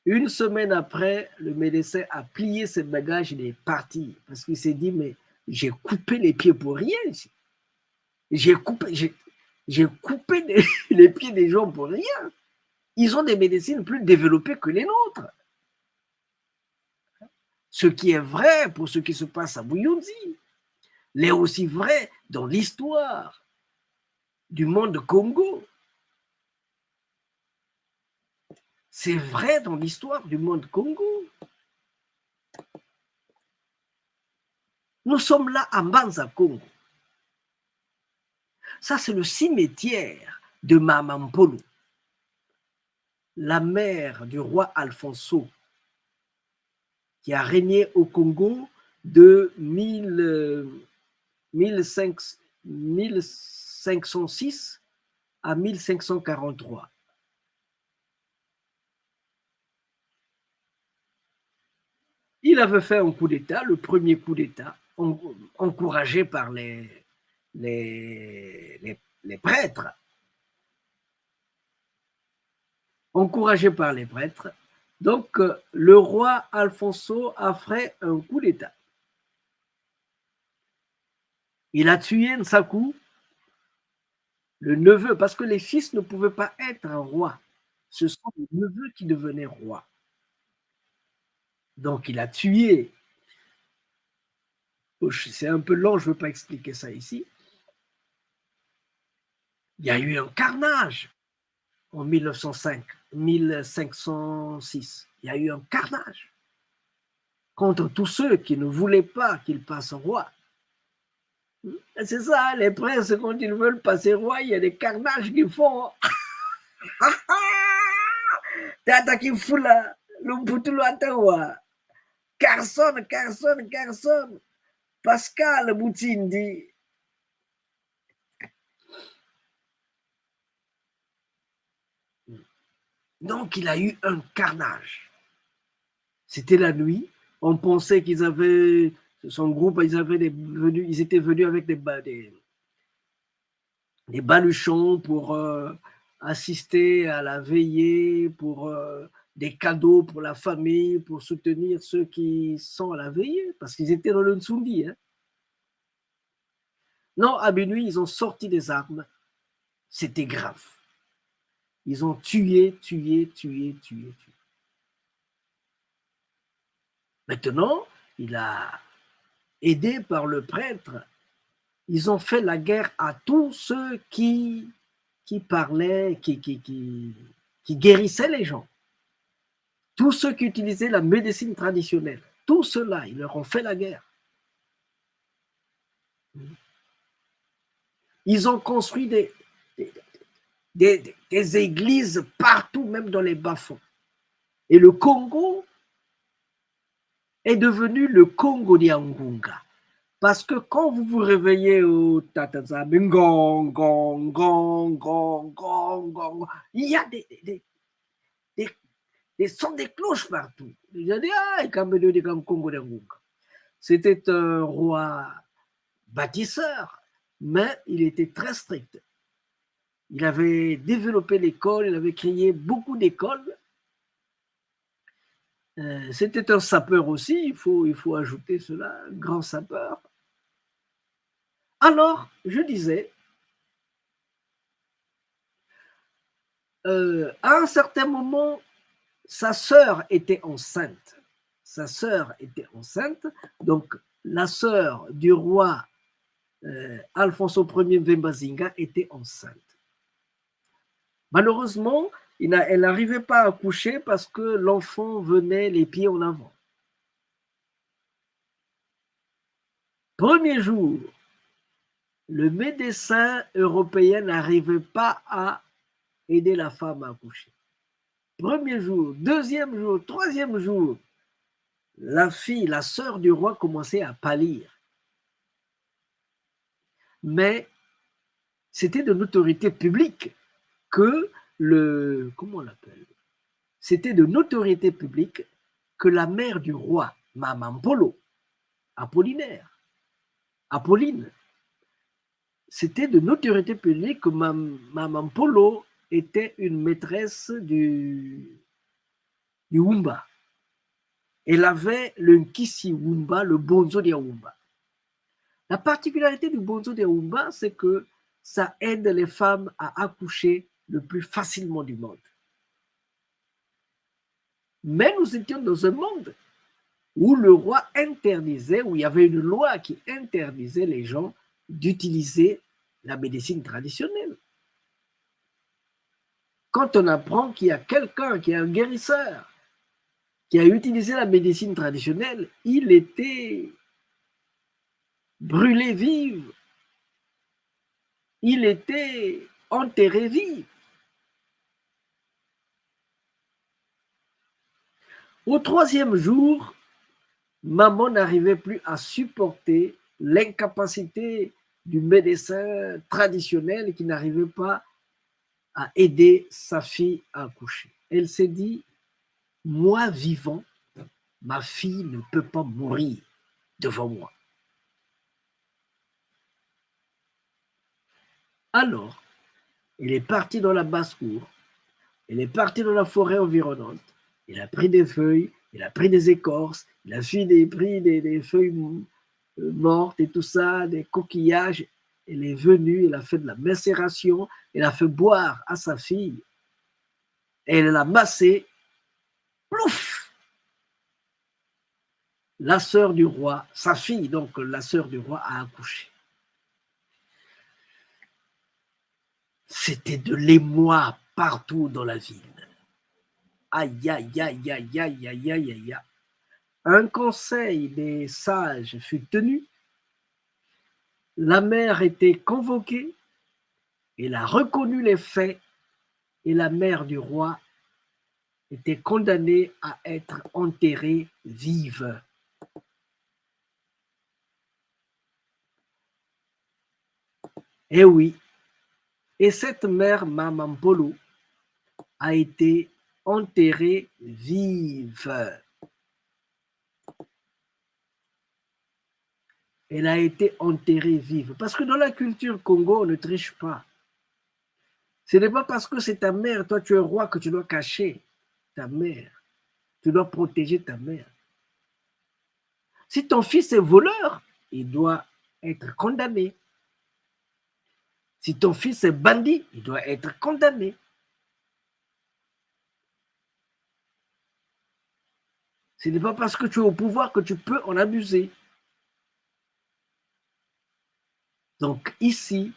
S2: 1 semaine après, le médecin a plié ses bagages, il est parti. Parce qu'il s'est dit, mais j'ai coupé les pieds pour rien. J'ai coupé les pieds des gens pour rien. Ils ont des médecines plus développées que les nôtres. Ce qui est vrai pour ce qui se passe à Buyunzi, l'est aussi vrai dans l'histoire du monde Congo. C'est vrai dans l'histoire du monde Congo. Nous sommes là à Mbanza Congo. Ça, c'est le cimetière de Mamampolo, la mère du roi Alfonso, qui a régné au Congo de 1506 à 1543. Il avait fait un coup d'État, le premier coup d'État, encouragé par les prêtres. Encouragé par les prêtres. Donc, le roi Alfonso a fait un coup d'État. Il a tué Nsaku, le neveu, parce que les fils ne pouvaient pas être un roi. Ce sont les neveux qui devenaient rois. Donc, il a tué. C'est un peu long, je ne veux pas expliquer ça ici. Il y a eu un carnage en 1506. Il y a eu un carnage contre tous ceux qui ne voulaient pas qu'il passe roi. C'est ça, les princes, quand ils veulent passer roi, il y a des carnages qu'ils font. Tata qui fout là, le poutoulou atawa. Carson. Pascal Boutindi. Donc, il a eu un carnage. C'était la nuit. On pensait qu'ils avaient, son groupe, ils étaient venus avec des baluchons pour assister à la veillée, pour des cadeaux pour la famille, pour soutenir ceux qui sont à la veillée, parce qu'ils étaient dans le Nsundi. Hein. Non, à minuit, ils ont sorti des armes. C'était grave. Ils ont tué. Maintenant, il a aidé par le prêtre. Ils ont fait la guerre à tous ceux qui parlaient, qui guérissaient les gens. Tous ceux qui utilisaient la médecine traditionnelle. Tous ceux-là, ils leur ont fait la guerre. Ils ont construit des églises partout, même dans les bas-fonds. Et le Congo est devenu le Congo d'Yangunga. Parce que quand vous vous réveillez au Tatanza, gong, il y a des sons des cloches partout. C'était un roi bâtisseur, mais il était très strict. Il avait développé l'école, il avait créé beaucoup d'écoles. C'était un sapeur aussi, il faut ajouter cela, un grand sapeur. Alors, je disais, à un certain moment, sa sœur était enceinte. Donc la sœur du roi Alfonso Ier Mvembazinga était enceinte. Malheureusement, elle n'arrivait pas à accoucher parce que l'enfant venait les pieds en avant. Premier jour, le médecin européen n'arrivait pas à aider la femme à accoucher. Premier jour, deuxième jour, troisième jour, la fille, la sœur du roi commençait à pâlir. Mais c'était de notoriété publique que comment on l'appelle? C'était de notoriété publique que la mère du roi, Mamampolo, Apolline, c'était de notoriété publique que Mamampolo était une maîtresse du Wumba. Elle avait le Nkisi Wumba, le Bonzo de Wumba. La particularité du Bonzo de Wumba, c'est que ça aide les femmes à accoucher le plus facilement du monde. Mais nous étions dans un monde où le roi interdisait, où il y avait une loi qui interdisait les gens d'utiliser la médecine traditionnelle. Quand on apprend qu'il y a quelqu'un qui est un guérisseur, qui a utilisé la médecine traditionnelle, il était brûlé vif, il était enterré vif. Au troisième jour, maman n'arrivait plus à supporter l'incapacité du médecin traditionnel qui n'arrivait pas à aider sa fille à accoucher. Elle s'est dit, moi vivant, ma fille ne peut pas mourir devant moi. Alors, elle est partie dans la basse-cour, elle est partie dans la forêt environnante, elle a pris des feuilles, elle a pris des écorces, elle a pris des feuilles mortes et tout ça, des coquillages. Elle est venue, elle a fait de la macération, elle a fait boire à sa fille, elle l'a massée, plouf! La sœur du roi, sa fille, donc la sœur du roi, a accouché. C'était de l'émoi partout dans la ville. Aïe, aïe, aïe, aïe, aïe, aïe, aïe, aïe. Un conseil des sages fut tenu. La mère était convoquée, elle a reconnu les faits et la mère du roi était condamnée à être enterrée vive. Eh oui, et cette mère Mamampolo a été enterrée vive. Elle a été enterrée vive. Parce que dans la culture Congo, on ne triche pas. Ce n'est pas parce que c'est ta mère, toi tu es roi, que tu dois cacher ta mère. Tu dois protéger ta mère. Si ton fils est voleur, il doit être condamné. Si ton fils est bandit, il doit être condamné. Ce n'est pas parce que tu es au pouvoir que tu peux en abuser. Donc ici,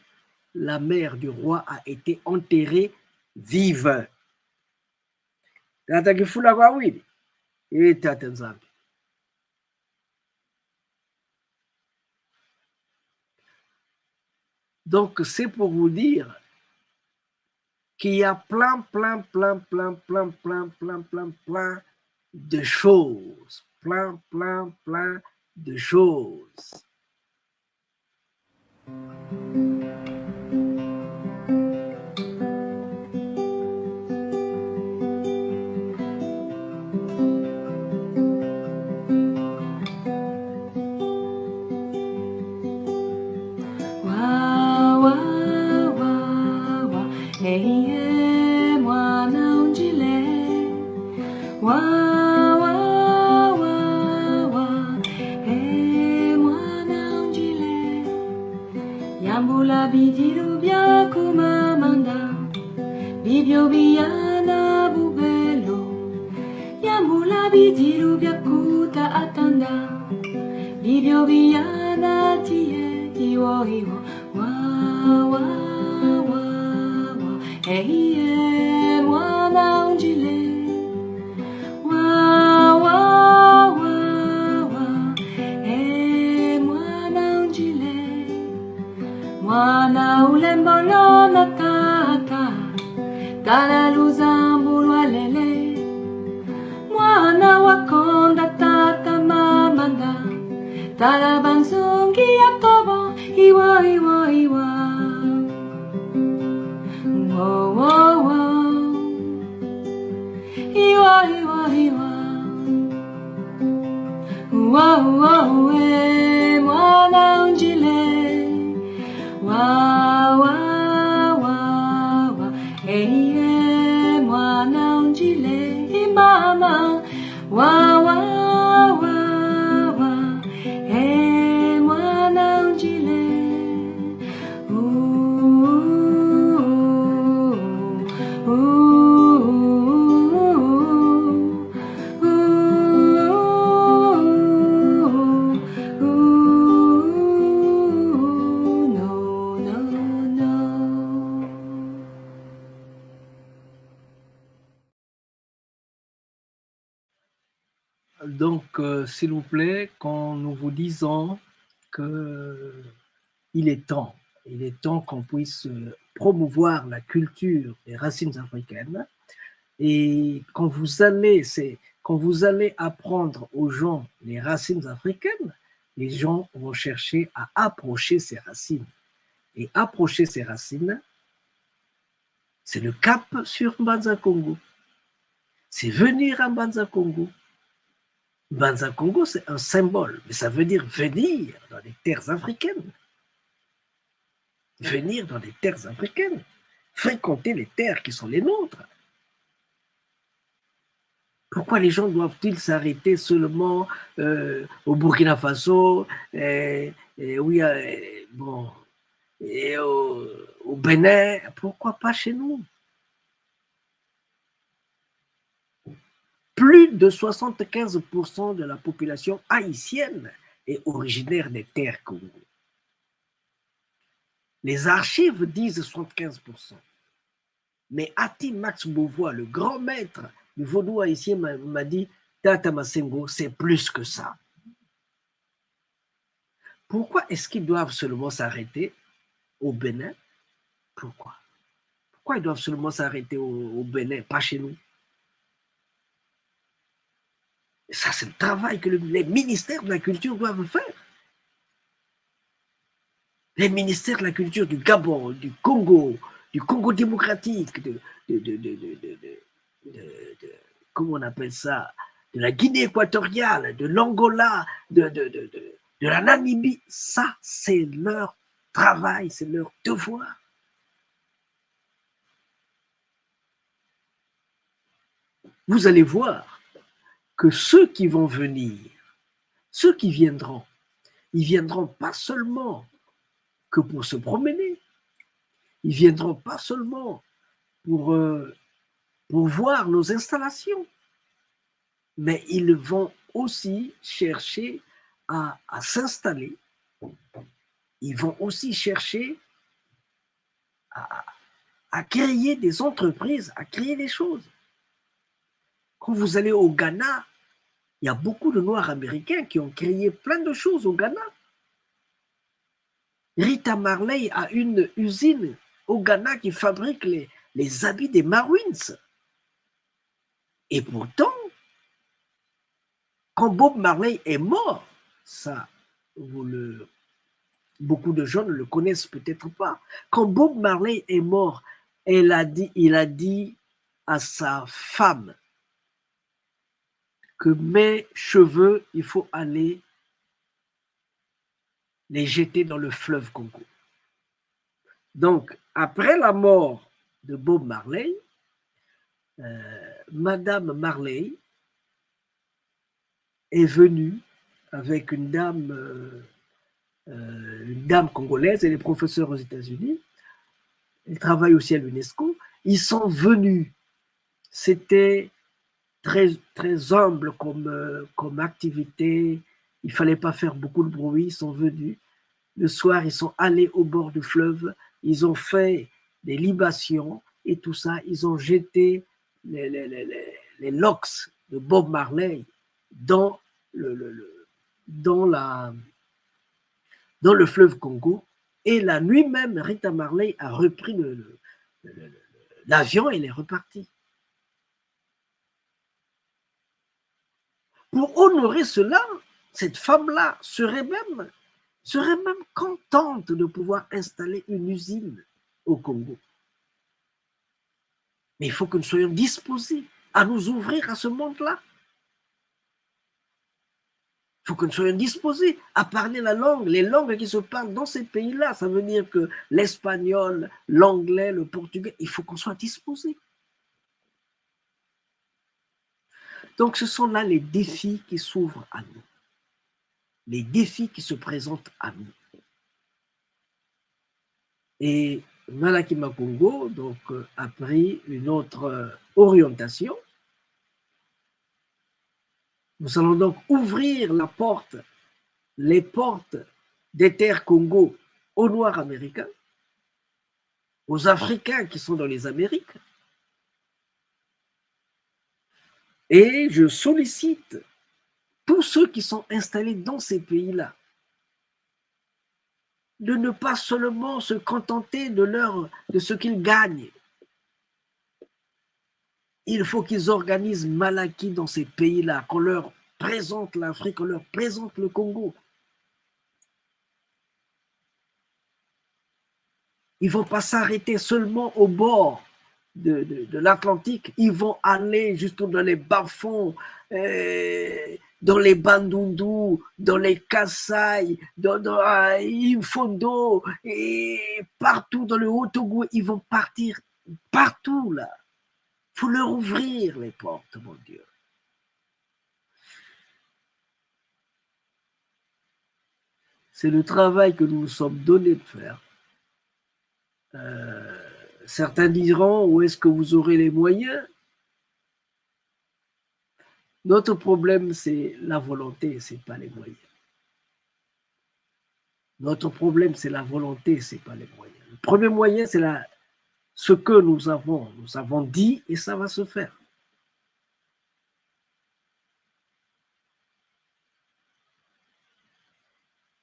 S2: la mère du roi a été enterrée vive. Donc c'est pour vous dire qu'il y a plein de choses. Plein de choses.
S13: Mwana ulembolo na tata, tala luzambulwa lele. Mwana wakonda tata mamanda, tala banzungi ya tobo, iwa iwa iwa. Wo wo wo, iwa iwa iwa. Wo wo we, mwana unjile. Wa wa wa wa, hey mwana unjile mama. Wa wa wa wa, hey mwana unjile.
S2: Donc, s'il vous plaît, quand nous vous disons que il est temps qu'on puisse promouvoir la culture des racines africaines, et quand vous allez apprendre aux gens les racines africaines, les gens vont chercher à approcher ces racines. Et approcher ces racines, c'est le cap sur Mbanza Congo. C'est venir à Mbanza Congo. Mbanza Congo, c'est un symbole, mais ça veut dire venir dans les terres africaines. Venir dans les terres africaines. Fréquenter les terres qui sont les nôtres. Pourquoi les gens doivent-ils s'arrêter seulement au Burkina Faso, au Bénin? Pourquoi pas chez nous? Plus de 75% de la population haïtienne est originaire des terres Congo. Les archives disent 75%. Mais Ati Max Beauvois, le grand maître du vaudou haïtien, m'a dit Tata Masengo, c'est plus que ça. Pourquoi est-ce qu'ils doivent seulement s'arrêter au Bénin? Pourquoi? Pourquoi ils doivent seulement s'arrêter au Bénin, pas chez nous? Et ça, c'est le travail que les ministères de la culture doivent faire. Les ministères de la culture du Gabon, du Congo démocratique, comment on appelle ça, de la Guinée équatoriale, de l'Angola, de la Namibie, ça, c'est leur travail, c'est leur devoir. Vous allez voir que ceux qui vont venir, ceux qui viendront, ils viendront pas seulement que pour se promener, ils viendront pas seulement pour voir nos installations, mais ils vont aussi chercher à s'installer, ils vont aussi chercher à créer des entreprises, à créer des choses. Quand vous allez au Ghana, il y a beaucoup de Noirs américains qui ont créé plein de choses au Ghana. Rita Marley a une usine au Ghana qui fabrique les habits des Maroons. Et pourtant, quand Bob Marley est mort, ça, beaucoup de gens ne le connaissent peut-être pas. Quand Bob Marley est mort, il a dit à sa femme que mes cheveux, il faut aller les jeter dans le fleuve Congo. Donc, après la mort de Bob Marley, Madame Marley est venue avec une dame congolaise, elle est professeure aux États-Unis, elle travaille aussi à l'UNESCO. Ils sont venus, c'était très, très humble comme activité, il ne fallait pas faire beaucoup de bruit, ils sont venus. Le soir, ils sont allés au bord du fleuve, ils ont fait des libations et tout ça, ils ont jeté les locks de Bob Marley dans le fleuve Congo Et la nuit même, Rita Marley a repris l'avion et elle est repartie. Pour honorer cela, cette femme-là serait même contente de pouvoir installer une usine au Congo. Mais il faut que nous soyons disposés à nous ouvrir à ce monde-là. Il faut que nous soyons disposés à parler la langue, les langues qui se parlent dans ces pays-là. Ça veut dire que l'espagnol, l'anglais, le portugais, il faut qu'on soit disposés. Donc ce sont là les défis qui s'ouvrent à nous. Les défis qui se présentent à nous. Et Malaki Makongo donc, a pris une autre orientation. Nous allons donc ouvrir les portes des terres Congo aux Noirs américains, aux Africains qui sont dans les Amériques. Et je sollicite tous ceux qui sont installés dans ces pays-là de ne pas seulement se contenter de ce qu'ils gagnent. Il faut qu'ils organisent Malaki dans ces pays-là, qu'on leur présente l'Afrique, qu'on leur présente le Congo. Ils ne vont pas s'arrêter seulement au bord de l'Atlantique, ils vont aller jusqu'au dans les bas-fonds, dans les Bandundu, dans les Kassai, dans Imfondo, et partout dans le Haut-Togo, ils vont partir partout là. Il faut leur ouvrir les portes, mon Dieu. C'est le travail que nous nous sommes donné de faire. Certains diront, où est-ce que vous aurez les moyens? Notre problème, c'est la volonté, ce n'est pas les moyens. Notre problème, c'est la volonté, ce n'est pas les moyens. Le premier moyen, c'est ce que nous avons dit et ça va se faire.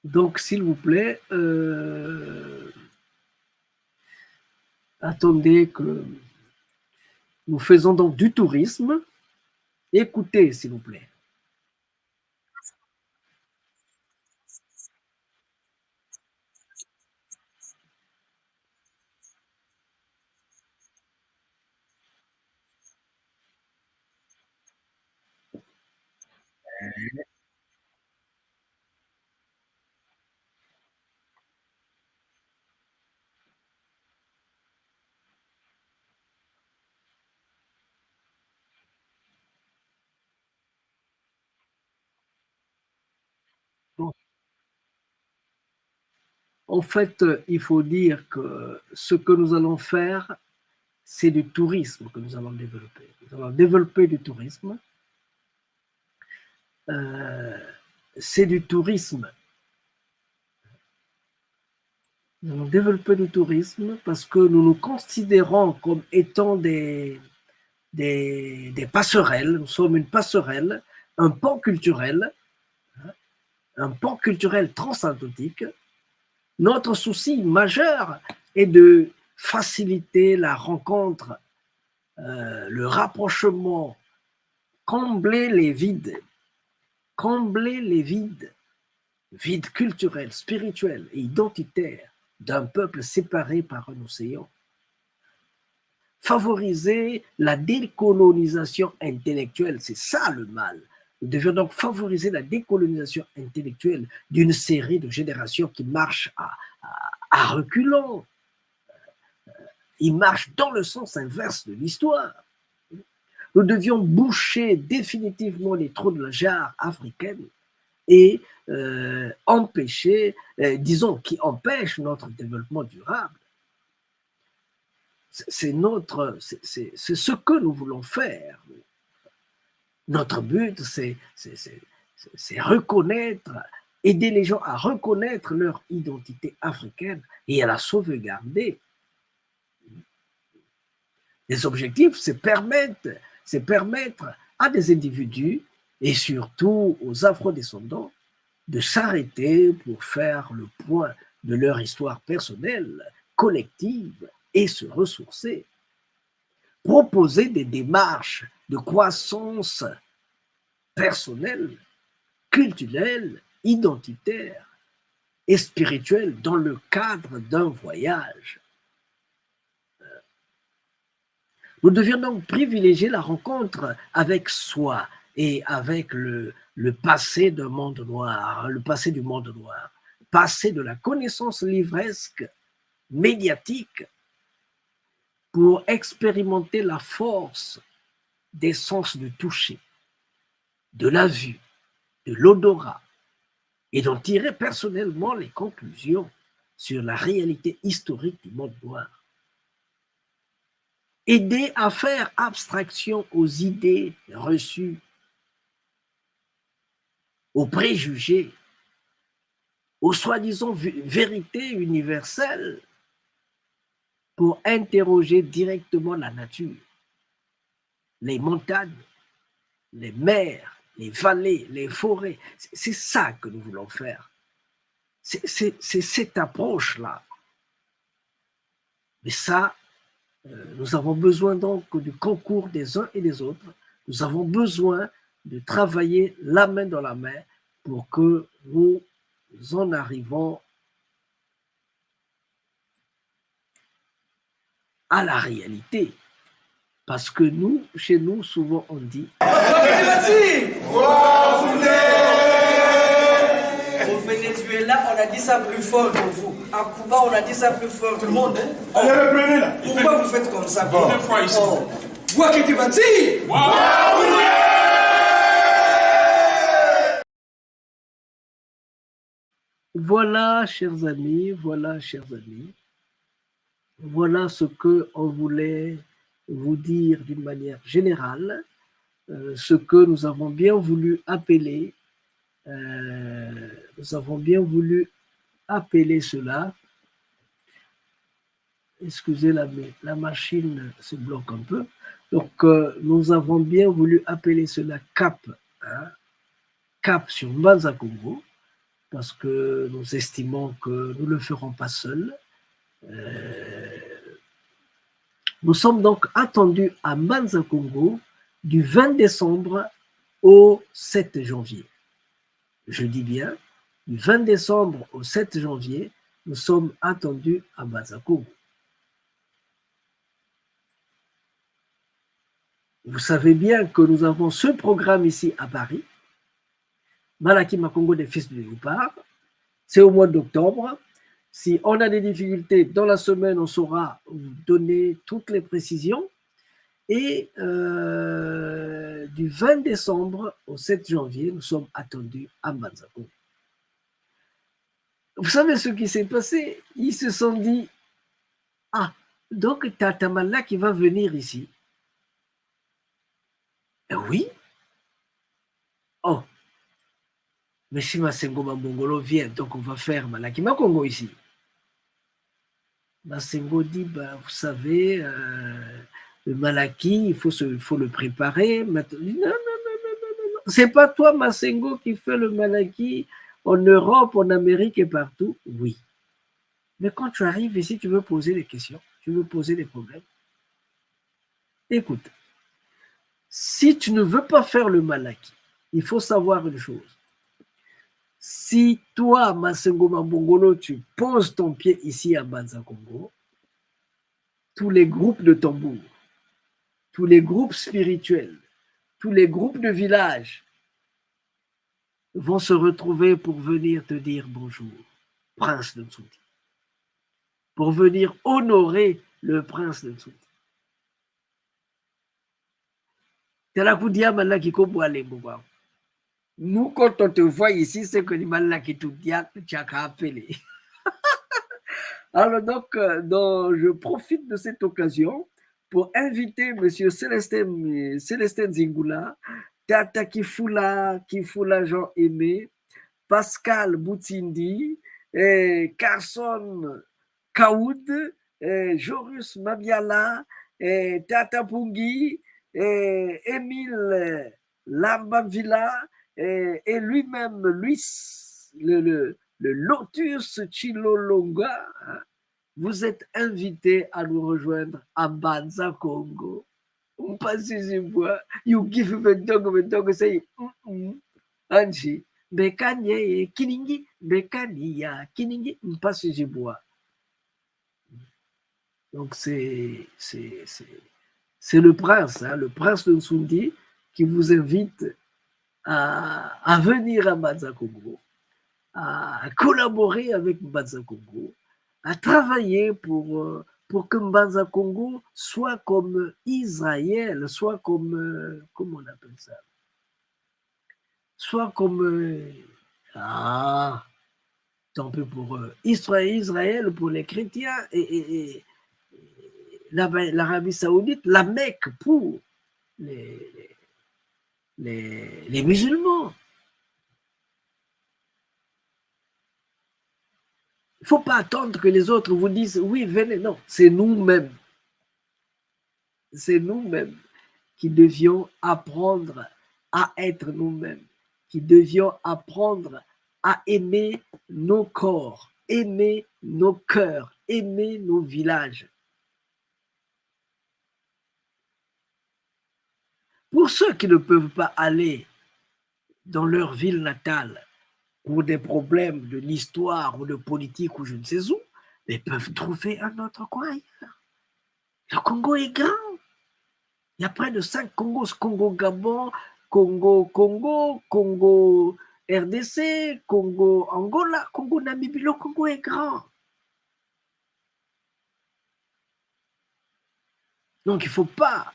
S2: Donc, s'il vous plaît, attendez que nous faisons donc du tourisme. Écoutez, s'il vous plaît. En fait, il faut dire que ce que nous allons faire, c'est du tourisme que nous allons développer. Nous allons développer du tourisme. C'est du tourisme. Nous allons développer du tourisme parce que nous nous considérons comme étant des passerelles. Nous sommes une passerelle, un pont culturel transatlantique. Notre souci majeur est de faciliter la rencontre, le rapprochement, combler les vides culturels, spirituels et identitaires d'un peuple séparé par un océan. Favoriser la décolonisation intellectuelle, c'est ça le mal. Nous devions donc favoriser la décolonisation intellectuelle d'une série de générations qui marchent à reculons. Ils marchent dans le sens inverse de l'histoire. Nous devions boucher définitivement les trous de la jarre africaine et empêcher, qui empêche notre développement durable. C'est ce que nous voulons faire. Notre but, c'est reconnaître, aider les gens à reconnaître leur identité africaine et à la sauvegarder. Les objectifs, c'est permettre à des individus et surtout aux afro-descendants de s'arrêter pour faire le point de leur histoire personnelle, collective et se ressourcer. Proposer des démarches de croissance personnelle, culturelle, identitaire et spirituelle dans le cadre d'un voyage. Nous devions donc privilégier la rencontre avec soi et avec le passé du monde noir, passé de la connaissance livresque, médiatique, pour expérimenter la force des sens du toucher, de la vue, de l'odorat, et d'en tirer personnellement les conclusions sur la réalité historique du monde noir. Aider à faire abstraction aux idées reçues, aux préjugés, aux soi-disant vérités universelles, pour interroger directement la nature, les montagnes, les mers, les vallées, les forêts. C'est ça que nous voulons faire. C'est cette approche-là. Mais ça, nous avons besoin donc du concours des uns et des autres. Nous avons besoin de travailler la main dans la main pour que nous en arrivons à la réalité. Parce que nous, chez nous, souvent on dit
S14: au Venezuela, on a dit ça plus fort que vous. À Cuba, on a dit ça plus fort. Tout le monde, hein?
S12: Allez, reprenez là.
S14: Pourquoi vous faites comme ça?
S12: Deuxième fois ici.
S14: Vous qui tu vas dire?
S2: Voilà, chers amis, voilà ce que on voulait vous dire d'une manière générale, ce que nous avons bien voulu appeler, cela. Excusez, la machine se bloque un peu. Donc, nous avons bien voulu appeler cela CAP, hein, CAP sur Mbanza Congo, parce que nous estimons que nous ne le ferons pas seuls. Nous sommes donc attendus à Mbanza Congo du 20 décembre au 7 janvier. Je dis bien, du 20 décembre au 7 janvier, nous sommes attendus à Mbanza Congo. Vous savez bien que nous avons ce programme ici à Paris, Malaki Makongo des Fils du Léopard. C'est au mois d'octobre. Si on a des difficultés dans la semaine, on saura vous donner toutes les précisions. Et du 20 décembre au 7 janvier, nous sommes attendus à Mbanza Congo. Vous savez ce qui s'est passé? Ils se sont dit, ah, donc Tata Mala qui va venir ici. Oui. Oh. Mais si Masengo Mambongolo vient, donc on va faire Malaki Makongo ici. Masengo dit, bah, vous savez, le Malaki, il faut le préparer. Maintenant, non. C'est pas toi, Masengo, qui fait le Malaki en Europe, en Amérique et partout. Oui. Mais quand tu arrives ici, tu veux poser des questions, tu veux poser des problèmes. Écoute, si tu ne veux pas faire le Malaki, il faut savoir une chose. Si toi, Masengo Mambongolo, tu poses ton pied ici à Mbanza Congo, tous les groupes de tambour, tous les groupes spirituels, tous les groupes de village vont se retrouver pour venir te dire bonjour, prince de Nsouti, pour venir honorer le prince de Nsouti. Nous, quand on te voit ici, c'est que les malins qui tout disent, tu as qu'à appeler. Alors donc, je profite de cette occasion pour inviter M. Célestin Zingula, Tata Kifula Jean-Aimé, Pascal Boutindi, Carson Kaoud, Jorus Mabiala, Tata Pungi, Émile Lambavilla, et lui-même, Luis, le le Lotus Chilolonga, hein, vous êtes invités à nous rejoindre à Banza Congo. On passe ici bois. You give me dog say Anji Bekanye Kiningi Bekania Kiningi on passe ici bois. Donc c'est le prince, hein, le prince de Nsundi qui vous invite à venir à Banza Congo, à collaborer avec Banza Congo, à travailler pour que Banza Congo soit comme Israël, soit comme, comment on appelle ça? Soit comme, tant pis pour Israël pour les chrétiens et l'Arabie Saoudite, la Mecque pour les musulmans. Il ne faut pas attendre que les autres vous disent oui, venez. Non, c'est nous-mêmes. C'est nous-mêmes qui devions apprendre à être nous-mêmes, qui devions apprendre à aimer nos corps, aimer nos cœurs, aimer nos villages. Pour ceux qui ne peuvent pas aller dans leur ville natale, pour des problèmes de l'histoire ou de politique ou je ne sais où, ils peuvent trouver un autre coin ailleurs. Le Congo est grand. Il y a près de 5 Congos, Congo-Gabon, Congo RDC, Congo Angola, Congo Namibie. Le Congo est grand. Donc il ne faut pas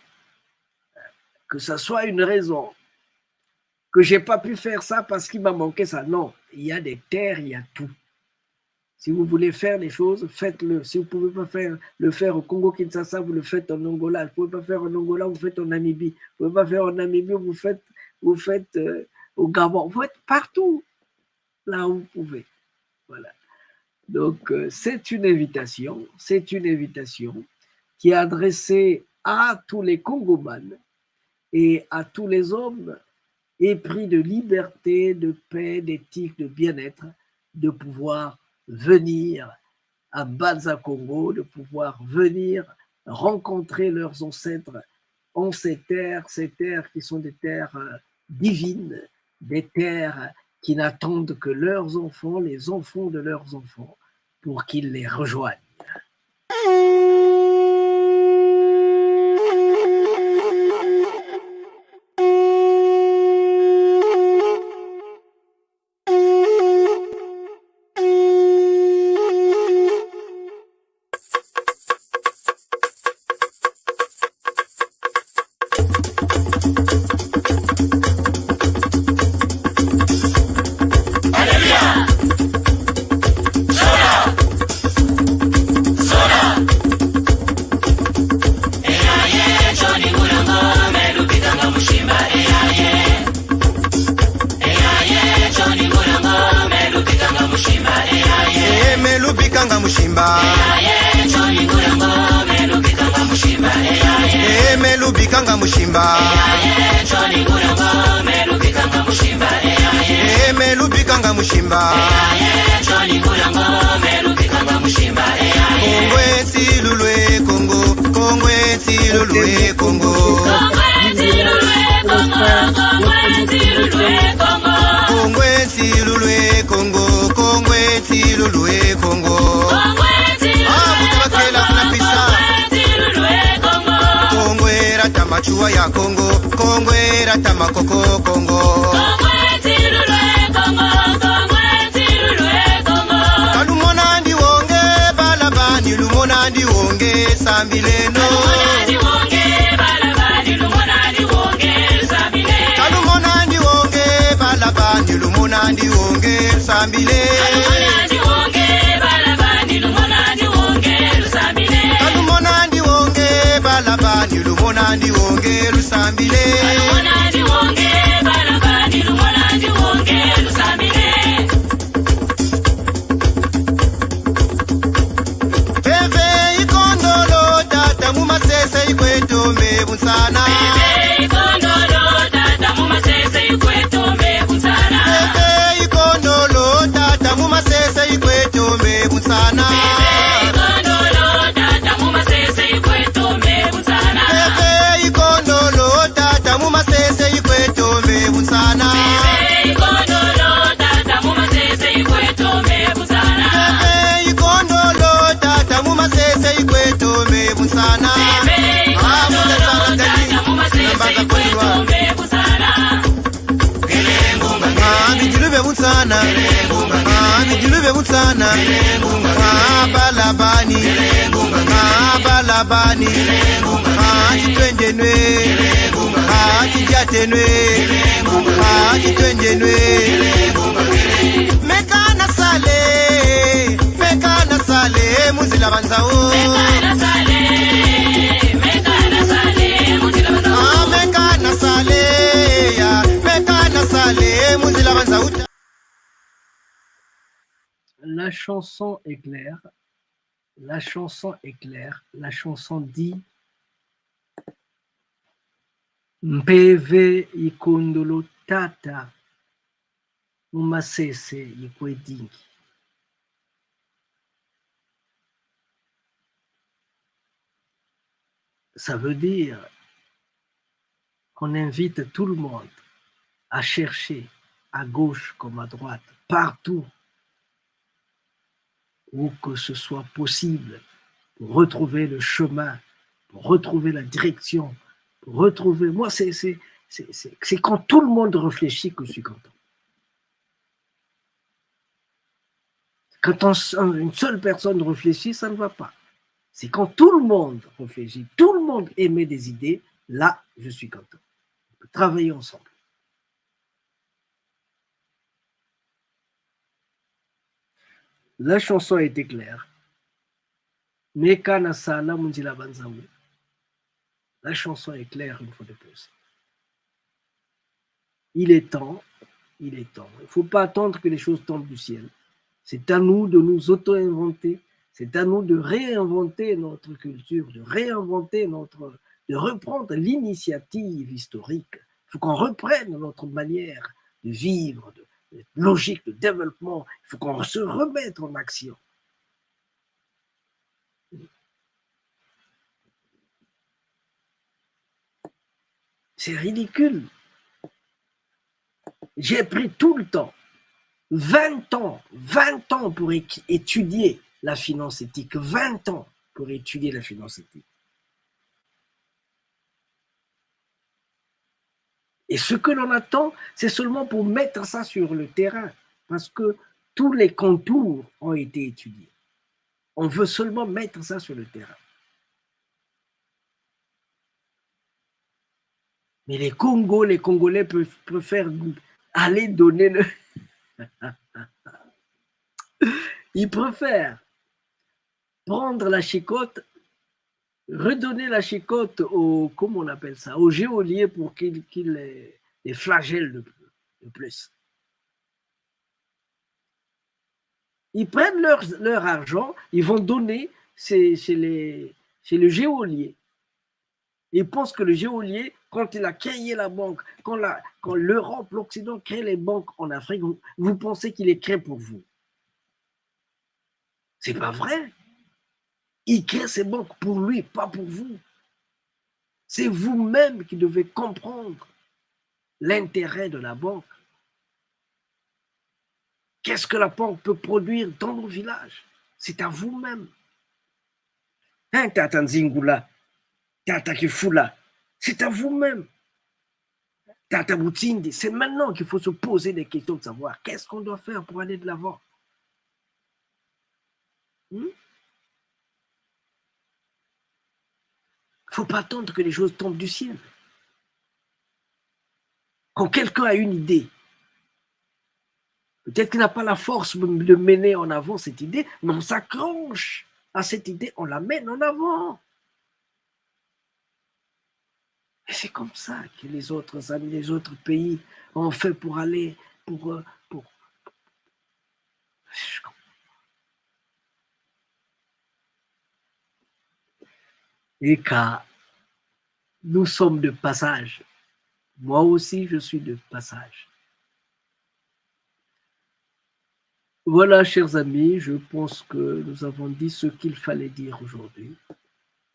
S2: que ça soit une raison que je n'ai pas pu faire ça parce qu'il m'a manqué ça. Non, il y a des terres, il y a tout. Si vous voulez faire des choses, faites-le. Si vous ne pouvez pas le faire au Congo-Kinshasa, vous le faites en Angola. Vous ne pouvez pas faire en Angola, vous faites en Namibie. Vous ne pouvez pas faire en Namibie, vous faites au Gabon. Vous faites partout, là où vous pouvez. Voilà. Donc, c'est une invitation qui est adressée à tous les Congomanes et à tous les hommes épris de liberté, de paix, d'éthique, de bien-être, de pouvoir venir à Banza Congo, de pouvoir venir rencontrer leurs ancêtres en ces terres qui sont des terres divines, des terres qui n'attendent que leurs enfants, les enfants de leurs enfants, pour qu'ils les rejoignent.
S15: Chua ya Congo, Congo era tamakoko Congo. Kalumona ndi wonge balabani lumona ndi wonge sambileno. Kalumona ndi wonge balabani lumona ndi wonge sambileno. Kalumona ndi wonge balabani lumona ndi wonge sambileno. Kalumona ndi wonge balabani lumona ndi wonge sambileno. Kalumona ndi wonge balabani lumona ndi wonge lusambile. Kalumona ndi wonge balabani lumona ndi wonge lusambile. Bebe ikondolo tata mumasese ikwetombe bunsana. Bebe ikondolo tata mumasese ikwetombe bunsana. Bebe ikondolo tata mumasese tumbe busana muzasala dali nambanga kulwa bijulube busana bijulube busana balabani balabani twenjenwe jatenwe twenjenwe mekana sale muzila banzao mekana sale muzila banzao.
S2: La chanson est claire. La chanson est claire. La chanson dit Mpeve ikondolo tata umasese ikwedingi. Ça veut dire qu'on invite tout le monde à chercher à gauche comme à droite, partout où que ce soit possible, pour retrouver le chemin, pour retrouver la direction, pour retrouver... Moi, c'est quand tout le monde réfléchit que je suis content. Quand une seule personne réfléchit, ça ne va pas. C'est quand tout le monde réfléchit, tout le monde émet des idées, là, je suis content. On peut travailler ensemble. La chanson a été claire. La chanson est claire une fois de plus. Il est temps. Il ne faut pas attendre que les choses tombent du ciel. C'est à nous de nous auto-inventer. C'est à nous de réinventer notre culture, de reprendre l'initiative historique. Il faut qu'on reprenne notre manière de vivre, de logique de développement. Il faut qu'on se remette en action. C'est ridicule. J'ai pris tout le temps, 20 ans pour étudier la finance éthique, 20 ans pour étudier la finance éthique. Et ce que l'on attend, c'est seulement pour mettre ça sur le terrain, parce que tous les contours ont été étudiés. On veut seulement mettre ça sur le terrain. Mais les Congolais préfèrent aller donner le... Ils préfèrent prendre la chicotte, redonner la chicotte au, comment on appelle ça, au geôlier pour qu'il les flagelle de plus. Ils prennent leur argent, ils vont donner chez le geôlier. Ils pensent que le geôlier, quand il a créé la banque, quand l'Europe, l'Occident crée les banques en Afrique, vous pensez qu'il est créé pour vous. C'est pas vrai. Il crée ces banques pour lui, pas pour vous. C'est vous-même qui devez comprendre l'intérêt de la banque. Qu'est-ce que la banque peut produire dans nos villages? C'est à vous-même. Hein, Tata Nzingula, Tata Kifula, c'est à vous-même. Tata Boutindi, c'est maintenant qu'il faut se poser des questions de savoir qu'est-ce qu'on doit faire pour aller de l'avant. Il ne faut pas attendre que les choses tombent du ciel. Quand quelqu'un a une idée, peut-être qu'il n'a pas la force de mener en avant cette idée, mais on s'accroche à cette idée, on la mène en avant. Et c'est comme ça que les autres amis, les autres pays ont fait pour aller, pour... Et car nous sommes de passage. Moi aussi, je suis de passage. Voilà, chers amis, je pense que nous avons dit ce qu'il fallait dire aujourd'hui.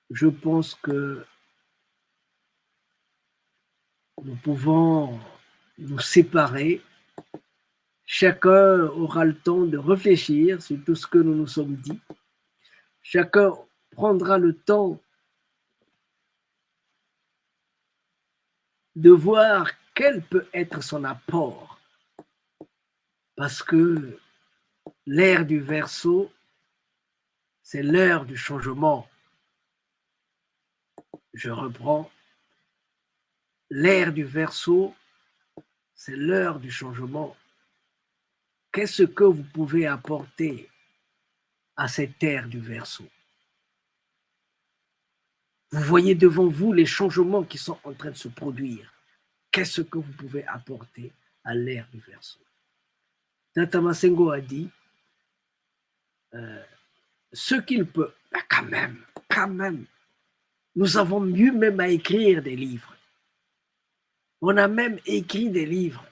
S2: Je pense que nous pouvons nous séparer. Chacun aura le temps de réfléchir sur tout ce que nous nous sommes dit. Chacun prendra le temps de voir quel peut être son apport, parce que l'ère du Verseau, c'est l'heure du changement. Je reprends. L'ère du Verseau, c'est l'heure du changement. Qu'est-ce que vous pouvez apporter à cette ère du Verseau? Vous voyez devant vous les changements qui sont en train de se produire. Qu'est-ce que vous pouvez apporter à l'ère du Verseau? Tata Masengo a dit ce qu'il peut. Quand même. Nous avons mieux même à écrire des livres. On a même écrit des livres.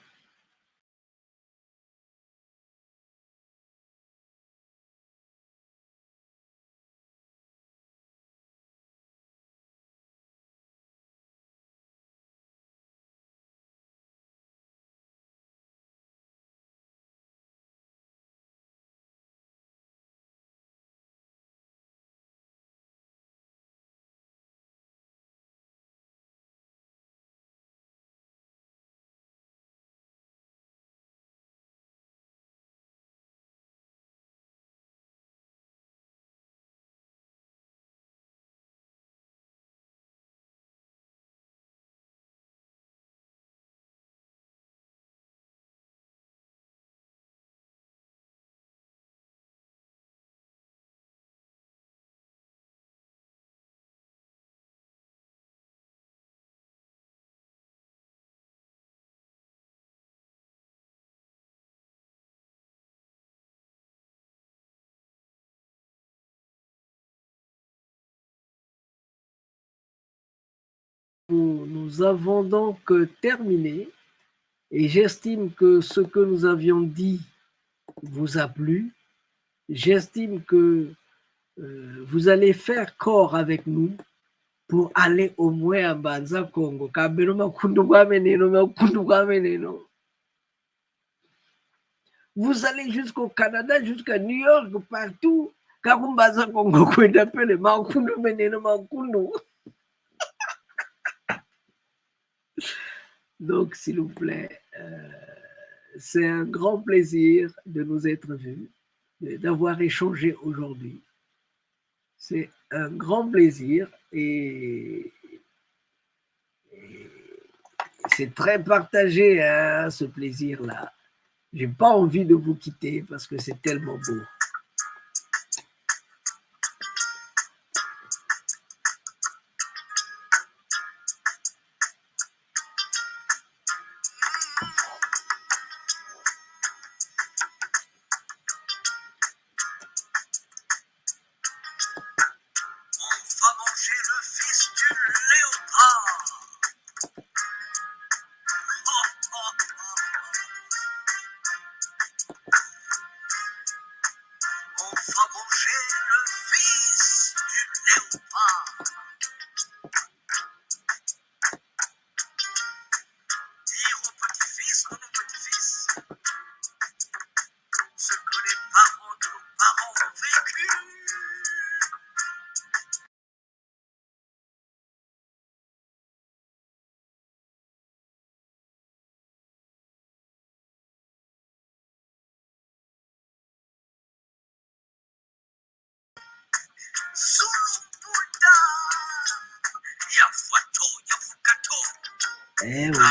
S2: Nous avons donc terminé et j'estime que ce que nous avions dit vous a plu. J'estime que vous allez faire corps avec nous pour aller au moins à Banza Congo. Vous allez jusqu'au Canada, jusqu'à New York, partout. Donc, s'il vous plaît, c'est un grand plaisir de nous être vus, d'avoir échangé aujourd'hui. C'est un grand plaisir et c'est très partagé, hein, ce plaisir-là. J'ai pas envie de vous quitter parce que c'est tellement beau. Eh oui.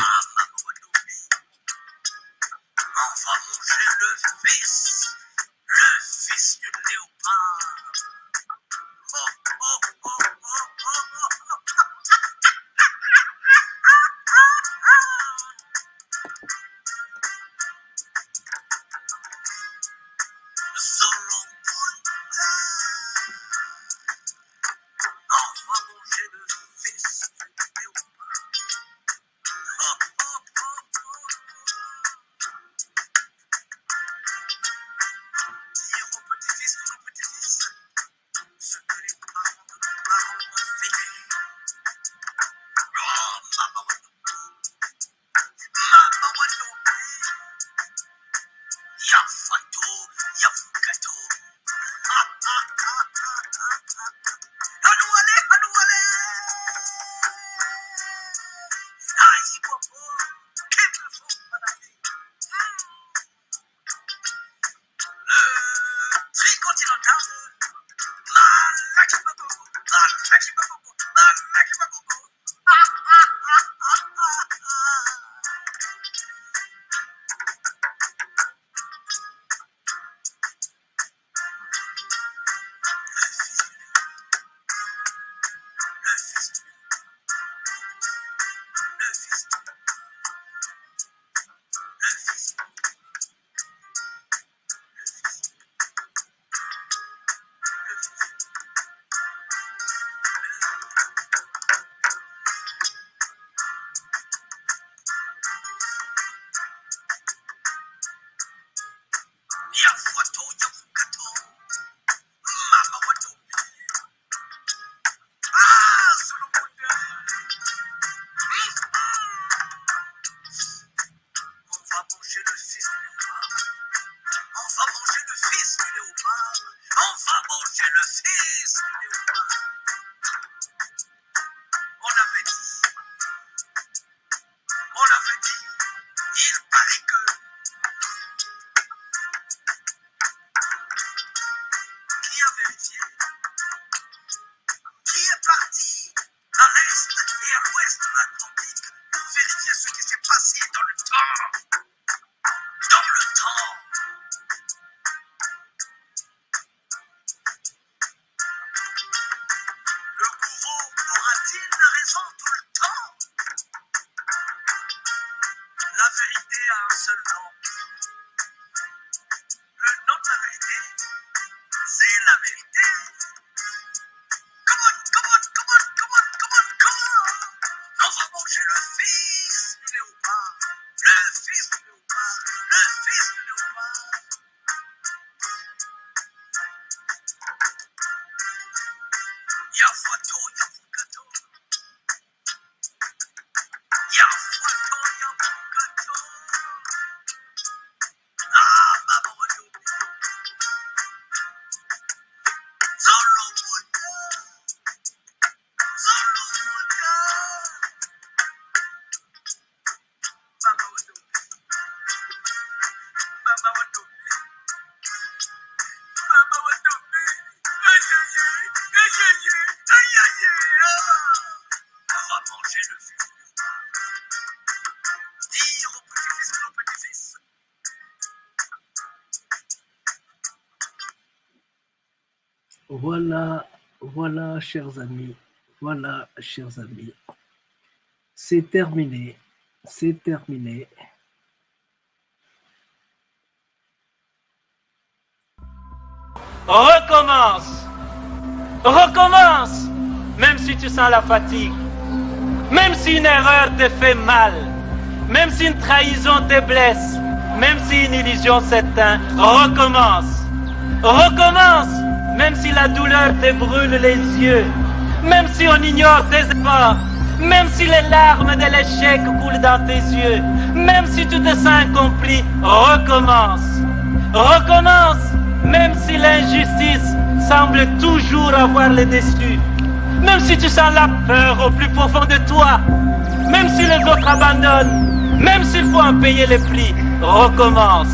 S2: Voilà, chers amis, c'est terminé,
S1: Recommence, même si tu sens la fatigue, même si une erreur te fait mal, même si une trahison te blesse, même si une illusion s'éteint, recommence, même si la douleur te brûle les yeux, même si on ignore tes efforts, même si les larmes de l'échec coulent dans tes yeux, même si tu te sens incompris, recommence, même si l'injustice semble toujours avoir le dessus, même si tu sens la peur au plus profond de toi, même si les autres abandonnent, même s'il faut en payer les prix, recommence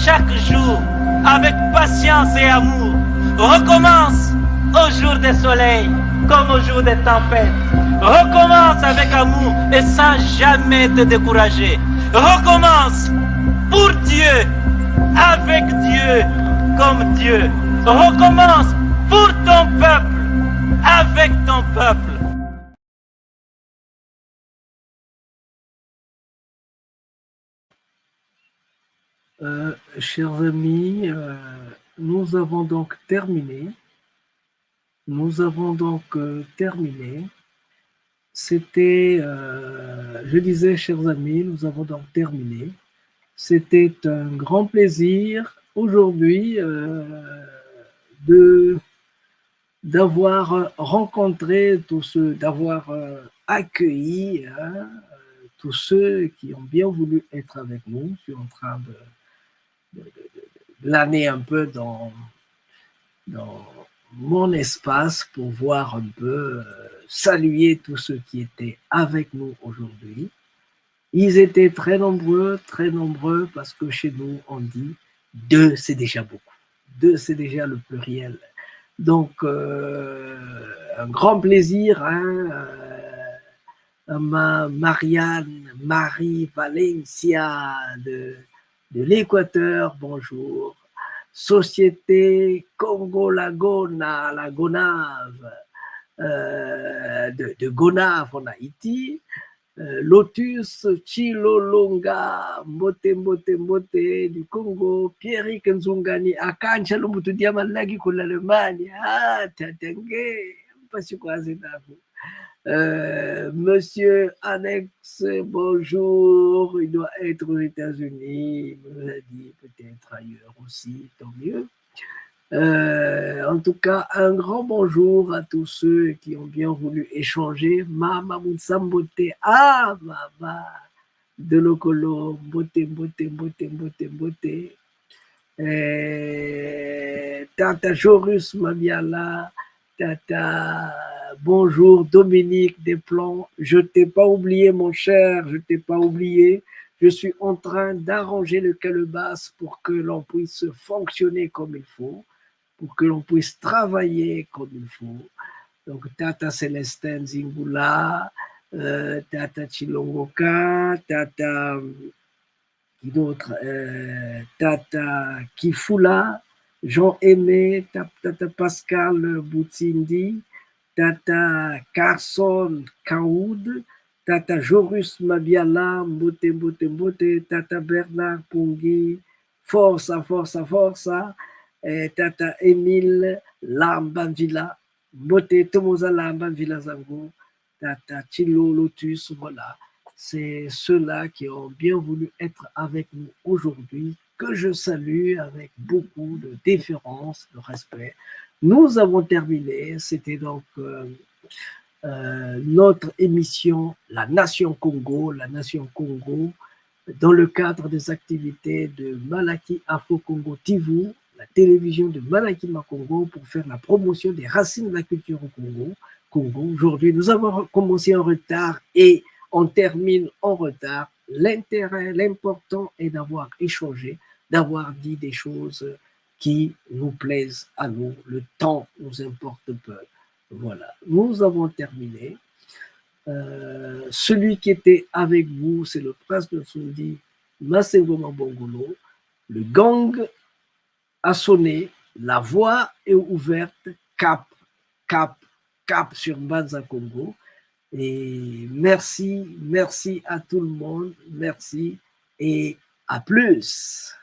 S1: chaque jour avec patience et amour, recommence au jour des soleils comme au jour des tempêtes, recommence avec amour et sans jamais te décourager, recommence pour Dieu, avec Dieu, comme Dieu, recommence pour ton peuple, avec ton peuple.
S2: Chers amis, nous avons donc terminé. C'était, je disais, chers amis, nous avons donc terminé. C'était un grand plaisir aujourd'hui d'avoir rencontré tous ceux, d'avoir accueilli tous ceux qui ont bien voulu être avec nous. Je suis en train de glaner un peu dans mon espace pour voir un peu, saluer tous ceux qui étaient avec nous aujourd'hui. Ils étaient très nombreux parce que chez nous on dit 2 c'est déjà beaucoup, 2 c'est déjà le pluriel. Donc un grand plaisir, Marianne, Marie Valencia de l'Équateur, bonjour. Société Congo Lagona, la Gonave, de Gonave en Haïti, Lotus Chilolonga, Mbote du Congo, Pierrick Nzungani, Akancha Lumutu Diamalagi pour l'Allemagne, Tatenge, pas sûr quoi c'est Monsieur Annex, bonjour, il doit être aux États-Unis, il me l'a dit, peut-être ailleurs aussi, tant mieux. En tout cas, un grand bonjour à tous ceux qui ont bien voulu échanger. Mama Mounsambote, Mama de Lokolo, Mbote. Tata Jorus Mabiala, Tata, bonjour Dominique Desplans. Je t'ai pas oublié, mon cher, je t'ai pas oublié. Je suis en train d'arranger le calebasse pour que l'on puisse fonctionner comme il faut, pour que l'on puisse travailler comme il faut. Donc, Tata Célestin Zingula, Tata Chilongoka, Tata, qui d'autre, Tata Kifula, Jean-Aimé, Tata Pascal Boutindi, Tata Carson Kaoud, Tata Jorus Mabiala, Mbote, Tata Bernard Pungui, Forza, Tata Emile Lambanvila, Mbote Tomoza Lambanvila Zango, Tata Chilo Lotus, voilà. C'est ceux-là qui ont bien voulu être avec nous aujourd'hui, que je salue avec beaucoup de déférence, de respect. Nous avons terminé, c'était donc notre émission La Nation Congo, dans le cadre des activités de Malaki Afro Congo TV, la télévision de Malaki Makongo, pour faire la promotion des racines de la culture au Congo. Aujourd'hui, nous avons commencé en retard et on termine en retard. L'intérêt, l'important est d'avoir échangé, d'avoir dit des choses qui nous plaisent à nous. Le temps nous importe peu. Voilà, nous avons terminé. Celui qui était avec vous, c'est le prince de Sundi, Masengo Mabongolo. Le gang a sonné, la voie est ouverte, cap sur Mbanza Congo. Et merci à tout le monde, merci et à plus.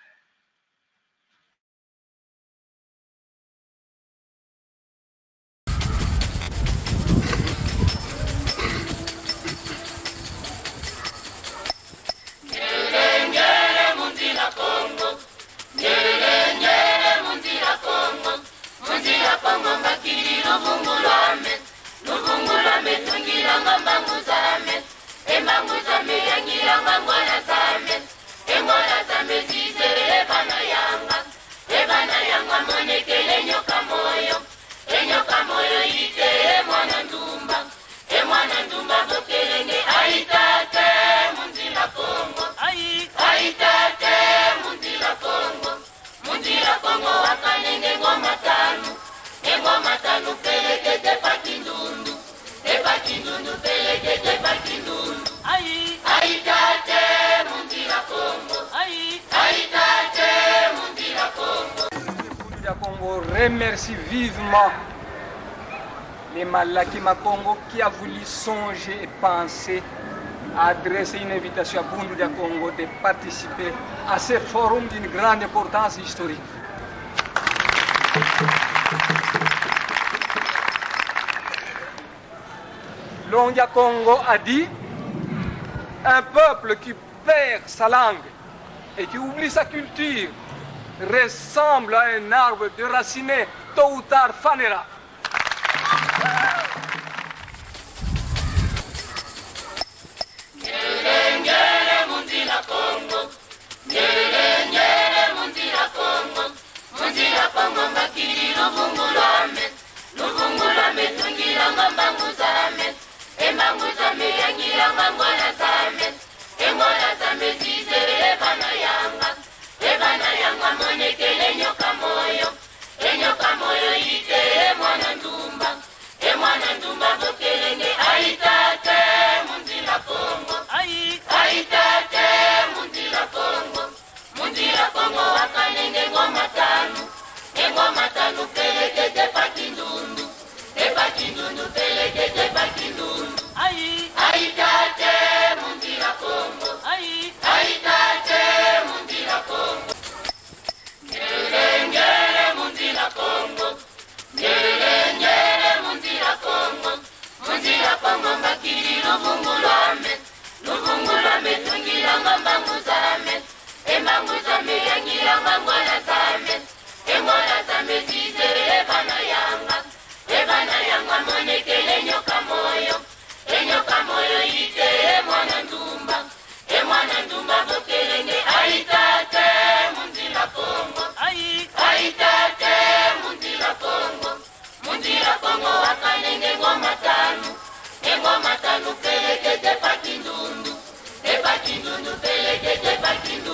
S3: Remercie vivement les Malaki Makongo qui a voulu songer et penser à adresser une invitation à Bundu de Congo de participer à ce forum d'une grande importance historique. Longia Congo a dit: un peuple qui perd sa langue et qui oublie sa culture ressemble à un arbre déraciné, tôt ou tard fanera.
S16: Ebana yanga monekele nyoka moyo ite mwana Nuvungulame tungilanga manguzame. Emanguzame yangilanga ngwana zame. Engwana zame zize ebana yanga. Ebana yanga monekele nyoka moyo. Enyoka moyo ite mwana ndumba. Mwana ndumba bokelenge aitate mundila Kongo. Aitate mundila Kongo. Mundila Kongo wakanenge ngoma tanu. Ngoma tanu pelekete pakindundu. Pakindundu pelekete pakindundu.